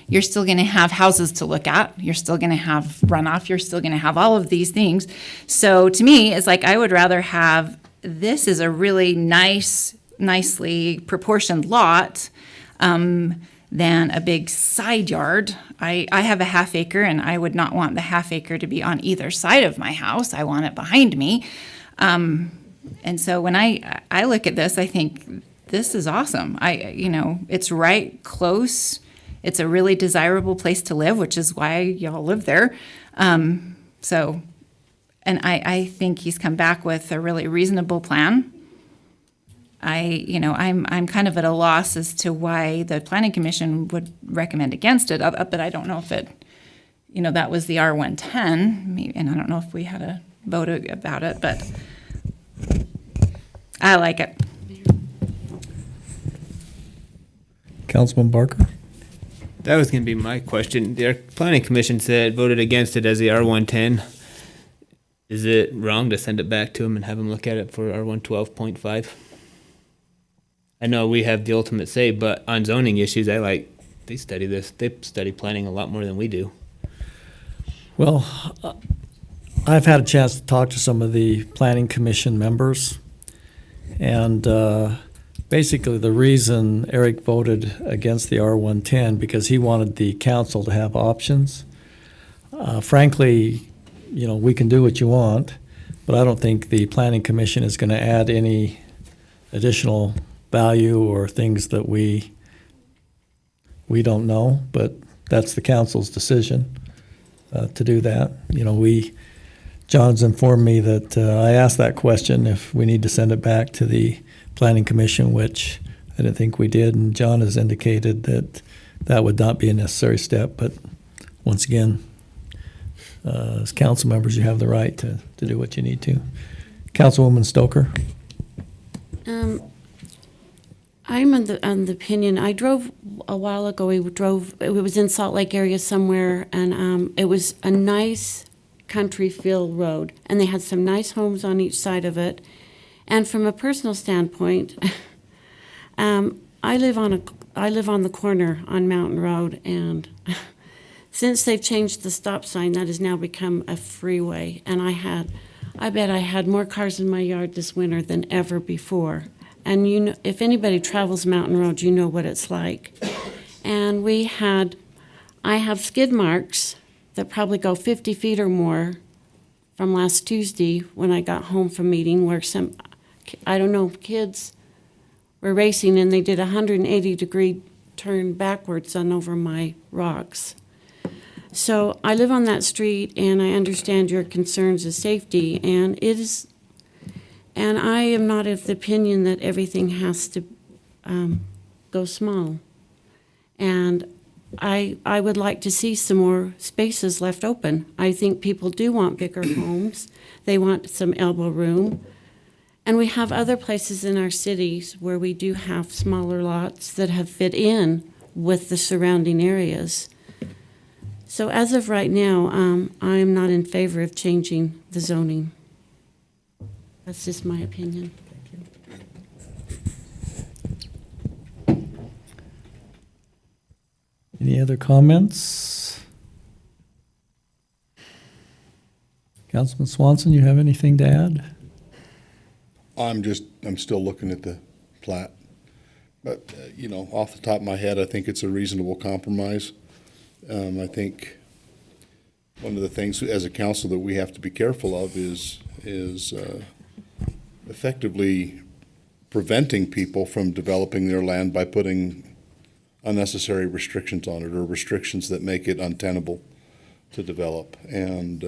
S10: You're still gonna have houses to look at, you're still gonna have runoff, you're still gonna have all of these things. So to me, it's like I would rather have, this is a really nicely proportioned lot than a big side yard. I have a half acre and I would not want the half acre to be on either side of my house. I want it behind me. And so when I look at this, I think this is awesome. It's right close. It's a really desirable place to live, which is why y'all live there. And I think he's come back with a really reasonable plan. I'm kind of at a loss as to why the planning commission would recommend against it, but I don't know if that was the R110, and I don't know if we had a vote about it, but I like it.
S2: Councilman Barker?
S11: That was going to be my question. The planning commission voted against it as the R110. Is it wrong to send it back to them and have them look at it for R112.5? I know we have the ultimate say, but on zoning issues, they study this. They study planning a lot more than we do.
S2: Well, I've had a chance to talk to some of the planning commission members, and basically the reason Eric voted against the R110 because he wanted the council to have options. Frankly, we can do what you want, but I don't think the planning commission is going to add any additional value or things that we don't know, but that's the council's decision to do that. John's informed me that I asked that question if we need to send it back to the planning commission, which I didn't think we did, and John has indicated that that would not be a necessary step, but once again, as council members, you have the right to do what you need to. Councilwoman Stoker?
S8: I'm on the opinion. I drove a while ago. It was in Salt Lake area somewhere, and it was a nice country feel road, and they had some nice homes on each side of it. And from a personal standpoint, I live on the corner on Mountain Road, and since they've changed the stop sign, that has now become a freeway. And I bet I had more cars in my yard this winter than ever before. And if anybody travels Mountain Road, you know what it's like. And I have skid marks that probably go 50 feet or more from last Tuesday when I got home from meeting, where I don't know, kids were racing and they did a 180-degree turn backwards on over my rocks. So I live on that street and I understand your concerns of safety, and I am not of the opinion that everything has to go small. And I would like to see some more spaces left open. I think people do want bigger homes. They want some elbow room. And we have other places in our cities where we do have smaller lots that have fit in with the surrounding areas. So as of right now, I am not in favor of changing the zoning. That's just my opinion.
S2: Any other comments? Councilman Swanson, you have anything to add?
S9: I'm still looking at the plat. But, off the top of my head, I think it's a reasonable compromise. I think one of the things as a council that we have to be careful of is effectively preventing people from developing their land by putting unnecessary restrictions on it, or restrictions that make it untenable to develop. And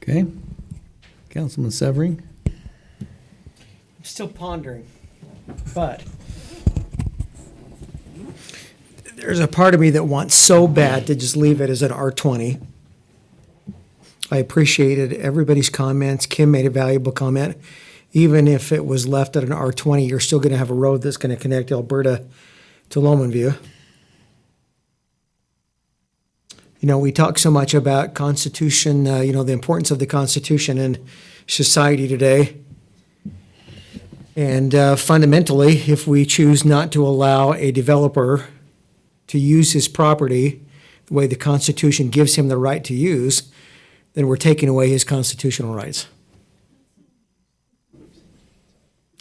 S2: Okay. Councilman Severing?
S13: I'm still pondering, but there's a part of me that wants so bad to just leave it as an R20. I appreciated everybody's comments. Kim made a valuable comment. Even if it was left at an R20, you're still going to have a road that's going to connect Alberta to Lomanview. We talk so much about Constitution, the importance of the Constitution in society today. And fundamentally, if we choose not to allow a developer to use his property the way the Constitution gives him the right to use, then we're taking away his constitutional rights.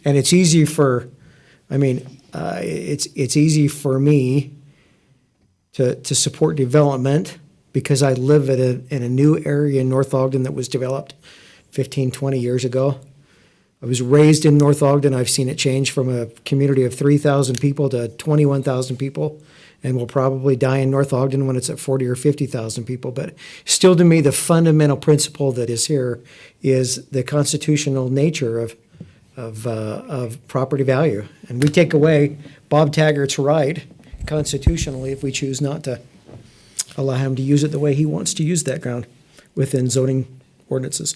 S13: And it's easy it's easy for me to support development because I live in a new area in North Ogden that was developed 15, 20 years ago. I was raised in North Ogden. I've seen it change from a community of 3,000 people to 21,000 people, and will probably die in North Ogden when it's at 40 or 50,000 people. But still, to me, the fundamental principle that is here is the constitutional nature of property value. And we take away Bob Taggart's right constitutionally if we choose not to allow him to use it the way he wants to use that ground within zoning ordinances.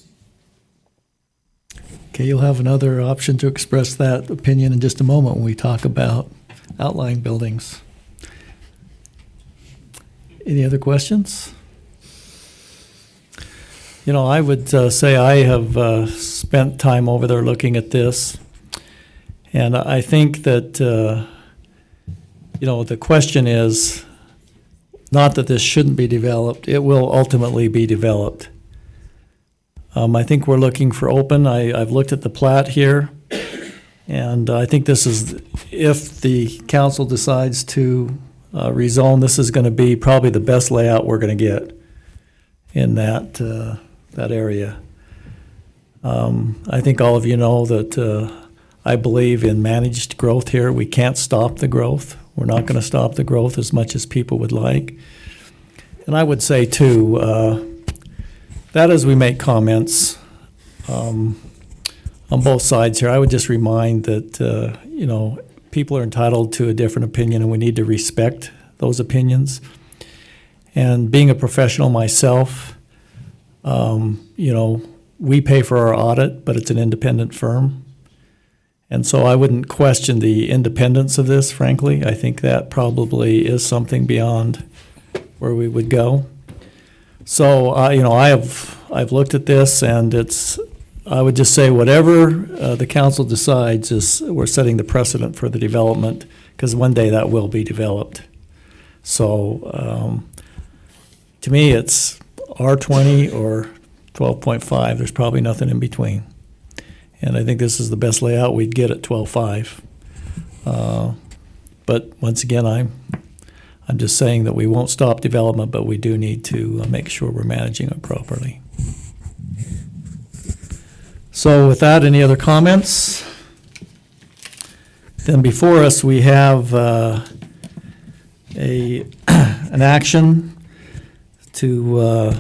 S2: Okay, you'll have another option to express that opinion in just a moment when we talk about outlying buildings. Any other questions? I would say I have spent time over there looking at this, and I think that, the question is not that this shouldn't be developed. It will ultimately be developed. I think we're looking for open. I've looked at the plat here, and I think this is, if the council decides to rezone, this is going to be probably the best layout we're going to get in that area. I think all of you know that I believe in managed growth here. We can't stop the growth. We're not going to stop the growth as much as people would like. And I would say, too, that as we make comments on both sides here, I would just remind that, people are entitled to a different opinion, and we need to respect those opinions. And being a professional myself, we pay for our audit, but it's an independent firm. And so I wouldn't question the independence of this, frankly. I think that probably is something beyond where we would go. So, I've looked at this, and I would just say whatever the council decides is we're setting the precedent for the development, because one day that will be developed. So, to me, it's R20 or 12.5. There's probably nothing in between. And I think this is the best layout we'd get at 12.5. But once again, I'm just saying that we won't stop development, but we do need to make sure we're managing it properly. So with that, any other comments? Then before us, we have an action to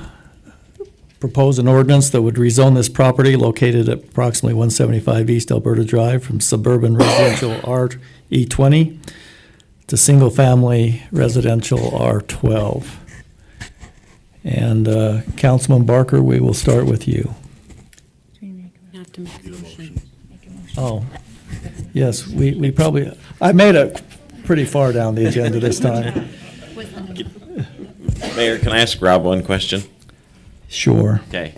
S2: propose an ordinance that would rezone this property located at approximately 175 East Alberta Drive from suburban residential RE20 to single-family residential R12. And Councilman Barker, we will start with you.
S8: You have to make a motion.
S2: Oh, yes, we probably, I made it pretty far down the agenda this time.
S4: Mayor, can I ask Rob one question?
S2: Sure.
S4: Okay.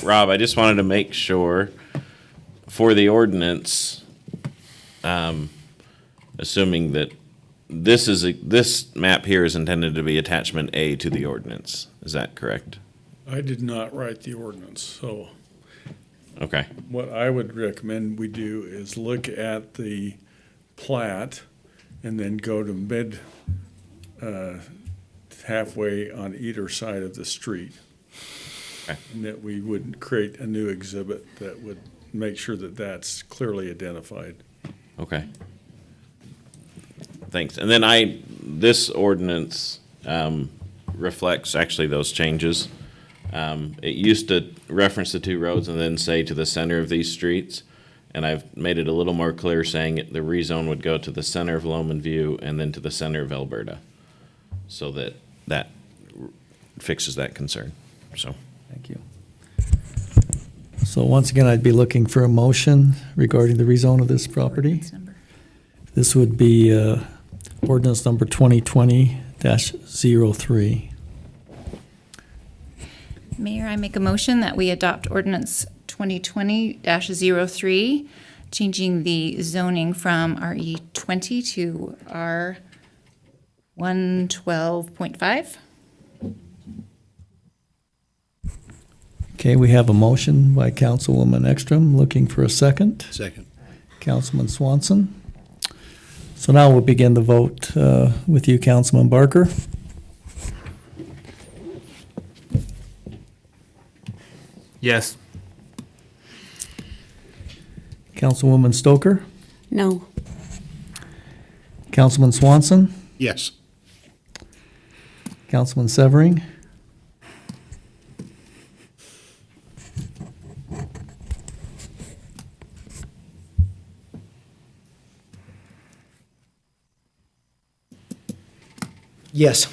S4: Rob, I just wanted to make sure for the ordinance, assuming that this map here is intended to be attachment A to the ordinance. Is that correct?
S14: I did not write the ordinance, so
S4: Okay.
S14: what I would recommend we do is look at the plat and then go to halfway on either side of the street.
S4: Okay.
S14: And that we would create a new exhibit that would make sure that that's clearly identified.
S4: Okay. Thanks. And then this ordinance reflects actually those changes. It used to reference the two roads and then say to the center of these streets. And I've made it a little more clear saying the rezone would go to the center of Lomond View and then to the center of Alberta. So that fixes that concern. So.
S2: Thank you. So once again, I'd be looking for a motion regarding the rezone of this property. This would be ordinance number 2020-03.
S10: Mayor, I make a motion that we adopt ordinance 2020-03, changing the zoning from RE20 to R112.5.
S2: Okay, we have a motion by Councilwoman Ekstrom, looking for a second.
S9: Second.
S2: Councilman Swanson. So now we'll begin the vote with you, Councilman Barker.
S11: Yes.
S2: Councilwoman Stoker.
S8: No.
S2: Councilman Swanson.
S9: Yes.
S2: Councilman Severing.
S13: Yes.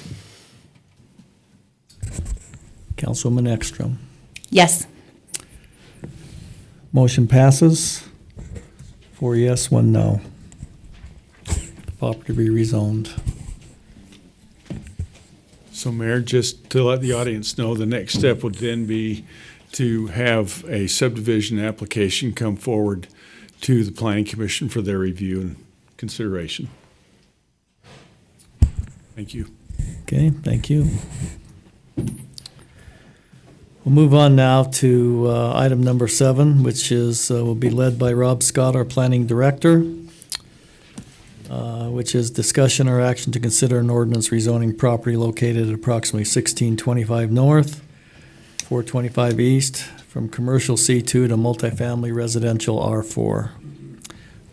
S2: Councilwoman Ekstrom.
S10: Yes.
S2: Motion passes. 4 yes, 1 no. Property be rezoned.
S14: So Mayor, just to let the audience know, the next step would then be to have a subdivision application come forward to the Planning Commission for their review and consideration. Thank you.
S2: Okay, thank you. We'll move on now to item number 7, which is will be led by Rob Scott, our planning director, which is discussion or action to consider an ordinance rezoning property located at approximately 1625 North, 425 East, from commercial C2 to multifamily residential R4.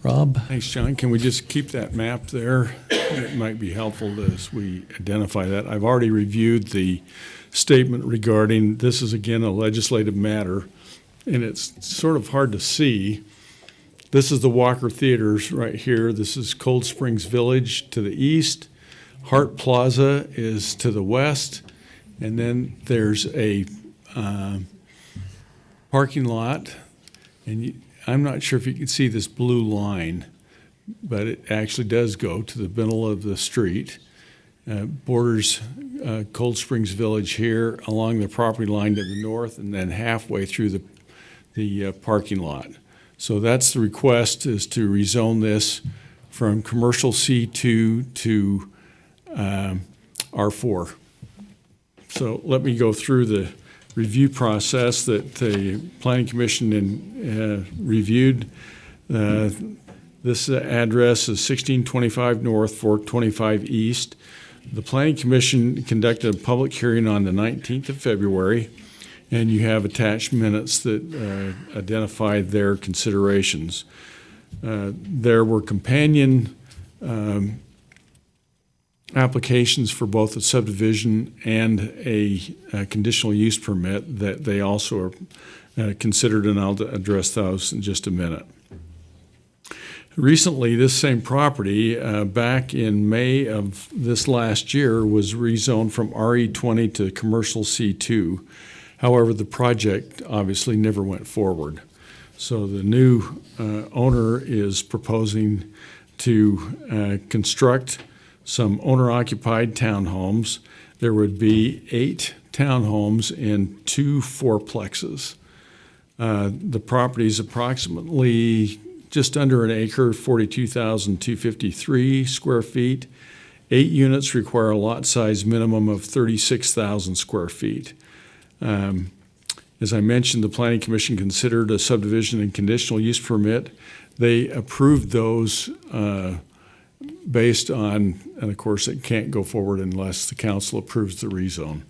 S2: Rob?
S14: Thanks, John. Can we just keep that map there? It might be helpful as we identify that. I've already reviewed the statement regarding, this is again a legislative matter, and it's sort of hard to see. This is the Walker Theaters right here. This is Cold Springs Village to the east. Hart Plaza is to the west. And then there's a parking lot. And I'm not sure if you can see this blue line, but it actually does go to the middle of the street. Borders Cold Springs Village here along the property line to the north and then halfway through the parking lot. So that's the request, is to rezone this from commercial C2 to R4. So let me go through the review process that the Planning Commission reviewed. This address is 1625 North, 425 East. The Planning Commission conducted a public hearing on the 19th of February, and you have attached minutes that identify their considerations. There were companion applications for both a subdivision and a conditional use permit that they also are considered, and I'll address those in just a minute. Recently, this same property, back in May of this last year, was rezoned from RE20 to commercial C2. However, the project obviously never went forward. So the new owner is proposing to construct some owner-occupied townhomes. There would be 8 townhomes in 2 fourplexes. The property is approximately just under an acre, 42,253 square feet. 8 units require a lot size minimum of 36,000 square feet. As I mentioned, the Planning Commission considered a subdivision and conditional use permit. They approved those based on, and of course it can't go forward unless the council approves the rezone.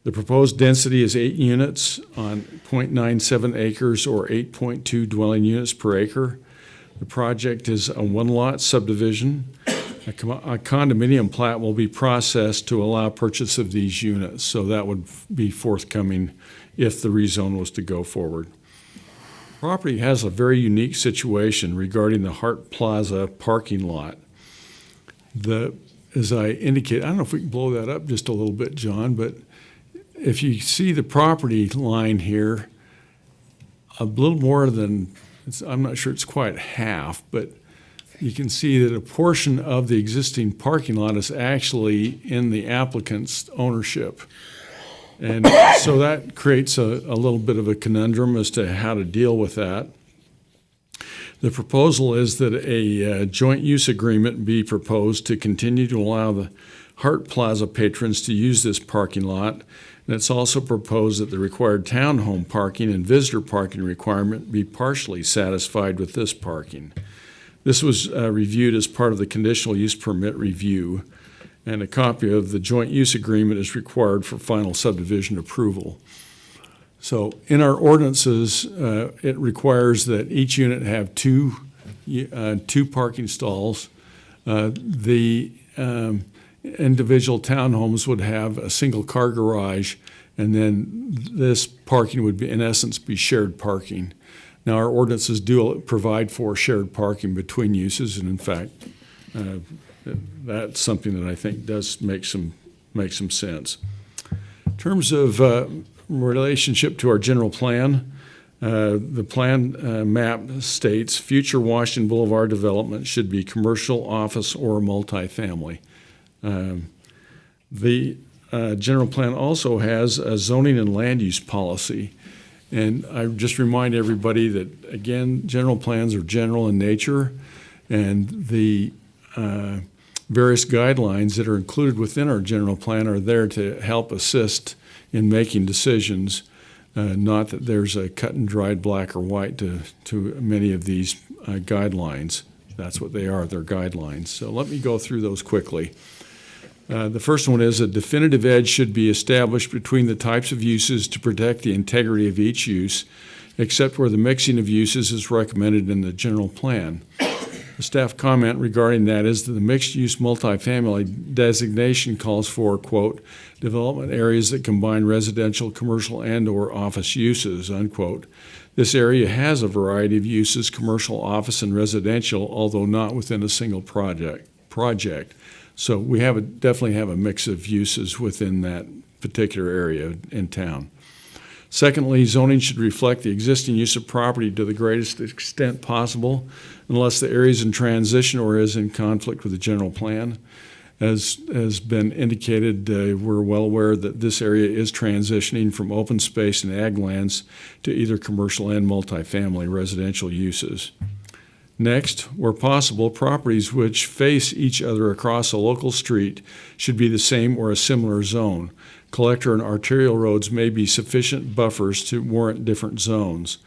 S14: The proposed density is 8 units on 0.97 acres or 8.2 dwelling units per acre. The project is a 1-lot subdivision. A condominium plat will be processed to allow purchase of these units, so that would be forthcoming if the rezone was to go forward. The property has a very unique situation regarding the Hart Plaza parking lot. As I indicated, I don't know if we can blow that up just a little bit, John, but if you see the property line here, a little more than, I'm not sure it's quite half, but you can see that a portion of the existing parking lot is actually in the applicant's ownership. And so that creates a little bit of a conundrum as to how to deal with that. The proposal is that a joint use agreement be proposed to continue to allow the Hart Plaza patrons to use this parking lot. And it's also proposed that the required townhome parking and visitor parking requirement be partially satisfied with this parking. This was reviewed as part of the conditional use permit review, and a copy of the joint use agreement is required for final subdivision approval. So in our ordinances, it requires that each unit have two parking stalls. The individual townhomes would have a single car garage, and then this parking would be, in essence, be shared parking. Now, our ordinances do provide for shared parking between uses, and in fact, that's something that I think does make some sense. In terms of relationship to our general plan, the plan map states future Washington Boulevard development should be commercial, office, or multifamily. The general plan also has a zoning and land use policy. And I just remind everybody that, again, general plans are general in nature, and the various guidelines that are included within our general plan are there to help assist in making decisions, not that there's a cut and dried black or white to many of these guidelines. That's what they are, they're guidelines. So let me go through those quickly. The first one is a definitive edge should be established between the types of uses to protect the integrity of each use, except where the mixing of uses is recommended in the general plan. The staff comment regarding that is that the mixed-use multifamily designation calls for, quote, development areas that combine residential, commercial, and/or office uses, unquote. This area has a variety of uses, commercial, office, and residential, although not within a single project. So we definitely have a mix of uses within that particular area in town. Secondly, zoning should reflect the existing use of property to the greatest extent possible, unless the area is in transition or is in conflict with the general plan. As has been indicated, we're well aware that this area is transitioning from open space and ag lands to either commercial and multifamily residential uses. Next, where possible, properties which face each other across a local street should be the same or a similar zone. Collector and arterial roads may be sufficient buffers to warrant different zones.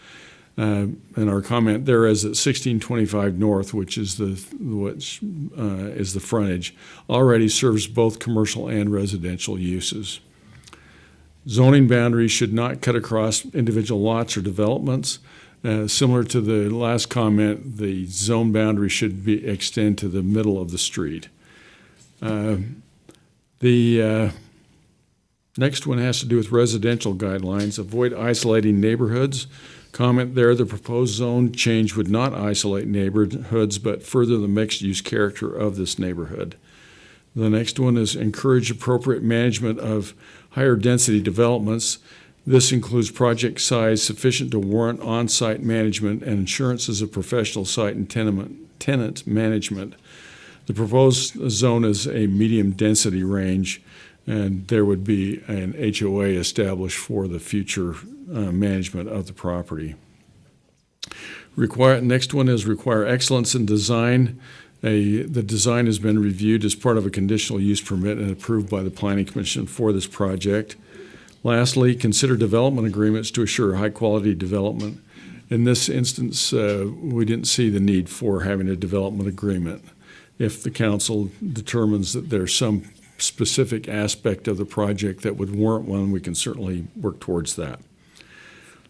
S14: And our comment there is that 1625 North, which is the frontage, already serves both commercial and residential uses. Zoning boundaries should not cut across individual lots or developments. Similar to the last comment, the zone boundary should extend to the middle of the street. The next one has to do with residential guidelines. Avoid isolating neighborhoods. Comment there, the proposed zone change would not isolate neighborhoods, but further the mixed-use character of this neighborhood. The next one is encourage appropriate management of higher density developments. This includes project size sufficient to warrant on-site management and assurances of professional site and tenant management. The proposed zone is a medium density range, and there would be an HOA established for the future management of the property. Next one is require excellence in design. The design has been reviewed as part of a conditional use permit and approved by the Planning Commission for this project. Lastly, consider development agreements to assure high-quality development. In this instance, we didn't see the need for having a development agreement. If the council determines that there's some specific aspect of the project that would warrant one, we can certainly work towards that.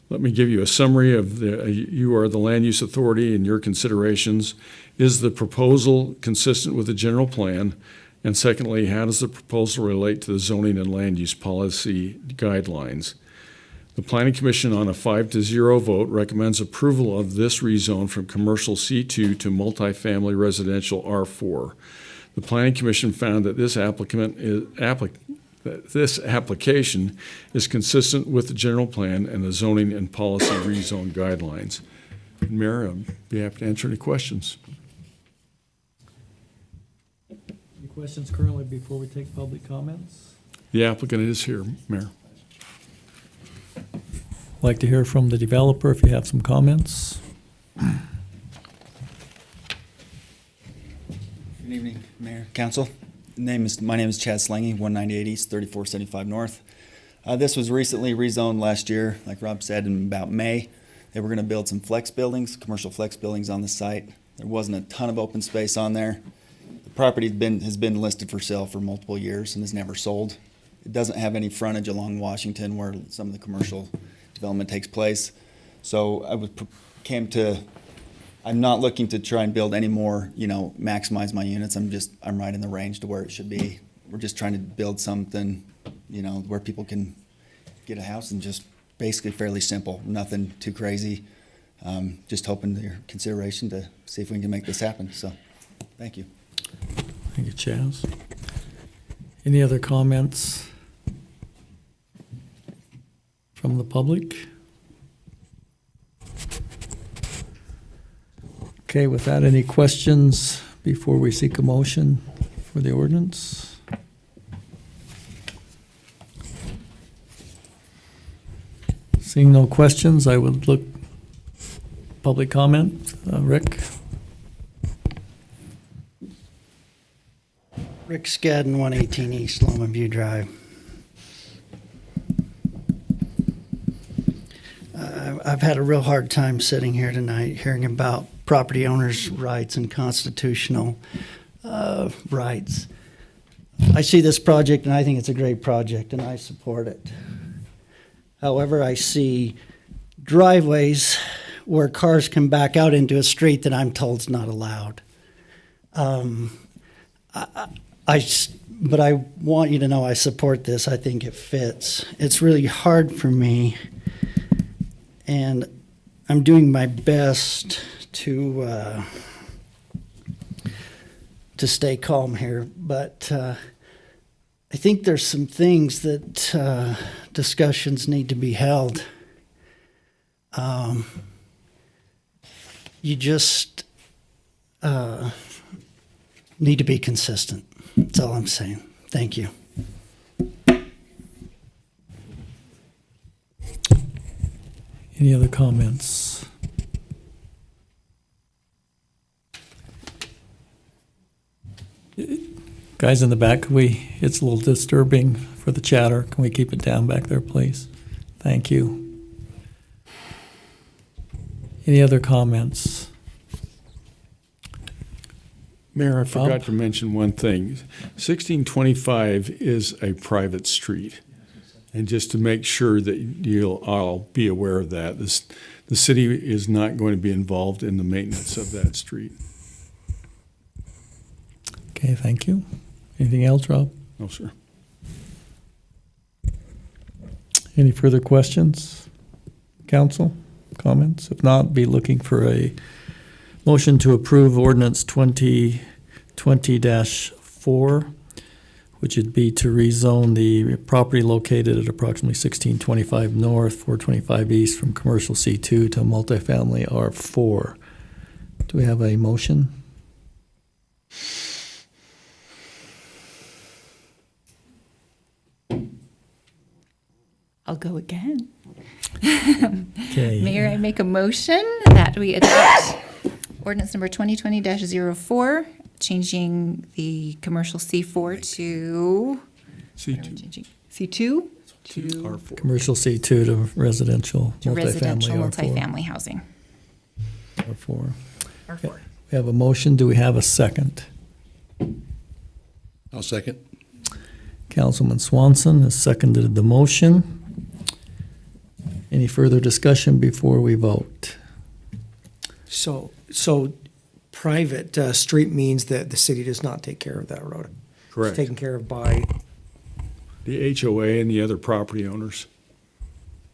S14: Let me give you a summary of you are the land use authority and your considerations. Is the proposal consistent with the general plan? And secondly, how does the proposal relate to the zoning and land use policy guidelines? The Planning Commission on a 5-0 vote recommends approval of this rezone from commercial C2 to multifamily residential R4. The Planning Commission found that this application is consistent with the general plan and the zoning and policy rezone guidelines. Mayor, I'd be happy to answer any questions.
S2: Any questions currently before we take public comments?
S14: The applicant is here, Mayor.
S2: Like to hear from the developer if you have some comments.
S1: Good evening, Mayor, Council. My name is Chad Slangy, 198 East, 3475 North. This was recently rezoned last year, like Rob said, in about May. They were going to build some flex buildings, commercial flex buildings on the site. There wasn't a ton of open space on there. The property has been listed for sale for multiple years and has never sold. It doesn't have any frontage along Washington where some of the commercial development takes place. So I'm not looking to try and build any more, maximize my units. I'm right in the range to where it should be. We're just trying to build something, where people can get a house and just basically fairly simple, nothing too crazy. Just hoping your consideration to see if we can make this happen. So, thank you.
S2: Thank you, Chaz. Any other comments from the public? Okay, with that, any questions before we seek a motion for the ordinance? Seeing no questions, I would look public comment. Rick?
S7: Rick Skadden, 118 East Longman View Drive. I've had a real hard time sitting here tonight hearing about property owners' rights and constitutional rights. I see this project and I think it's a great project and I support it. However, I see driveways where cars can back out into a street that I'm told is not allowed. But I want you to know I support this. I think it fits. It's really hard for me, and I'm doing my best to stay calm here. But I think there's some things that discussions need to be held. You just need to be consistent. That's all I'm saying. Thank you.
S2: Any other comments? Guys in the back, it's a little disturbing for the chatter. Can we keep it down back there, please? Thank you. Any other comments?
S14: Mayor, I
S2: Bob?
S14: forgot to mention one thing. 1625 is a private street. And just to make sure that you'll all be aware of that, the city is not going to be involved in the maintenance of that street.
S2: Okay, thank you. Anything else, Rob?
S14: No, sir.
S2: Any further questions? Council, comments? If not, be looking for a motion to approve ordinance 2020-4, which would be to rezone the property located at approximately 1625 North, 425 East from commercial C2 to multifamily R4. Do we have a motion?
S10: I'll go again.
S2: Okay.
S10: Mayor, I make a motion that we adopt ordinance number 2020-04, changing the commercial C4 to
S14: C2.
S10: C2
S14: R4.
S2: Commercial C2 to residential
S10: to
S2: multifamily
S10: residential
S2: R4.
S10: multifamily housing.
S2: R4.
S10: R4.
S2: We have a motion. Do we have a second?
S9: I'll second.
S2: Councilman Swanson has seconded the motion. Any further discussion before we vote?
S13: So private street means that the city does not take care of that road.
S14: Correct.
S13: It's taken care of by,
S14: The HOA and the other property owners.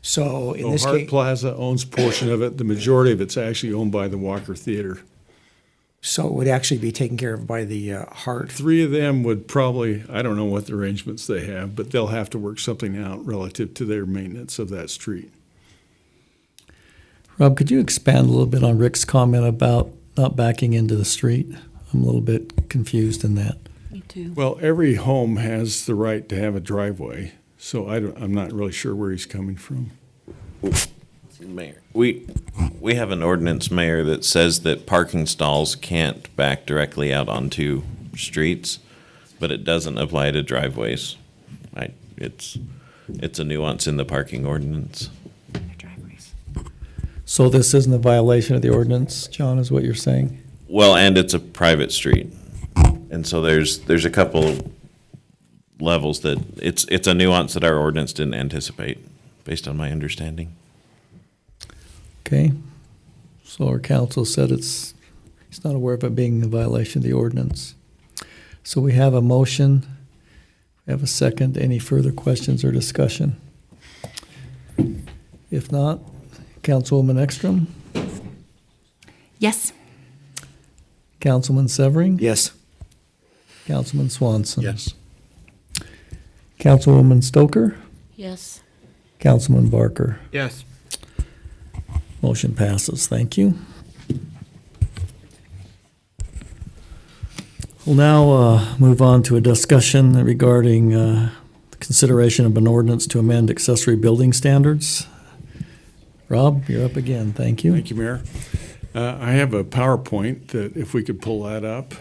S13: so in
S14: So
S13: this
S14: Hart
S13: case,
S14: Plaza owns a portion of it. The majority of it's actually owned by the Walker Theater.
S13: so it would actually be taken care of by the Hart.
S14: Three of them would probably, I don't know what the arrangements they have, but they'll have to work something out relative to their maintenance of that street.
S2: Rob, could you expand a little bit on Rick's comment about not backing into the street? I'm a little bit confused in that.
S8: Me too.
S14: Well, every home has the right to have a driveway, so I'm not really sure where he's coming from.
S4: Mayor, we have an ordinance, Mayor, that says that parking stalls can't back directly out onto streets, but it doesn't apply to driveways. It's a nuance in the parking ordinance.
S2: So this isn't a violation of the ordinance, John, is what you're saying?
S4: Well, and it's a private street. And so there's a couple levels that it's a nuance that our ordinance didn't anticipate, based on my understanding.
S2: Okay. So our counsel said he's not aware of it being a violation of the ordinance. So we have a motion. We have a second. Any further questions or discussion? If not, Councilwoman Ekstrom?
S10: Yes.
S2: Councilman Severing?
S13: Yes.
S2: Councilman Swanson?
S9: Yes.
S2: Councilwoman Stoker?
S8: Yes.
S2: Councilman Barker?
S11: Yes.
S2: Motion passes. Thank you. We'll now move on to a discussion regarding consideration of an ordinance to amend accessory building standards. Rob, you're up again. Thank you.
S14: Thank you, Mayor. I have a PowerPoint that if we could pull that up.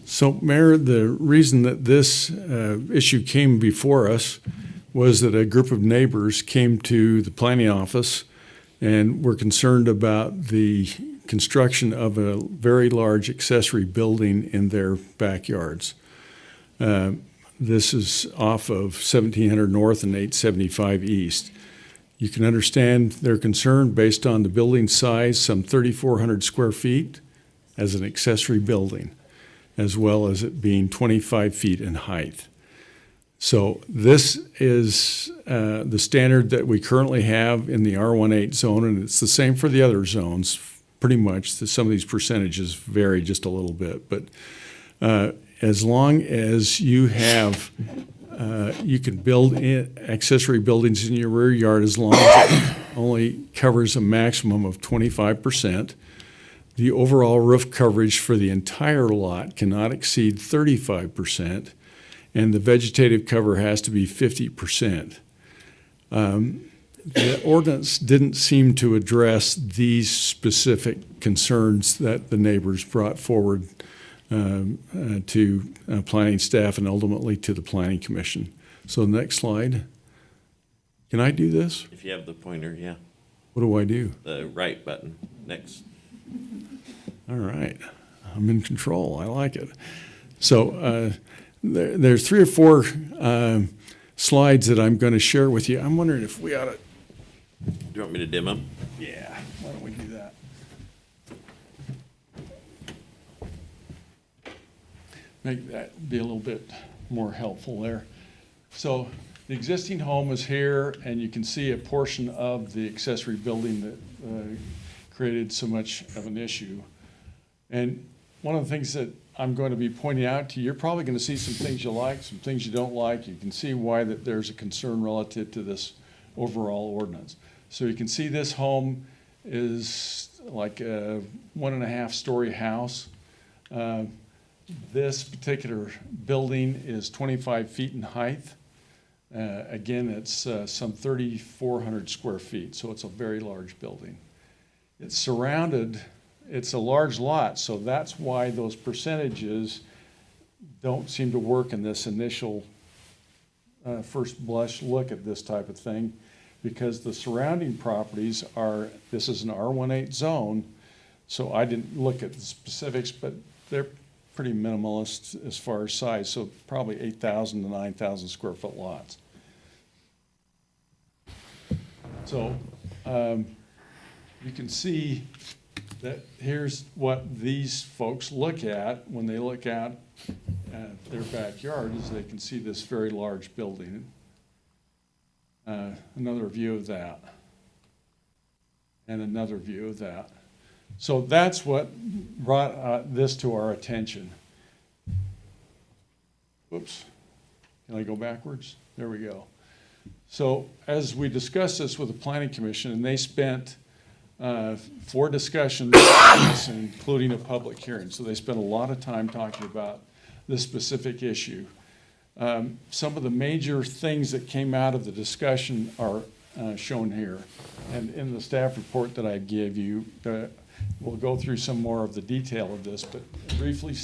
S14: So, Mayor, the reason that this issue came before us was that a group of neighbors came to the planning office and were concerned about the construction of a very large accessory building in their backyards. This is off of 1700 North and 875 East. You can understand their concern based on the building size, some 3,400 square feet as an accessory building, as well as it being 25 feet in height. So this is the standard that we currently have in the R18 zone, and it's the same for the other zones, pretty much. Some of these percentages vary just a little bit, but as long as you have, you can build accessory buildings in your rear yard as long as it only covers a maximum of 25%. The overall roof coverage for the entire lot cannot exceed 35%, and the vegetative cover has to be 50%. the ordinance didn't seem to address these specific concerns that the neighbors brought forward to planning staff and ultimately to the planning commission. So next slide. Can I do this?
S4: If you have the pointer, yeah.
S14: What do I do?
S4: The right button, next.
S14: All right. I'm in control. I like it. So there's 3 or 4 slides that I'm going to share with you. I'm wondering if we ought to.
S4: Do you want me to dim them?
S14: Yeah. Why don't we do that? Make that be a little bit more helpful there. So the existing home is here, and you can see a portion of the accessory building that created so much of an issue. And one of the things that I'm going to be pointing out to you, you're probably going to see some things you like, some things you don't like. You can see why that there's a concern relative to this overall ordinance. So you can see this home is like a 1.5-story house. This particular building is 25 feet in height. Again, it's some 3,400 square feet, so it's a very large building. It's surrounded, it's a large lot, so that's why those percentages don't seem to work in this initial first blush look at this type of thing, because the surrounding properties are, this is an R18 zone, so I didn't look at the specifics, but they're pretty minimalist as far as size, so probably 8,000 to 9,000 square foot lots. So you can see that here's what these folks look at when they look out at their backyard, is they can see this very large building. Another view of that, and another view of that. So that's what brought this to our attention. Whoops. Can I go backwards? There we go. So as we discussed this with the Planning Commission, and they spent 4 discussions, including a public hearing. So they spent a lot of time talking about this specific issue. Some of the major things that came out of the discussion are shown here. And in the staff report that I gave you, we'll go through some more of the detail of this, but briefly,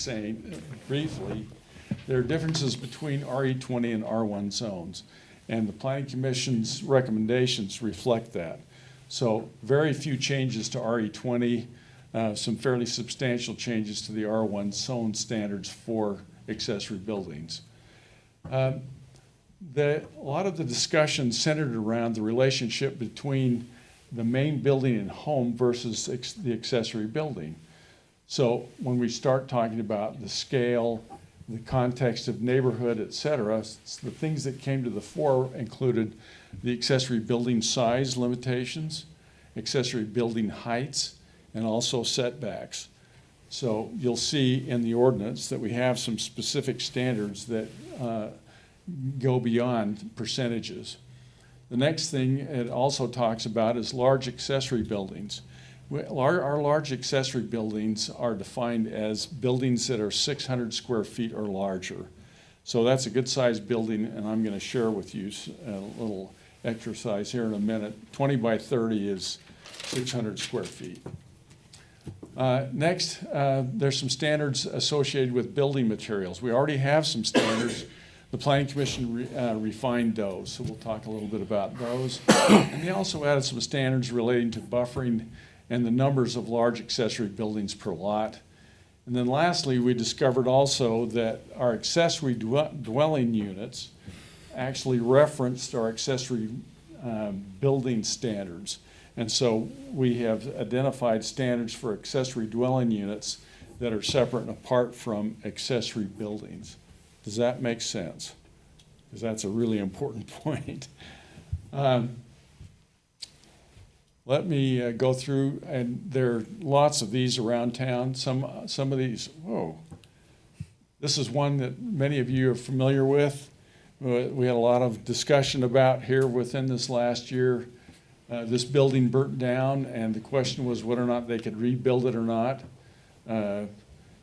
S14: there are differences between RE20 and R1 zones, and the Planning Commission's recommendations reflect that. So very few changes to RE20, some fairly substantial changes to the R1 zone standards for accessory buildings. A lot of the discussion centered around the relationship between the main building and home versus the accessory building. So when we start talking about the scale, the context of neighborhood, et cetera, the things that came to the fore included the accessory building size limitations, accessory building heights, and also setbacks. So you'll see in the ordinance that we have some specific standards that go beyond percentages. The next thing it also talks about is large accessory buildings. Our large accessory buildings are defined as buildings that are 600 square feet or larger. So that's a good sized building, and I'm going to share with you a little exercise here in a minute. 20 by 30 is 600 square feet. Next, there's some standards associated with building materials. We already have some standards. The Planning Commission refined those, so we'll talk a little bit about those. And they also added some standards relating to buffering and the numbers of large accessory buildings per lot. And then lastly, we discovered also that our accessory dwelling units actually referenced our accessory building standards. And so we have identified standards for accessory dwelling units that are separate and apart from accessory buildings. Does that make sense? Because that's a really important point. Let me go through, and there are lots of these around town. Some of these, whoa. This is one that many of you are familiar with. We had a lot of discussion about here within this last year. This building burnt down, and the question was whether or not they could rebuild it or not.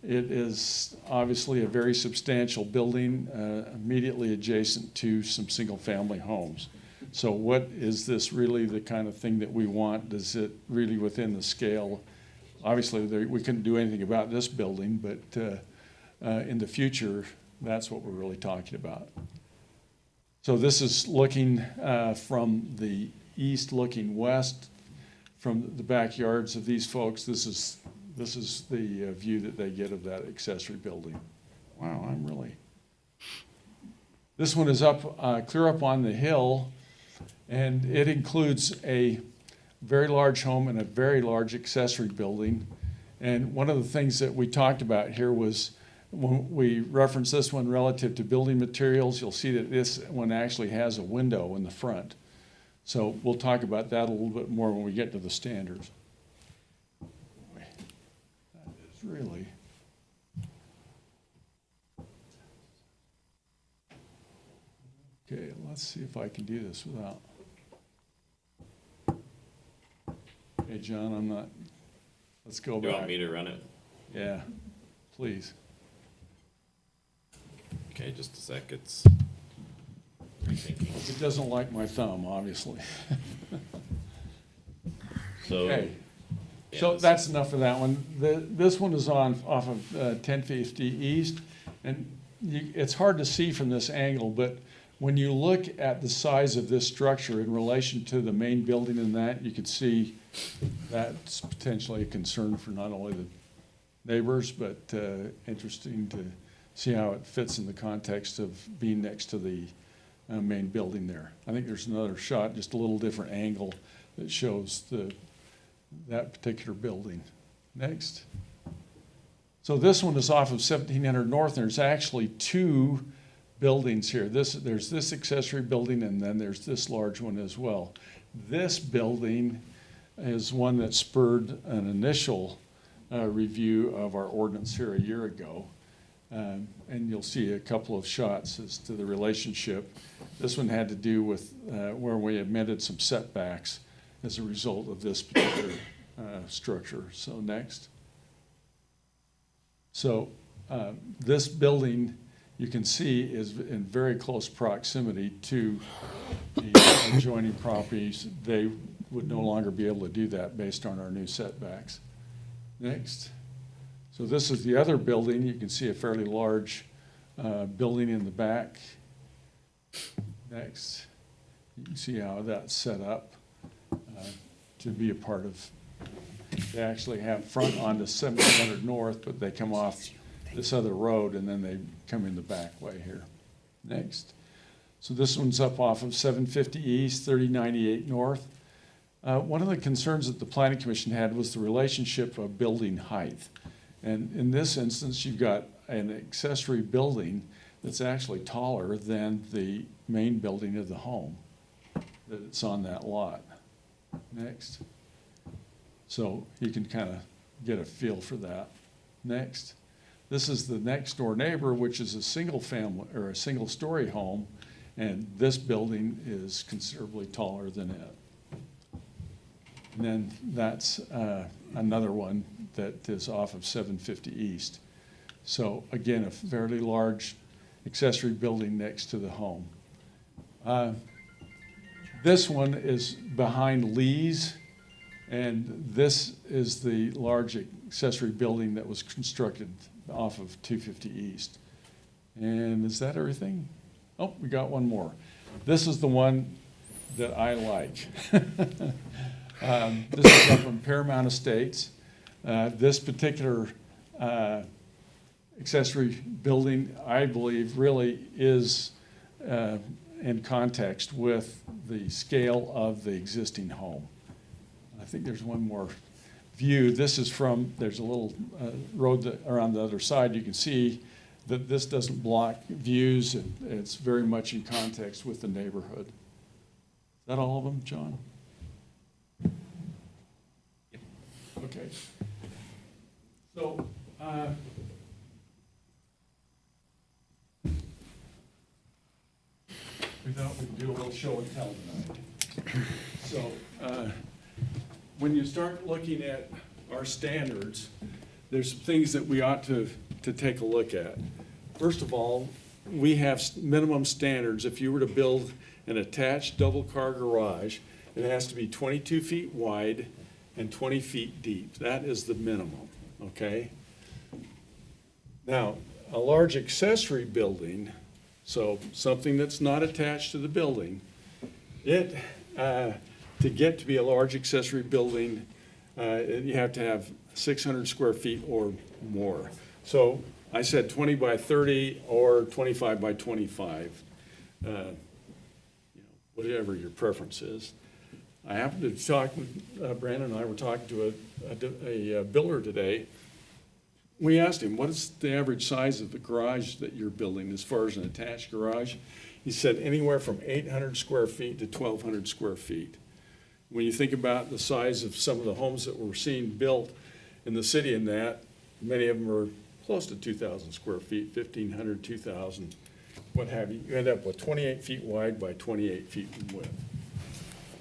S14: It is obviously a very substantial building immediately adjacent to some single-family homes. So what is this really the kind of thing that we want? Does it really within the scale? Obviously, we couldn't do anything about this building, but in the future, that's what we're really talking about. So this is looking from the east, looking west from the backyards of these folks. This is the view that they get of that accessory building. Wow, this one is up, clear up on the hill, and it includes a very large home and a very large accessory building. And one of the things that we talked about here was when we reference this one relative to building materials, you'll see that this one actually has a window in the front. So we'll talk about that a little bit more when we get to the standards. Boy, that is really... Okay, let's see if I can do this without... Hey, John, I'm not... Let's go back.
S4: You want me to run it?
S14: Yeah, please.
S4: Okay, just a sec. It's
S14: It doesn't like my thumb, obviously.
S4: so.
S14: Okay. So that's enough of that one. This one is off of 1050 East, and it's hard to see from this angle, but when you look at the size of this structure in relation to the main building and that, you could see that's potentially a concern for not only the neighbors, but interesting to see how it fits in the context of being next to the main building there. I think there's another shot, just a little different angle that shows that particular building. Next. So this one is off of 1700 North, and there's actually two buildings here. There's this accessory building, and then there's this large one as well. This building is one that spurred an initial review of our ordinance here a year ago. And you'll see a couple of shots as to the relationship. This one had to do with where we amended some setbacks as a result of this particular structure. So next. So this building, you can see, is in very close proximity to the adjoining properties. They would no longer be able to do that based on our new setbacks. Next. So this is the other building. You can see a fairly large building in the back. Next. You can see how that's set up to be a part of. They actually have front onto 1700 North, but they come off this other road and then they come in the back way here. Next. So this one's up off of 750 East, 3098 North. One of the concerns that the Planning Commission had was the relationship of building height. And in this instance, you've got an accessory building that's actually taller than the main building of the home that's on that lot. Next. So you can kind of get a feel for that. Next. This is the next door neighbor, which is a single family or a single story home, and this building is considerably taller than it. And then that's another one that is off of 750 East. So again, a fairly large accessory building next to the home. This one is behind Lee's, and this is the large accessory building that was constructed off of 250 East. And is that everything? Oh, we got one more. This is the one that I like. This is up from Paramount Estates. This particular accessory building, I believe, really is in context with the scale of the existing home. I think there's one more view. This is from, there's a little road that around the other side. You can see that this doesn't block views. It's very much in context with the neighborhood. Is that all of them, John? Yep. Okay. So, we thought we'd do a little show and tell tonight. So, when you start looking at our standards, there's things that we ought to take a look at. First of all, we have minimum standards. If you were to build an attached double-car garage. It has to be 22 feet wide and 20 feet deep. That is the minimum, okay? Now, a large accessory building, so something that's not attached to the building, to get to be a large accessory building, you have to have 600 square feet or more. So I said 20 by 30 or 25 by 25, whatever your preference is. I happened to talk with, Brandon and I were talking to a builder today. We asked him, what is the average size of the garage that you're building as far as an attached garage? He said anywhere from 800 square feet to 1,200 square feet. When you think about the size of some of the homes that we're seeing built in the city and that, many of them are close to 2,000 square feet, 1,500, 2,000, what have you. You end up with 28 feet wide by 28 feet in width.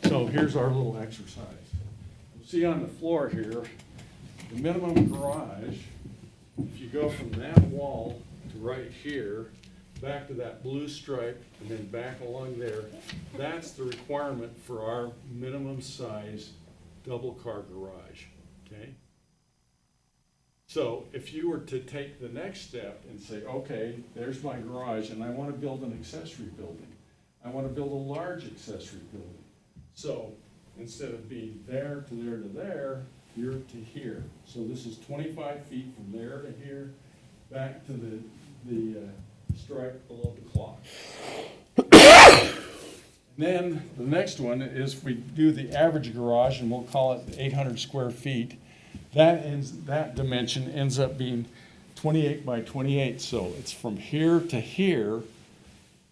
S14: So here's our little exercise. You'll see on the floor here, the minimum garage, if you go from that wall to right here, back to that blue stripe, and then back along there, that's the requirement for our minimum size double-car garage, okay? So if you were to take the next step and say, okay, there's my garage, and I want to build an accessory building. I want to build a large accessory building. So instead of being there to there to there, you're to here. So this is 25 feet from there to here, back to the stripe below the clock. Then the next one is we do the average garage, and we'll call it 800 square feet. That dimension ends up being 28 by 28. So it's from here to here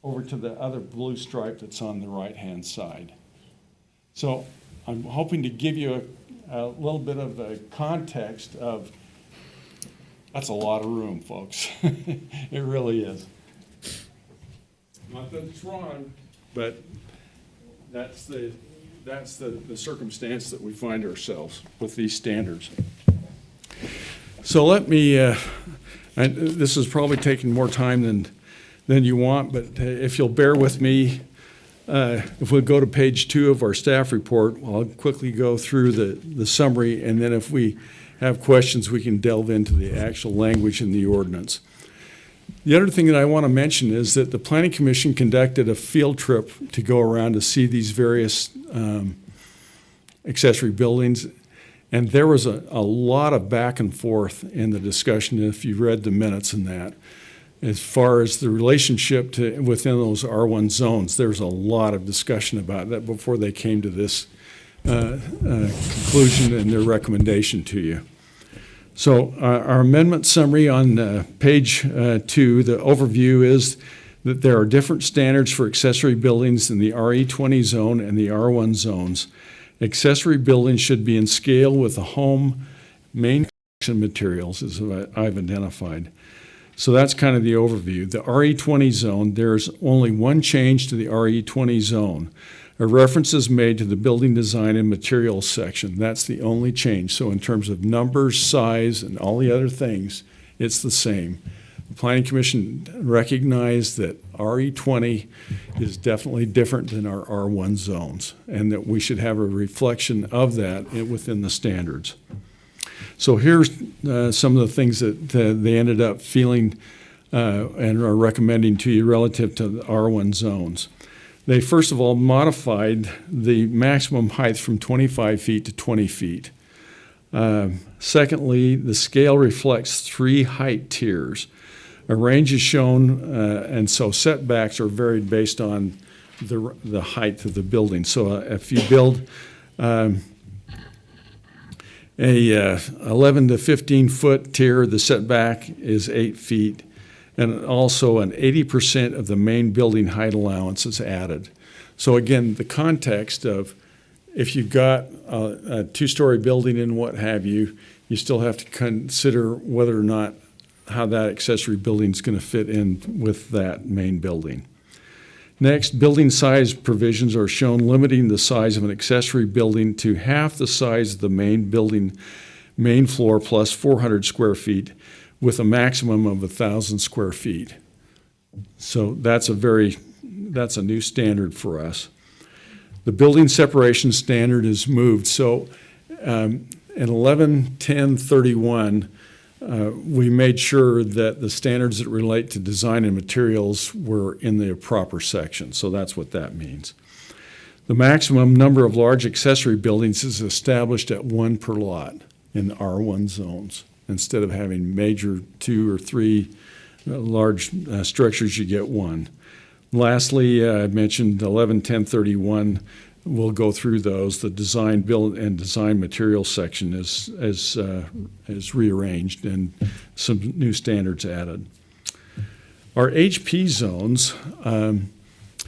S14: over to the other blue stripe that's on the right-hand side. So I'm hoping to give you a little bit of a context of, that's a lot of room, folks. It really is. Not that it's wrong, but that's the circumstance that we find ourselves with these standards. So let me, this is probably taking more time than you want, but if you'll bear with me, if we go to page 2 of our staff report, I'll quickly go through the summary, and then if we have questions, we can delve into the actual language in the ordinance. The other thing that I want to mention is that the Planning Commission conducted a field trip to go around to see these various accessory buildings, and there was a lot of back and forth in the discussion, if you read the minutes in that. As far as the relationship to within those R1 zones, there's a lot of discussion about that before they came to this conclusion and their recommendation to you. So our amendment summary on page 2, the overview is that there are different standards for accessory buildings in the RE20 zone and the R1 zones. Accessory buildings should be in scale with the home main construction materials, as I've identified. So that's kind of the overview. The RE20 zone, there's only one change to the RE20 zone. A reference is made to the building design and materials section. That's the only change. So in terms of numbers, size, and all the other things, it's the same. The Planning Commission recognized that RE20 is definitely different than our R1 zones, and that we should have a reflection of that within the standards. So here's some of the things that they ended up feeling and are recommending to you relative to the R1 zones. They first of all modified the maximum height from 25 feet to 20 feet. Secondly, the scale reflects 3 height tiers. A range is shown, and so setbacks are varied based on the height of the building. So if you build a 11 to 15 foot tier, the setback is 8 feet, and also an 80% of the main building height allowance is added. So again, the context of if you've got a 2-story building and what have you, you still have to consider whether or not how that accessory building is going to fit in with that main building. Next, building size provisions are shown limiting the size of an accessory building to half the size of the main building, main floor plus 400 square feet with a maximum of 1,000 square feet. So that's a very that's a new standard for us. The building separation standard is moved. So in 11-10-31, we made sure that the standards that relate to design and materials were in the proper section. So that's what that means. The maximum number of large accessory buildings is established at 1 per lot in R1 zones. Instead of having major 2 or 3 large structures, you get 1. Lastly, I mentioned 11-10-31. We'll go through those. The design, build, and design material section is rearranged and some new standards added. Our HP zones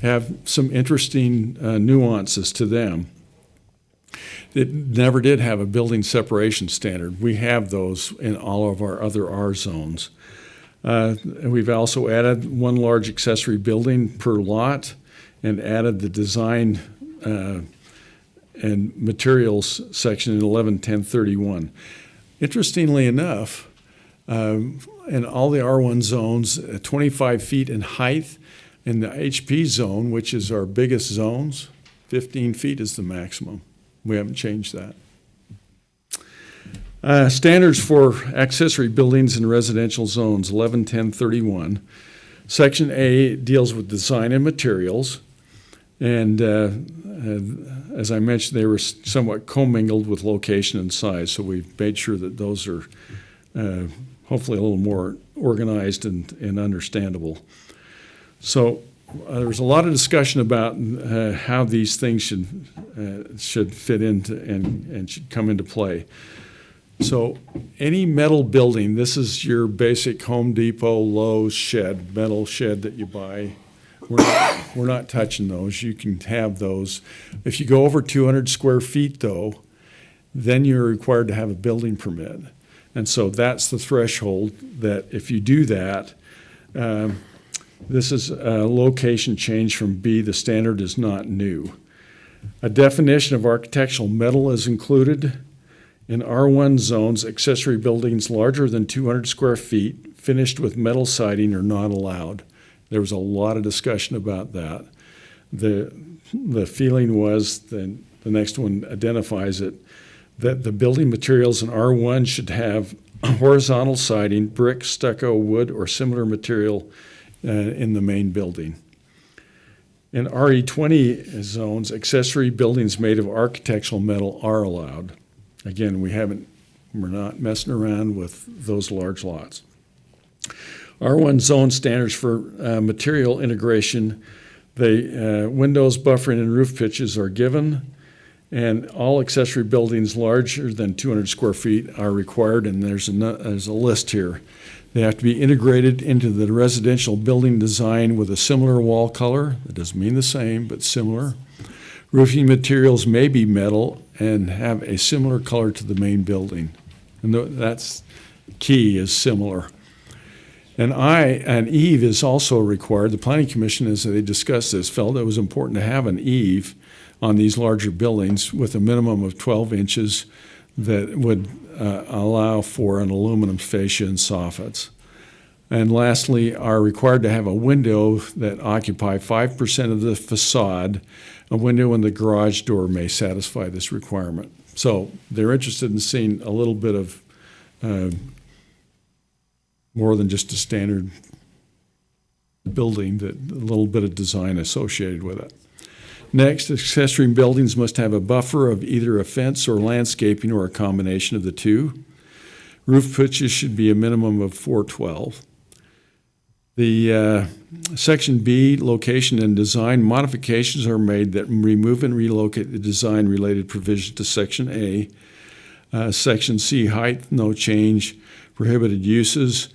S14: have some interesting nuances to them. It never did have a building separation standard. We have those in all of our other R zones. We've also added 1 large accessory building per lot and added the design and materials section in 11-10-31. Interestingly enough, in all the R1 zones, 25 feet in height. In the HP zone, which is our biggest zones, 15 feet is the maximum. We haven't changed that. Standards for accessory buildings in residential zones, 11-10-31. Section A deals with design and materials. And as I mentioned, they were somewhat commingled with location and size. So we've made sure that those are hopefully a little more organized and understandable. So there was a lot of discussion about how these things should fit into and should come into play. So any metal building, this is your basic Home Depot, Lowe's shed, metal shed that you buy. We're not touching those. You can have those. If you go over 200 square feet, though, then you're required to have a building permit. And so that's the threshold that if you do that, this is a location change from B. The standard is not new. A definition of architectural metal is included. In R1 zones, accessory buildings larger than 200 square feet finished with metal siding are not allowed. There was a lot of discussion about that. The feeling was, then the next one identifies it, that the building materials in R1 should have horizontal siding, brick, stucco, wood, or similar material in the main building. In RE20 zones, accessory buildings made of architectural metal are allowed. Again, we're not messing around with those large lots. R1 zone standards for material integration, the windows, buffering, and roof pitches are given, and all accessory buildings larger than 200 square feet are required, and there's a list here. They have to be integrated into the residential building design with a similar wall color. That doesn't mean the same, but similar. Roofing materials may be metal and have a similar color to the main building. And that's key, is similar. And eave is also required. The Planning Commission, as they discussed this, felt it was important to have an eave on these larger buildings with a minimum of 12 inches that would allow for an aluminum fascia and soffits. And lastly, are required to have a window that occupy 5% of the facade. A window in the garage door may satisfy this requirement. So they're interested in seeing a little bit of more than just a standard building, that a little bit of design associated with it. Next, accessory buildings must have a buffer of either a fence or landscaping or a combination of the two. Roof pitches should be a minimum of 412. The Section B, location and design, modifications are made that remove and relocate the design-related provisions to Section A. Section C, height, no change. Prohibited uses,